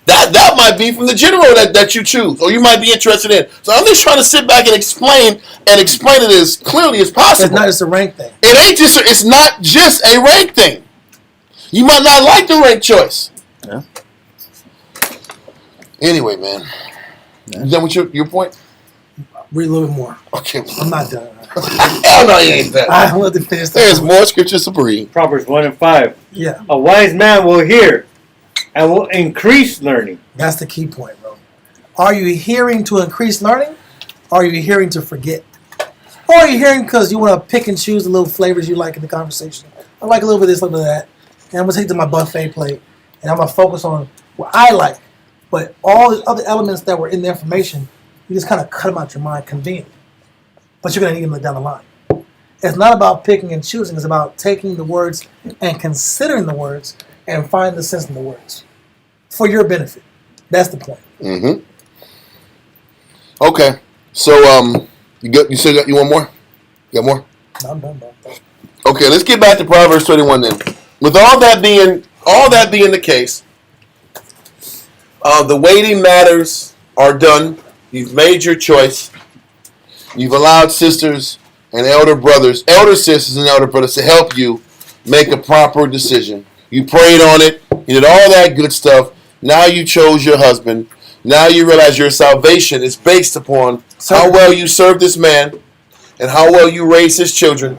That might be from the general that you choose, or you might be interested in. So I'm just trying to sit back and explain it as clearly as possible. It's not just a rank thing. It's not just a rank thing. You might not like the rank choice. Yeah. Anyway, man. You done with your point? Read a little bit more. Okay. I'm not done. Hell no, you ain't done. I want to finish. There's more scriptures to read. Proverbs 1 and 5. Yeah. A wise man will hear and will increase learning. That's the key point, bro. Are you hearing to increase learning? Or are you hearing to forget? Or are you hearing because you want to pick and choose the little flavors you like in the conversation? I like a little bit of this, a little bit of that. And I'm going to take to my buffet plate. And I'm going to focus on what I like. But all the other elements that were in the information, you just kind of cut them out your mind conveniently. But you're going to need them down the line. It's not about picking and choosing. It's about taking the words and considering the words and finding the sense in the words for your benefit. That's the point. Mm-hmm. Okay. So, you want more? You got more? No, I'm done, bro. Okay, let's get back to Proverbs 31 then. With all that being the case, the weighty matters are done. You've made your choice. You've allowed sisters and elder sisters and elder brothers to help you make a proper decision. You prayed on it. You did all that good stuff. Now you chose your husband. Now you realize your salvation is based upon how well you serve this man and how well you raise his children.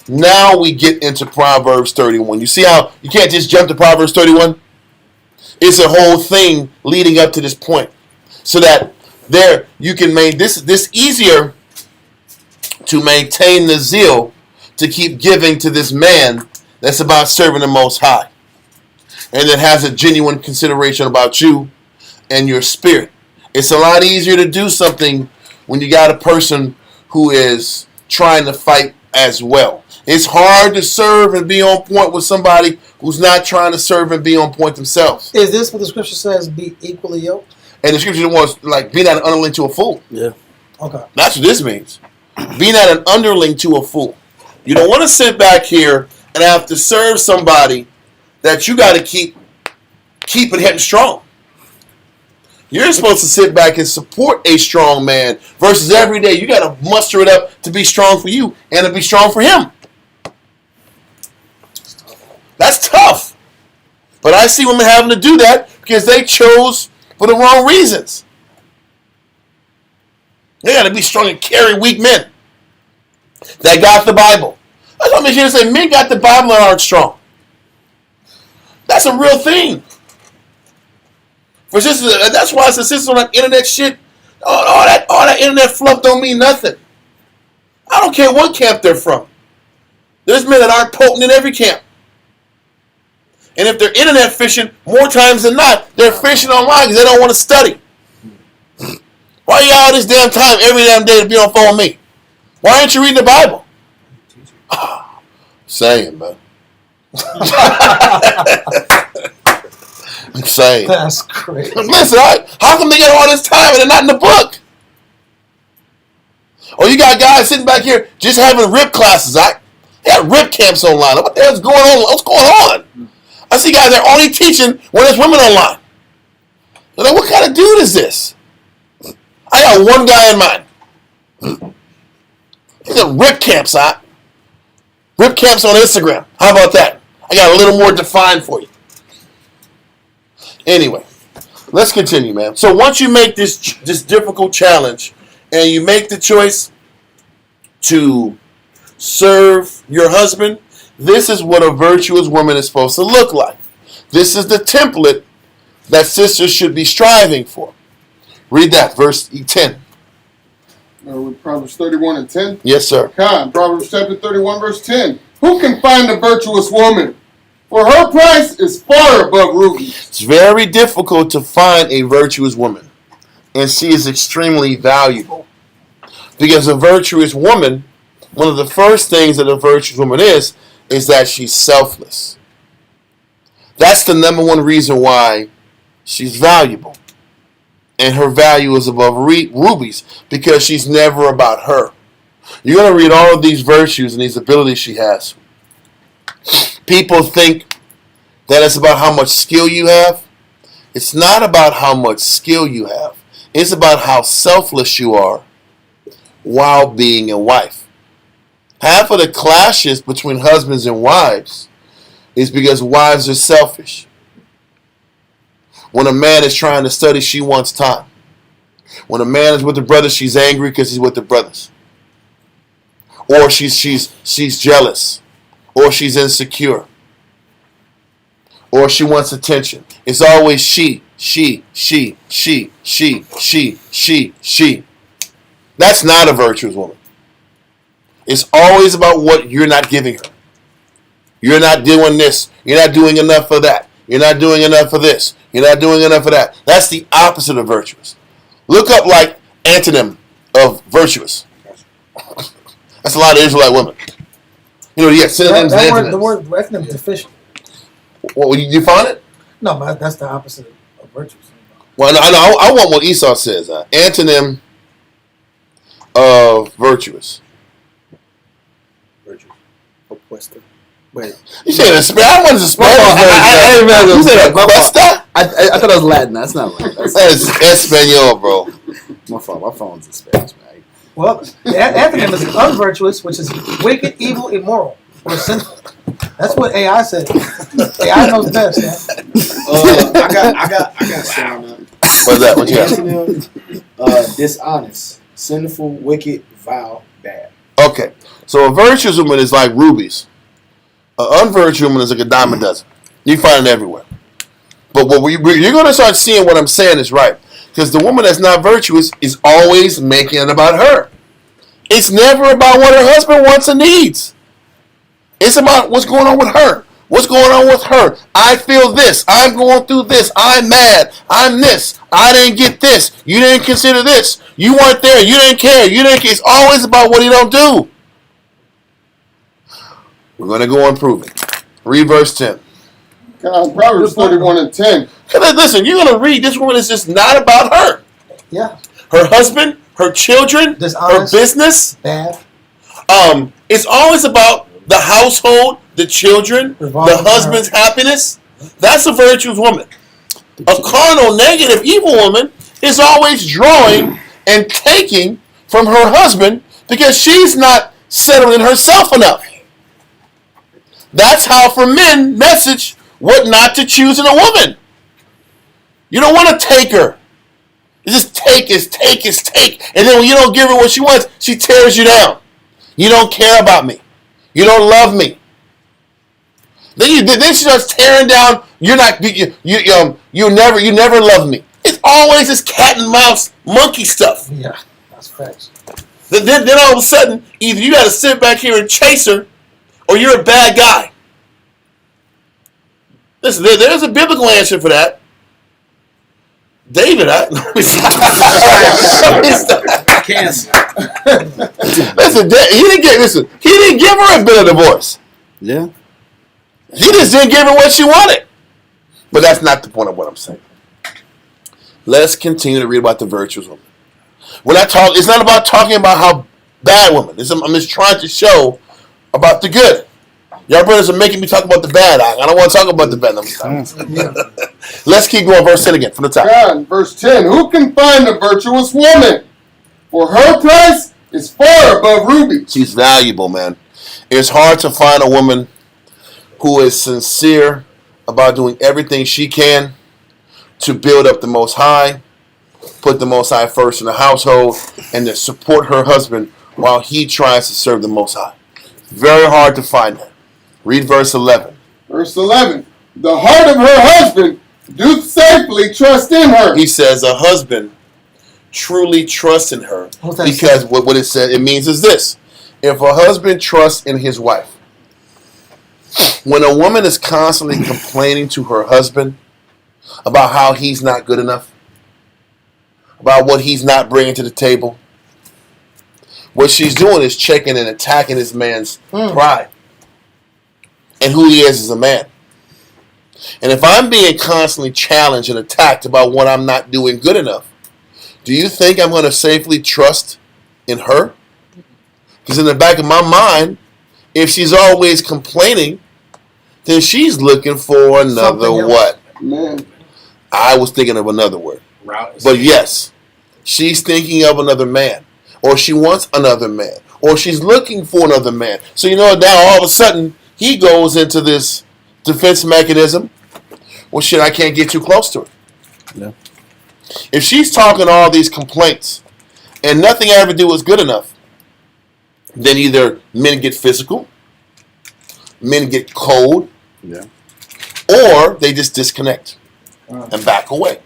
Now we get into Proverbs 31. You see how you can't just jump to Proverbs 31? It's a whole thing leading up to this point. So that there you can make this easier to maintain the zeal to keep giving to this man that's about serving the Most High. And that has a genuine consideration about you and your spirit. It's a lot easier to do something when you got a person who is trying to fight as well. It's hard to serve and be on point with somebody who's not trying to serve and be on point themselves. Is this what the scripture says, be equally yoked? And the scripture wants, like, be not an underling to a fool. Yeah. Okay. That's what this means. Be not an underling to a fool. You don't want to sit back here and have to serve somebody that you got to keep it hitting strong. You're supposed to sit back and support a strong man versus every day you got to muster it up to be strong for you and to be strong for him. That's tough. But I see women having to do that because they chose for the wrong reasons. They got to be strong and carry weak men that got the Bible. That's what I'm here to say. Men got the Bible and aren't strong. That's a real thing. For sisters, that's why it's the sisters on that internet shit. All that internet fluff don't mean nothing. I don't care what camp they're from. There's men that aren't potent in every camp. And if they're internet fishing, more times than not, they're fishing online because they don't want to study. Why are you all this damn time every damn day to be on phone with me? Why aren't you reading the Bible? Saying, man. I'm saying. That's crazy. Listen, how come they get all this time and they're not in the book? Or you got guys sitting back here just having rip classes. They have rip camps online. What the hell's going on? What's going on? I see guys that are only teaching when there's women online. They're like, what kind of dude is this? I got one guy in mind. He's at rip camps, Rip camps on Instagram. How about that? I got a little more defined for you. Anyway, let's continue, man. So once you make this difficult challenge and you make the choice to serve your husband, this is what a virtuous woman is supposed to look like. This is the template that sisters should be striving for. Read that, verse 10. With Proverbs 31 and 10? Yes, sir. Proverbs chapter 31, verse 10. Who can find a virtuous woman? For her price is far above rubies. It's very difficult to find a virtuous woman. And she is extremely valuable. Because a virtuous woman, one of the first things that a virtuous woman is that she's selfless. That's the number one reason why she's valuable. And her value is above rubies because she's never about her. You're going to read all of these virtues and these abilities she has. People think that it's about how much skill you have. It's not about how much skill you have. It's about how selfless you are while being a wife. Half of the clashes between husbands and wives is because wives are selfish. When a man is trying to study, she wants time. When a man is with the brothers, she's angry because he's with the brothers. Or she's jealous. Or she's insecure. Or she wants attention. It's always she. That's not a virtuous woman. It's always about what you're not giving her. You're not doing this. You're not doing enough of that. You're not doing enough of this. You're not doing enough of that. That's the opposite of virtuous. Look up like antonym of virtuous. That's a lot of Israelite women. You know, yeah, synonyms and antonyms. The word antonym is deficient. What, you find it? No, but that's the opposite of virtuous. Well, I want what Esau says. Antonym of virtuous. Virtuous. Opuesto. Wait. You said a Spanish? I wasn't a Spanish. You said Opuesta? I thought it was Latin. That's not Latin. That's Espanol, bro. My fault. My phone's in Spanish, man. Well, the antonym is unvirtuous, which is wicked, evil, immoral, or sinful. That's what AI said. AI knows best, man. I got sound up. What's that? What you got? Dishonest, sinful, wicked, vile, bad. Okay. So a virtuous woman is like rubies. An unvirtuous woman is like a dime a dozen. You find it everywhere. But you're going to start seeing what I'm saying is right. Because the woman that's not virtuous is always making it about her. It's never about what her husband wants and needs. It's about what's going on with her. What's going on with her? I feel this. I'm going through this. I'm mad. I'm this. I didn't get this. You didn't consider this. You weren't there. You didn't care. You didn't care. It's always about what he don't do. We're going to go on proving. Read verse 10. Proverbs 31:10. Listen, you're going to read. This woman is just not about her. Yeah. Her husband, her children, Dishonest, her business. bad. It's always about the household, the children, the husband's happiness. That's a virtuous woman. A carnal, negative, evil woman is always drawing and taking from her husband because she's not settled in herself enough. That's how, for men, message what not to choose in a woman. You don't want to take her. You just take. And then when you don't give her what she wants, she tears you down. You don't care about me. You don't love me. Then she starts tearing down. You never love me. It's always this cat and mouse monkey stuff. Yeah, that's facts. Then all of a sudden, either you got to sit back here and chase her, or you're a bad guy. Listen, there's a biblical answer for that. David, Cancer. he didn't give her a bill of divorce. Yeah. He just didn't give her what she wanted. But that's not the point of what I'm saying. Let's continue to read about the virtuous woman. It's not about talking about how bad woman. I'm just trying to show about the good. Y'all brothers are making me talk about the bad. I don't want to talk about the bad. Let's keep going. Verse 10 again from the top. God, verse 10. Who can find a virtuous woman? For her price is far above rubies. She's valuable, man. It's hard to find a woman who is sincere about doing everything she can to build up the Most High, put the Most High first in the household, and to support her husband while he tries to serve the Most High. Very hard to find that. Read verse 11. Verse 11. The heart of her husband doth safely trust in her. He says a husband truly trusts in her because what it said, it means is this. If a husband trusts in his wife, when a woman is constantly complaining to her husband about how he's not good enough, about what he's not bringing to the table, what she's doing is checking and attacking this man's pride and who he is as a man. And if I'm being constantly challenged and attacked about what I'm not doing good enough, do you think I'm going to safely trust in her? Because in the back of my mind, if she's always complaining, then she's looking for another what? Man. I was thinking of another word. But yes, she's thinking of another man. Or she wants another man. Or she's looking for another man. So now all of a sudden, he goes into this defense mechanism. Well, shit, I can't get too close to her. Yeah. If she's talking all these complaints and nothing I ever do is good enough, then either men get physical, men get cold, or they just disconnect and back away.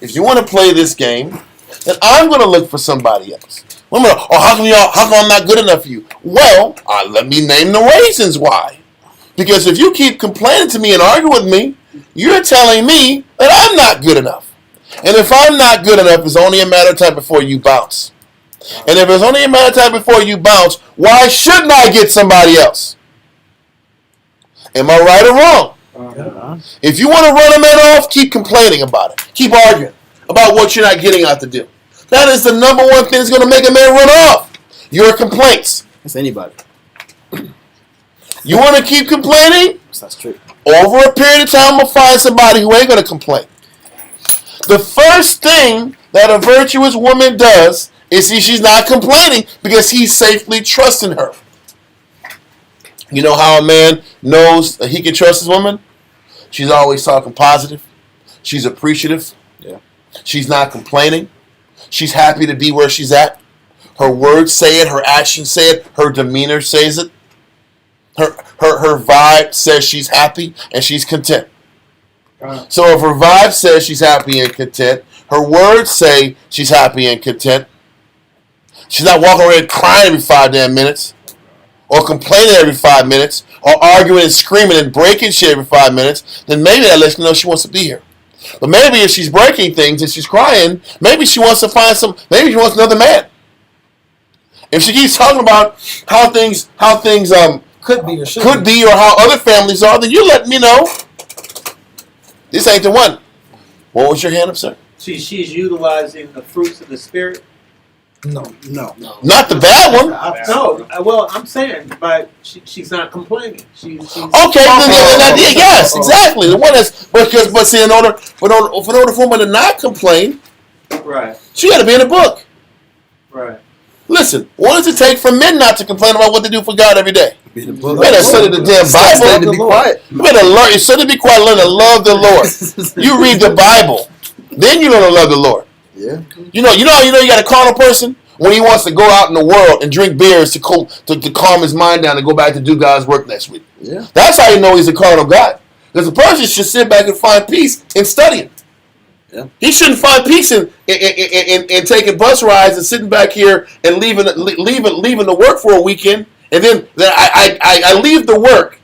If you want to play this game, then I'm going to look for somebody else. How come I'm not good enough for you? Well, let me name the reasons why. Because if you keep complaining to me and arguing with me, you're telling me that I'm not good enough. And if I'm not good enough, it's only a matter of time before you bounce. And if it's only a matter of time before you bounce, why shouldn't I get somebody else? Am I right or wrong? If you want to run a man off, keep complaining about it. Keep arguing about what you're not getting out to do. That is the number one thing that's going to make a man run off. Your complaints. It's anybody. You want to keep complaining? That's true. Over a period of time, we'll find somebody who ain't going to complain. The first thing that a virtuous woman does is see she's not complaining because he's safely trusting her. You know how a man knows that he can trust his woman? She's always talking positive. She's appreciative. Yeah. She's not complaining. She's happy to be where she's at. Her words say it. Her actions say it. Her demeanor says it. Her vibe says she's happy and she's content. So if her vibe says she's happy and content, her words say she's happy and content. She's not walking around crying every 5 damn minutes, or complaining every 5 minutes, or arguing and screaming and breaking shit every 5 minutes, then maybe that lets you know she wants to be here. But maybe if she's breaking things and she's crying, maybe she wants to find maybe she wants another man. If she keeps talking about how things Could be or should could be, or how other families are, then you let me know. This ain't the one. What was your hand up, sir? She's utilizing the fruits of the spirit. No. Not the bad one. No, well, I'm saying, but she's not complaining. She's Okay, yes, exactly. The one that's but see, in order for a woman to not complain, right. she got to be in the book. Right. Listen, what does it take for men not to complain about what they do for God every day? You better study the damn Bible. Be quiet. You better learn. You study to be quiet. Learn to love the Lord. You read the Bible, then you learn to love the Lord. Yeah. You got a carnal person when he wants to go out in the world and drink beers to calm his mind down and go back to do God's work next week. Yeah. That's how you know he's a carnal God. Because the person should sit back and find peace in studying. Yeah. He shouldn't find peace in taking bus rides and sitting back here and leaving the work for a weekend, and then I leave the work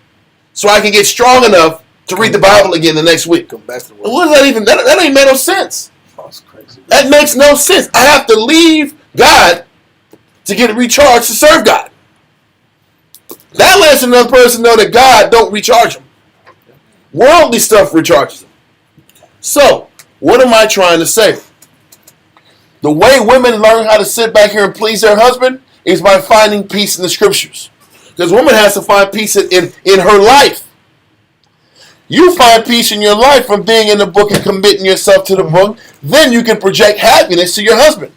so I can get strong enough to read the Bible again the next week. Come back to the work. What does that even? That ain't make no sense. That's crazy. That makes no sense. I have to leave God to get recharged to serve God. That lets another person know that God don't recharge them. Worldly stuff recharges them. So, what am I trying to say? The way women learn how to sit back here and please their husband is by finding peace in the scriptures. Because woman has to find peace in her life. You find peace in your life from being in the book and committing yourself to the book. Then you can project happiness to your husband.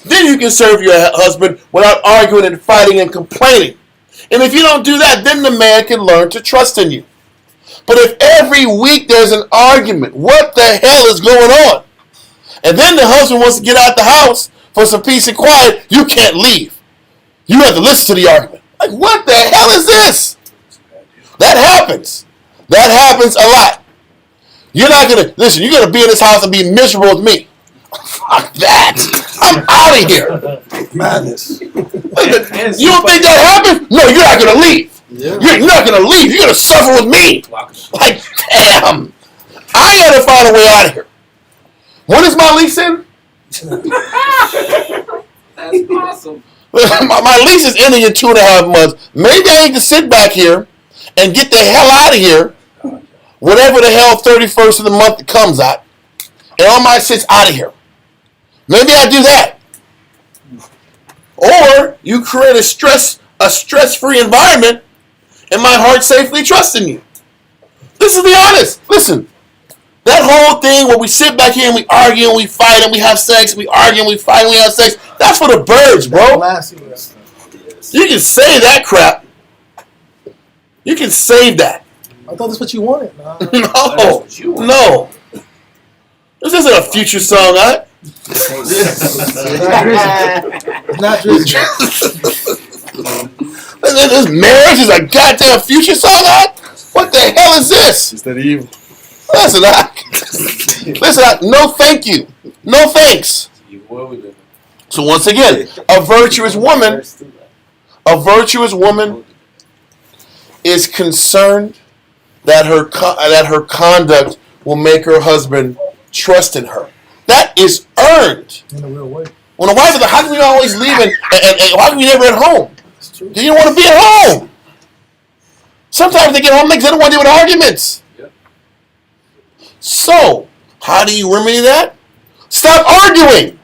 Then you can serve your husband without arguing and fighting and complaining. And if you don't do that, then the man can learn to trust in you. But if every week there's an argument, what the hell is going on? And then the husband wants to get out the house for some peace and quiet, you can't leave. You have to listen to the argument. Like, what the hell is this? That happens. That happens a lot. You're not going to, listen, you're going to be in this house and be miserable with me. Fuck that. I'm out of here. Madness. You don't think that happens? No, you're not going to leave. Yeah. You're not going to leave. You're going to suffer with me. Like, damn. I got to find a way out of here. When is my lease in? That's awesome. My lease is ending in 2.5 months. Maybe I need to sit back here and get the hell out of here. Whatever the hell 31st of the month comes out. And all my shit's out of here. Maybe I do that. Or you create a stress-free environment and my heart safely trusting you. This is the honest. Listen. That whole thing where we sit back here and we argue and we fight and we have sex, we argue and we fight and we have sex, that's for the birds, bro. You can say that crap. You can save that. I thought that's what you wanted. No. This isn't a future song, huh? Not Drizzy. This marriage is a goddamn future song, huh? What the hell is this? Is that evil? Listen, no thank you. No thanks. So once again, a virtuous woman is concerned that her conduct will make her husband trust in her. That is earned. In a real way. When a wife is like, how come you always leaving and how come you never at home? Because you don't want to be at home. Sometimes they get home because they don't want to deal with arguments. So, how do you remedy that? Stop arguing.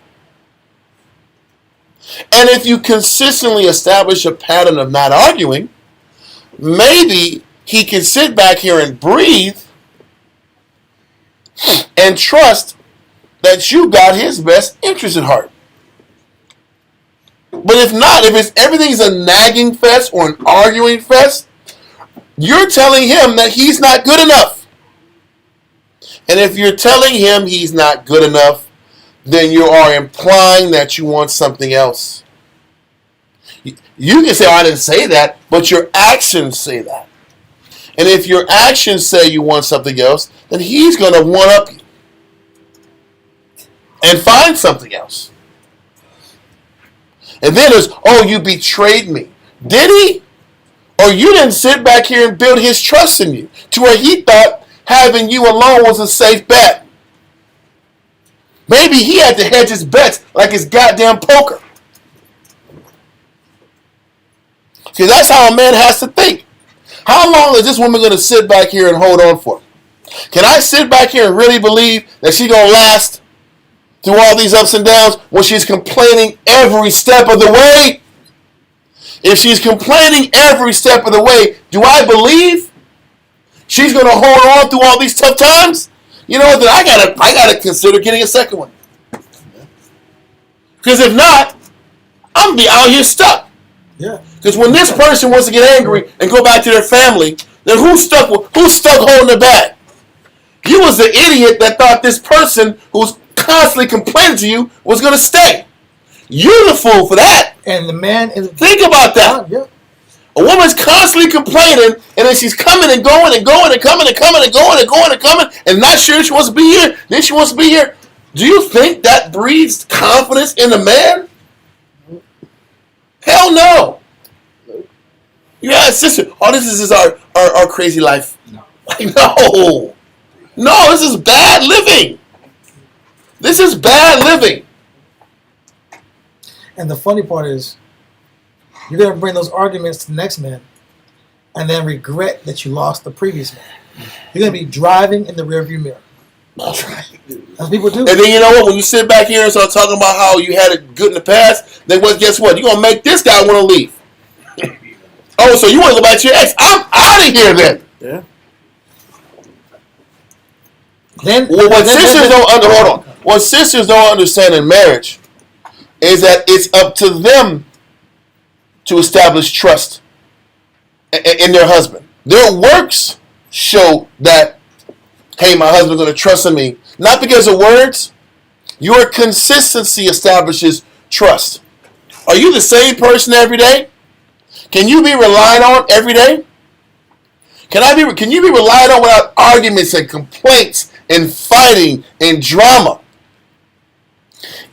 And if you consistently establish a pattern of not arguing, maybe he can sit back here and breathe and trust that you got his best interest at heart. But if not, if everything's a nagging fest or an arguing fest, you're telling him that he's not good enough. And if you're telling him he's not good enough, then you are implying that you want something else. You can say, oh, I didn't say that, but your actions say that. And if your actions say you want something else, then he's going to one-up you and find something else. And then there's, oh, you betrayed me. Did he? Or you didn't sit back here and build his trust in you to where he thought having you alone was a safe bet. Maybe he had to hedge his bets like it's goddamn poker. See, that's how a man has to think. How long is this woman going to sit back here and hold on for? Can I sit back here and really believe that she's going to last through all these ups and downs when she's complaining every step of the way? If she's complaining every step of the way, do I believe she's going to hold on through all these tough times? You know what? Then I gotta consider getting a second one. Because if not, I'm gonna be out here stuck. Yeah. Because when this person wants to get angry and go back to their family, then who's stuck holding the bag? You was the idiot that thought this person who's constantly complaining to you was gonna stay. You're the fool for that. And the man is. Think about that. Yeah. A woman's constantly complaining, and then she's coming and going and going and coming and coming and going and going and coming, and not sure she wants to be here. Then she wants to be here. Do you think that breeds confidence in a man? Hell no. Yeah, sister. Oh, this is our crazy life. No. No, this is bad living. This is bad living. And the funny part is, you're going to bring those arguments to the next man and then regret that you lost the previous man. You're going to be driving in the rearview mirror. That's right. That's what people do. And then you know what? When you sit back here and start talking about how you had it good in the past, then guess what? You're going to make this guy want to leave. Oh, so you want to go back to your ex? I'm out of here then. Yeah. What sisters don't understand in marriage is that it's up to them to establish trust in their husband. Their works show that, hey, my husband's going to trust in me. Not because of words. Your consistency establishes trust. Are you the same person every day? Can you be relied on every day? Can you be relied on without arguments and complaints and fighting and drama?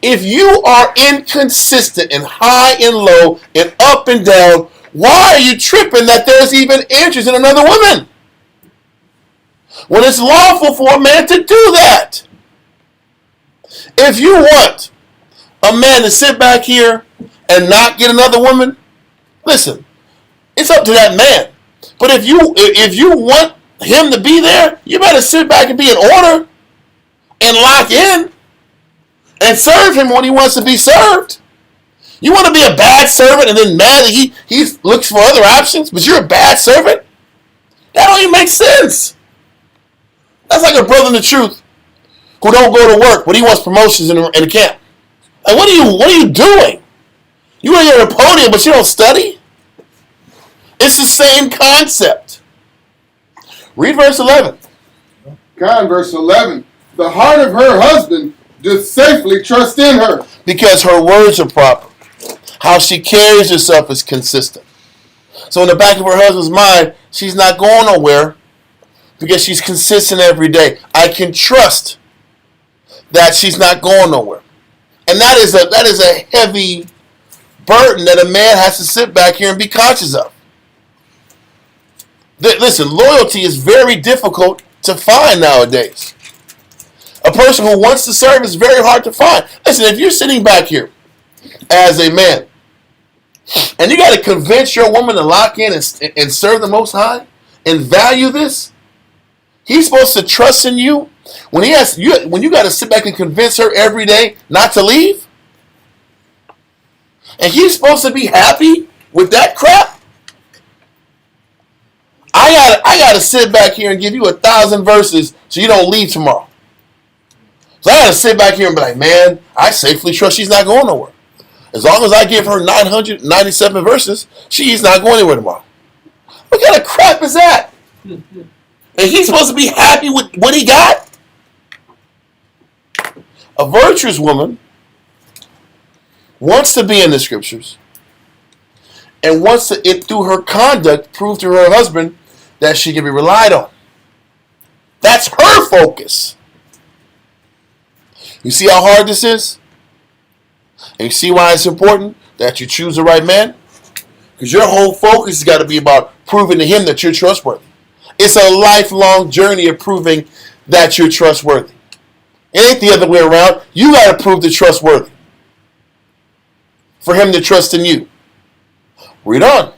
If you are inconsistent and high and low and up and down, why are you tripping that there's even interest in another woman? When it's lawful for a man to do that. If you want a man to sit back here and not get another woman, listen, it's up to that man. But if you want him to be there, you better sit back and be in order and lock in. And serve him when he wants to be served. You want to be a bad servant and then mad that he looks for other options, but you're a bad servant? That don't even make sense. That's like a brother in the truth who don't go to work, but he wants promotions in the camp. Like, what are you doing? You are on a podium, but you don't study? It's the same concept. Read verse 11. Verse 11. The heart of her husband doth safely trust in her. Because her words are proper. How she carries herself is consistent. So in the back of her husband's mind, she's not going nowhere because she's consistent every day. I can trust that she's not going nowhere. And that is a heavy burden that a man has to sit back here and be conscious of. Listen, loyalty is very difficult to find nowadays. A person who wants to serve is very hard to find. Listen, if you're sitting back here as a man and you got to convince your woman to lock in and serve the Most High and value this, he's supposed to trust in you when you got to sit back and convince her every day not to leave, and he's supposed to be happy with that crap. I got to sit back here and give you 1,000 verses so you don't leave tomorrow. So I got to sit back here and be like, man, I safely trust she's not going nowhere. As long as I give her 997 verses, she's not going anywhere tomorrow. What kind of crap is that? And he's supposed to be happy with what he got? A virtuous woman wants to be in the scriptures and wants to, it through her conduct, prove to her husband that she can be relied on. That's her focus. You see how hard this is? And you see why it's important that you choose the right man? Because your whole focus has got to be about proving to him that you're trustworthy. It's a lifelong journey of proving that you're trustworthy. It ain't the other way around. You got to prove the trustworthy for him to trust in you. Read on.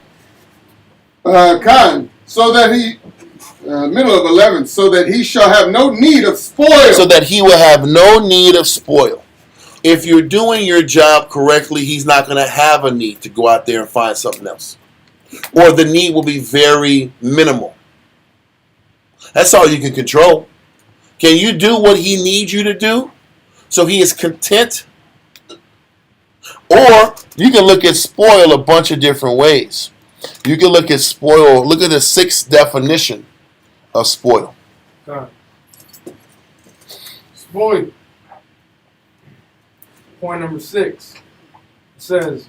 Khan, so that he, middle of 11, so that he shall have no need of spoil. So that he will have no need of spoil. If you're doing your job correctly, he's not going to have a need to go out there and find something else. Or the need will be very minimal. That's all you can control. Can you do what he needs you to do so he is content? Or you can look at spoil a bunch of different ways. You can look at spoil, look at the 6th definition of spoil. Spoil. Point number 6. It says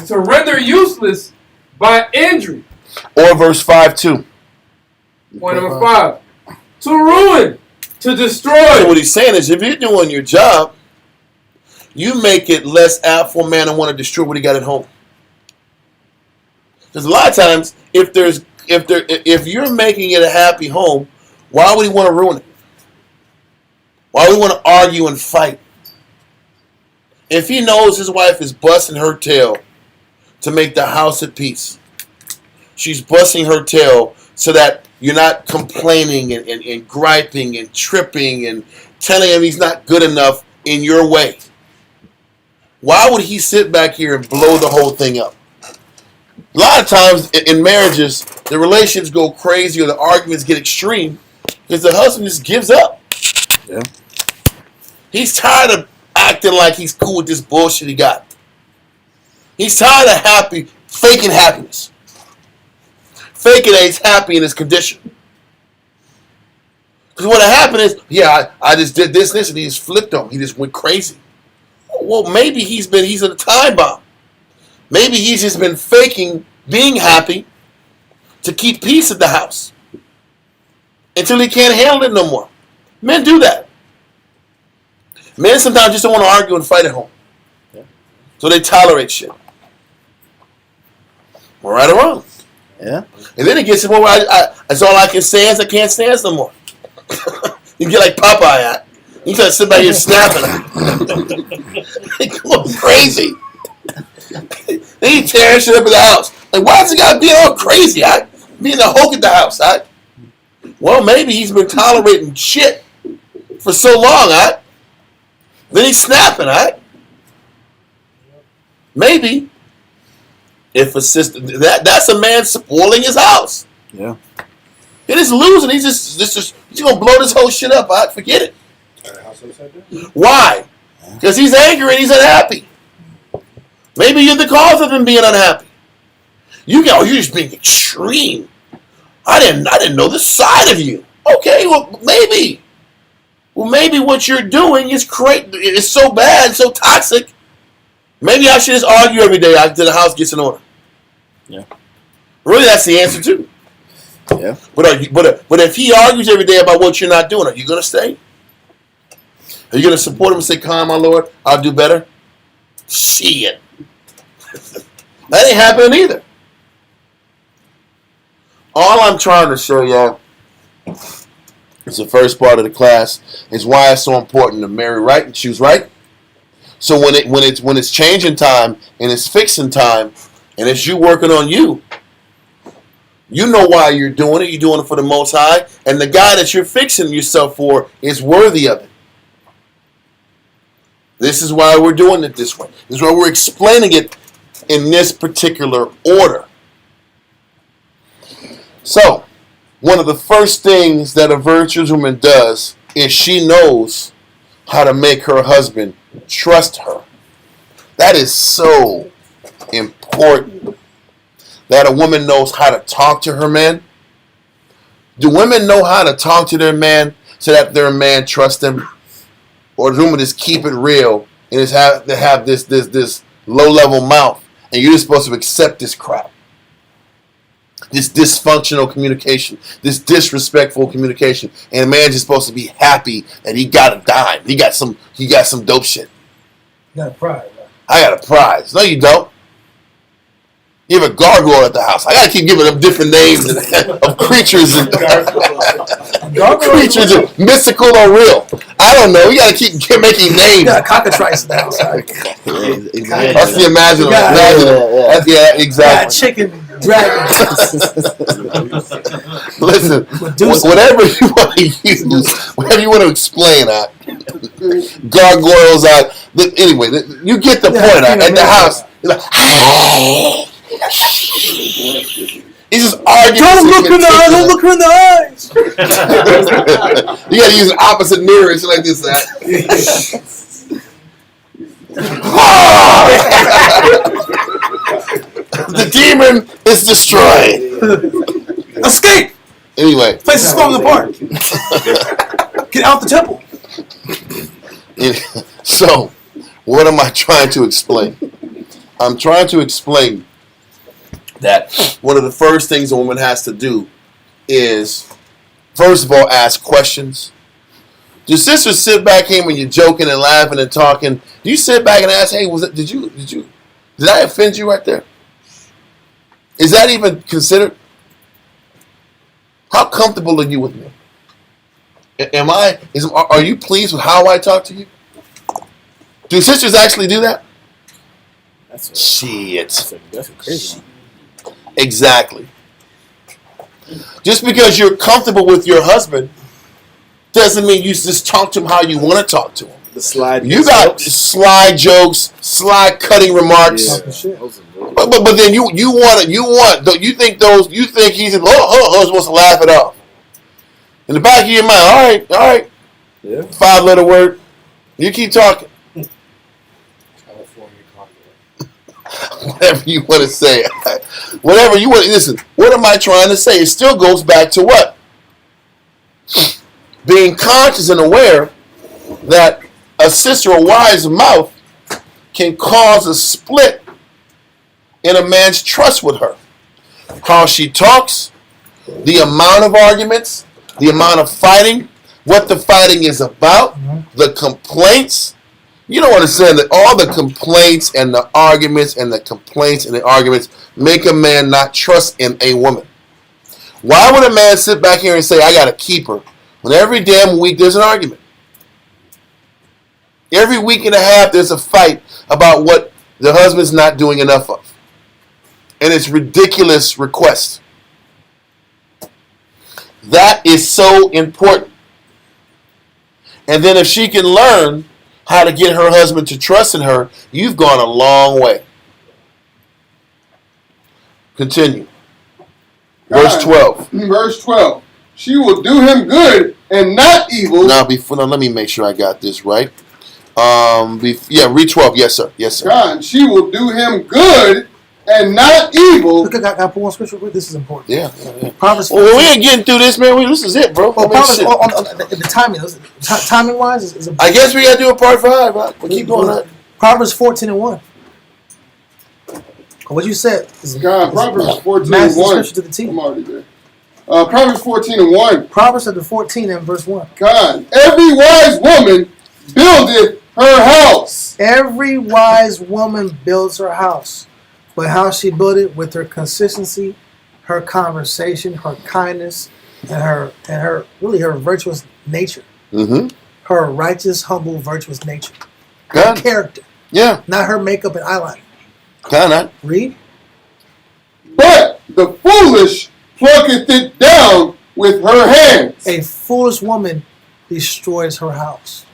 to render useless by injury. Or verse 5 too. Point number 5. To ruin, to destroy. So what he's saying is if you're doing your job, you make it less apt for a man to want to destroy what he got at home. Because a lot of times, if you're making it a happy home, why would he want to ruin it? Why would he want to argue and fight? If he knows his wife is busting her tail to make the house at peace, she's busting her tail so that you're not complaining and griping and tripping and telling him he's not good enough in your way. Why would he sit back here and blow the whole thing up? A lot of times in marriages, the relations go crazy or the arguments get extreme because the husband just gives up. Yeah. He's tired of acting like he's cool with this bullshit he got. He's tired of faking happiness. Faking that he's happy in his condition. Because what happened is, I just did this, and he just flipped on. He just went crazy. Well, maybe he's in a time bomb. Maybe he's just been faking being happy to keep peace at the house until he can't handle it no more. Men do that. Men sometimes just don't want to argue and fight at home. Yeah. So they tolerate shit. Well, right or wrong. Yeah. And then it gets to the point where that's all I can stand. I can't stand no more. You get like Popeye at. You try to sit back here snapping. Going crazy. Then he tearing shit up in the house. Like, why does he got to be all crazy? Being a hulk at the house. Well, maybe he's been tolerating shit for so long. Then he's snapping. Maybe if a sister that's a man spoiling his house. Yeah. He is losing. He's gonna blow this whole shit up. Forget it. Why? Because he's angry and he's unhappy. Maybe you're the cause of him being unhappy. You're just being extreme. I didn't know this side of you. Okay, well maybe. Well, maybe what you're doing is it's so bad, so toxic. Maybe I should just argue every day until the house gets in order. Yeah. Really, that's the answer too. Yeah. But if he argues every day about what you're not doing, are you going to stay? Are you going to support him and say, "Come, my Lord, I'll do better"? Shit. That ain't happening either. All I'm trying to show y'all is the first part of the class is why it's so important to marry right and choose right. So when it's changing time and it's fixing time and it's you working on you, you know why you're doing it. You're doing it for the Most High, and the guy that you're fixing yourself for is worthy of it. This is why we're doing it this way. This is why we're explaining it in this particular order. So, one of the first things that a virtuous woman does is she knows how to make her husband trust her. That is so important. That a woman knows how to talk to her man. Do women know how to talk to their man so that their man trusts them? or the woman just keep it real and just have this low level mouth, and you're just supposed to accept this crap, this dysfunctional communication, this disrespectful communication, and a man's just supposed to be happy that he got a dime, he got some dope shit. You got a prize. Right? I got a prize. No, you don't. You have a gargoyle at the house. I gotta keep giving them different names of creatures and creatures, and mystical or real. I don't know. You gotta keep making names. You got cockatrice in the house. Right? That's the imaginable. Yeah, exactly. Chicken dragon. Listen, whatever you want to use, whatever you want to explain, gargoyles. Anyway, you get the point. At the house, you're like, he's just arguing. Don't look in the eyes. Don't look her in the eyes. You gotta use an opposite mirror. It's like this. The demon is destroyed. Escape. Anyway, place is falling apart. Get out the temple. So, what am I trying to explain? I'm trying to explain that one of the first things a woman has to do is, first of all, ask questions. Do sisters sit back here when you're joking and laughing and talking? Do you sit back and ask, "Hey, did I offend you right there? Is that even considered? How comfortable are you with me? Are you pleased with how I talk to you? Do sisters actually do that? Shit. That's crazy. Exactly. Just because you're comfortable with your husband doesn't mean you just talk to him how you want to talk to him. The slide. You got sly jokes, sly cutting remarks. Yeah. But then you think he's supposed to laugh it off. In the back of your mind, all right. Yeah. 5-letter word. You keep talking. Whatever you want to say. Whatever you want to listen. What am I trying to say? It still goes back to what? Being conscious and aware that a sister or wise mouth can cause a split in a man's trust with her. How she talks, the amount of arguments, the amount of fighting, what the fighting is about, the complaints. You don't understand that all the complaints and the arguments and the complaints and the arguments make a man not trust in a woman. Why would a man sit back here and say, I got to keep her, when every damn week there's an argument? Every week and a half there's a fight about what the husband's not doing enough of. And it's ridiculous request. That is so important. And then if she can learn how to get her husband to trust in her, you've gone a long way. Continue. Verse 12. Verse 12. She will do him good and not evil. Now, let me make sure I got this right. Read 12. Yes, sir. Yes, sir. God, she will do him good and not evil. Look, I got one scripture. This is important. Yeah. Proverbs. Well, we ain't getting through this, man. This is it, bro. Well, Proverbs, the timing wise is I guess we gotta do a part 5. Right? We'll keep going. Proverbs 14:1. What you said is Proverbs 14:1. To the T. I'm already there. Proverbs 14:1. Proverbs chapter 14 and verse 1. God, every wise woman buildeth her house. Every wise woman builds her house. But how she built it, with her consistency, her conversation, her kindness, and her virtuous nature. Mm-hmm. Her righteous, humble, virtuous nature. Her character. Yeah. Not her makeup and eyeliner. Kinda. Read. But the foolish plucketh it down with her hands. A foolish woman destroys her house.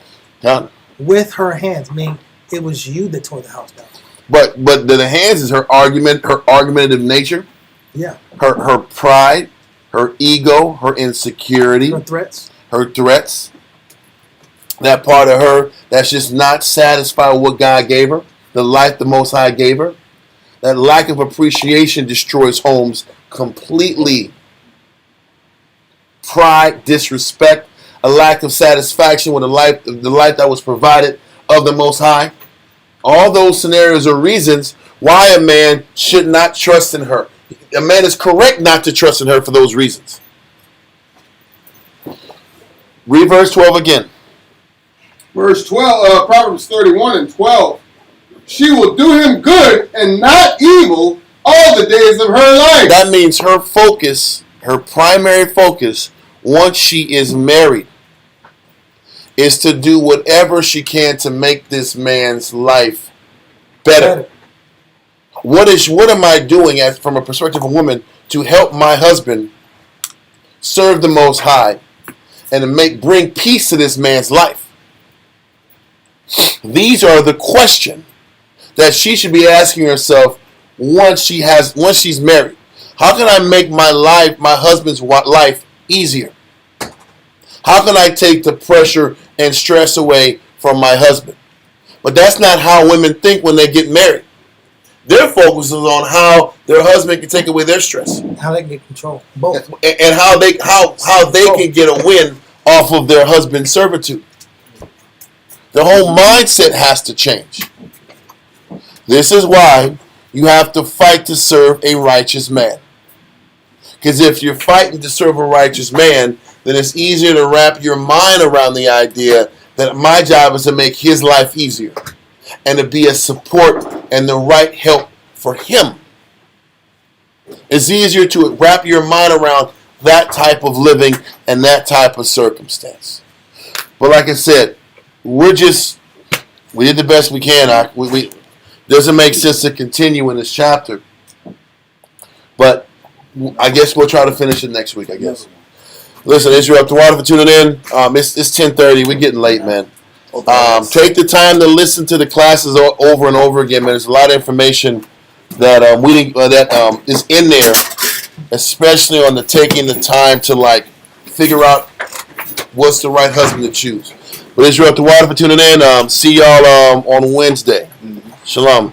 Kinda. With her hands. I mean, it was you that tore the house down. But the hands is her argumentative nature. Yeah. Her pride, her ego, her insecurity. Her threats. Her threats. That part of her that's just not satisfied with what God gave her. The life the Most High gave her. That lack of appreciation destroys homes completely. Pride, disrespect, a lack of satisfaction with the life that was provided of the Most High. All those scenarios are reasons why a man should not trust in her. A man is correct not to trust in her for those reasons. Read verse 12 again. Verse 12, Proverbs 31 and 12. She will do him good and not evil all the days of her life. That means her focus, her primary focus, once she is married, is to do whatever she can to make this man's life better. What am I doing from a perspective of a woman to help my husband serve the Most High and to bring peace to this man's life? These are the questions that she should be asking herself once she's married. How can I make my husband's life easier? How can I take the pressure and stress away from my husband? But that's not how women think when they get married. Their focus is on how their husband can take away their stress. How they can get control. Both. And how they can get a win off of their husband's servitude. The whole mindset has to change. This is why you have to fight to serve a righteous man. Because if you're fighting to serve a righteous man, then it's easier to wrap your mind around the idea that my job is to make his life easier and to be a support and the right help for him. It's easier to wrap your mind around that type of living and that type of circumstance. But like I said, we did the best we can. We doesn't make sense to continue in this chapter. But I guess we'll try to finish it next week, I guess. Listen, Israel, to water for tuning in. It's 10:30. We're getting late, man. Take the time to listen to the classes over and over again, man. There's a lot of information that is in there, especially on taking the time to figure out what's the right husband to choose. But Israel, to water for tuning in. See y'all on Wednesday. Shalom.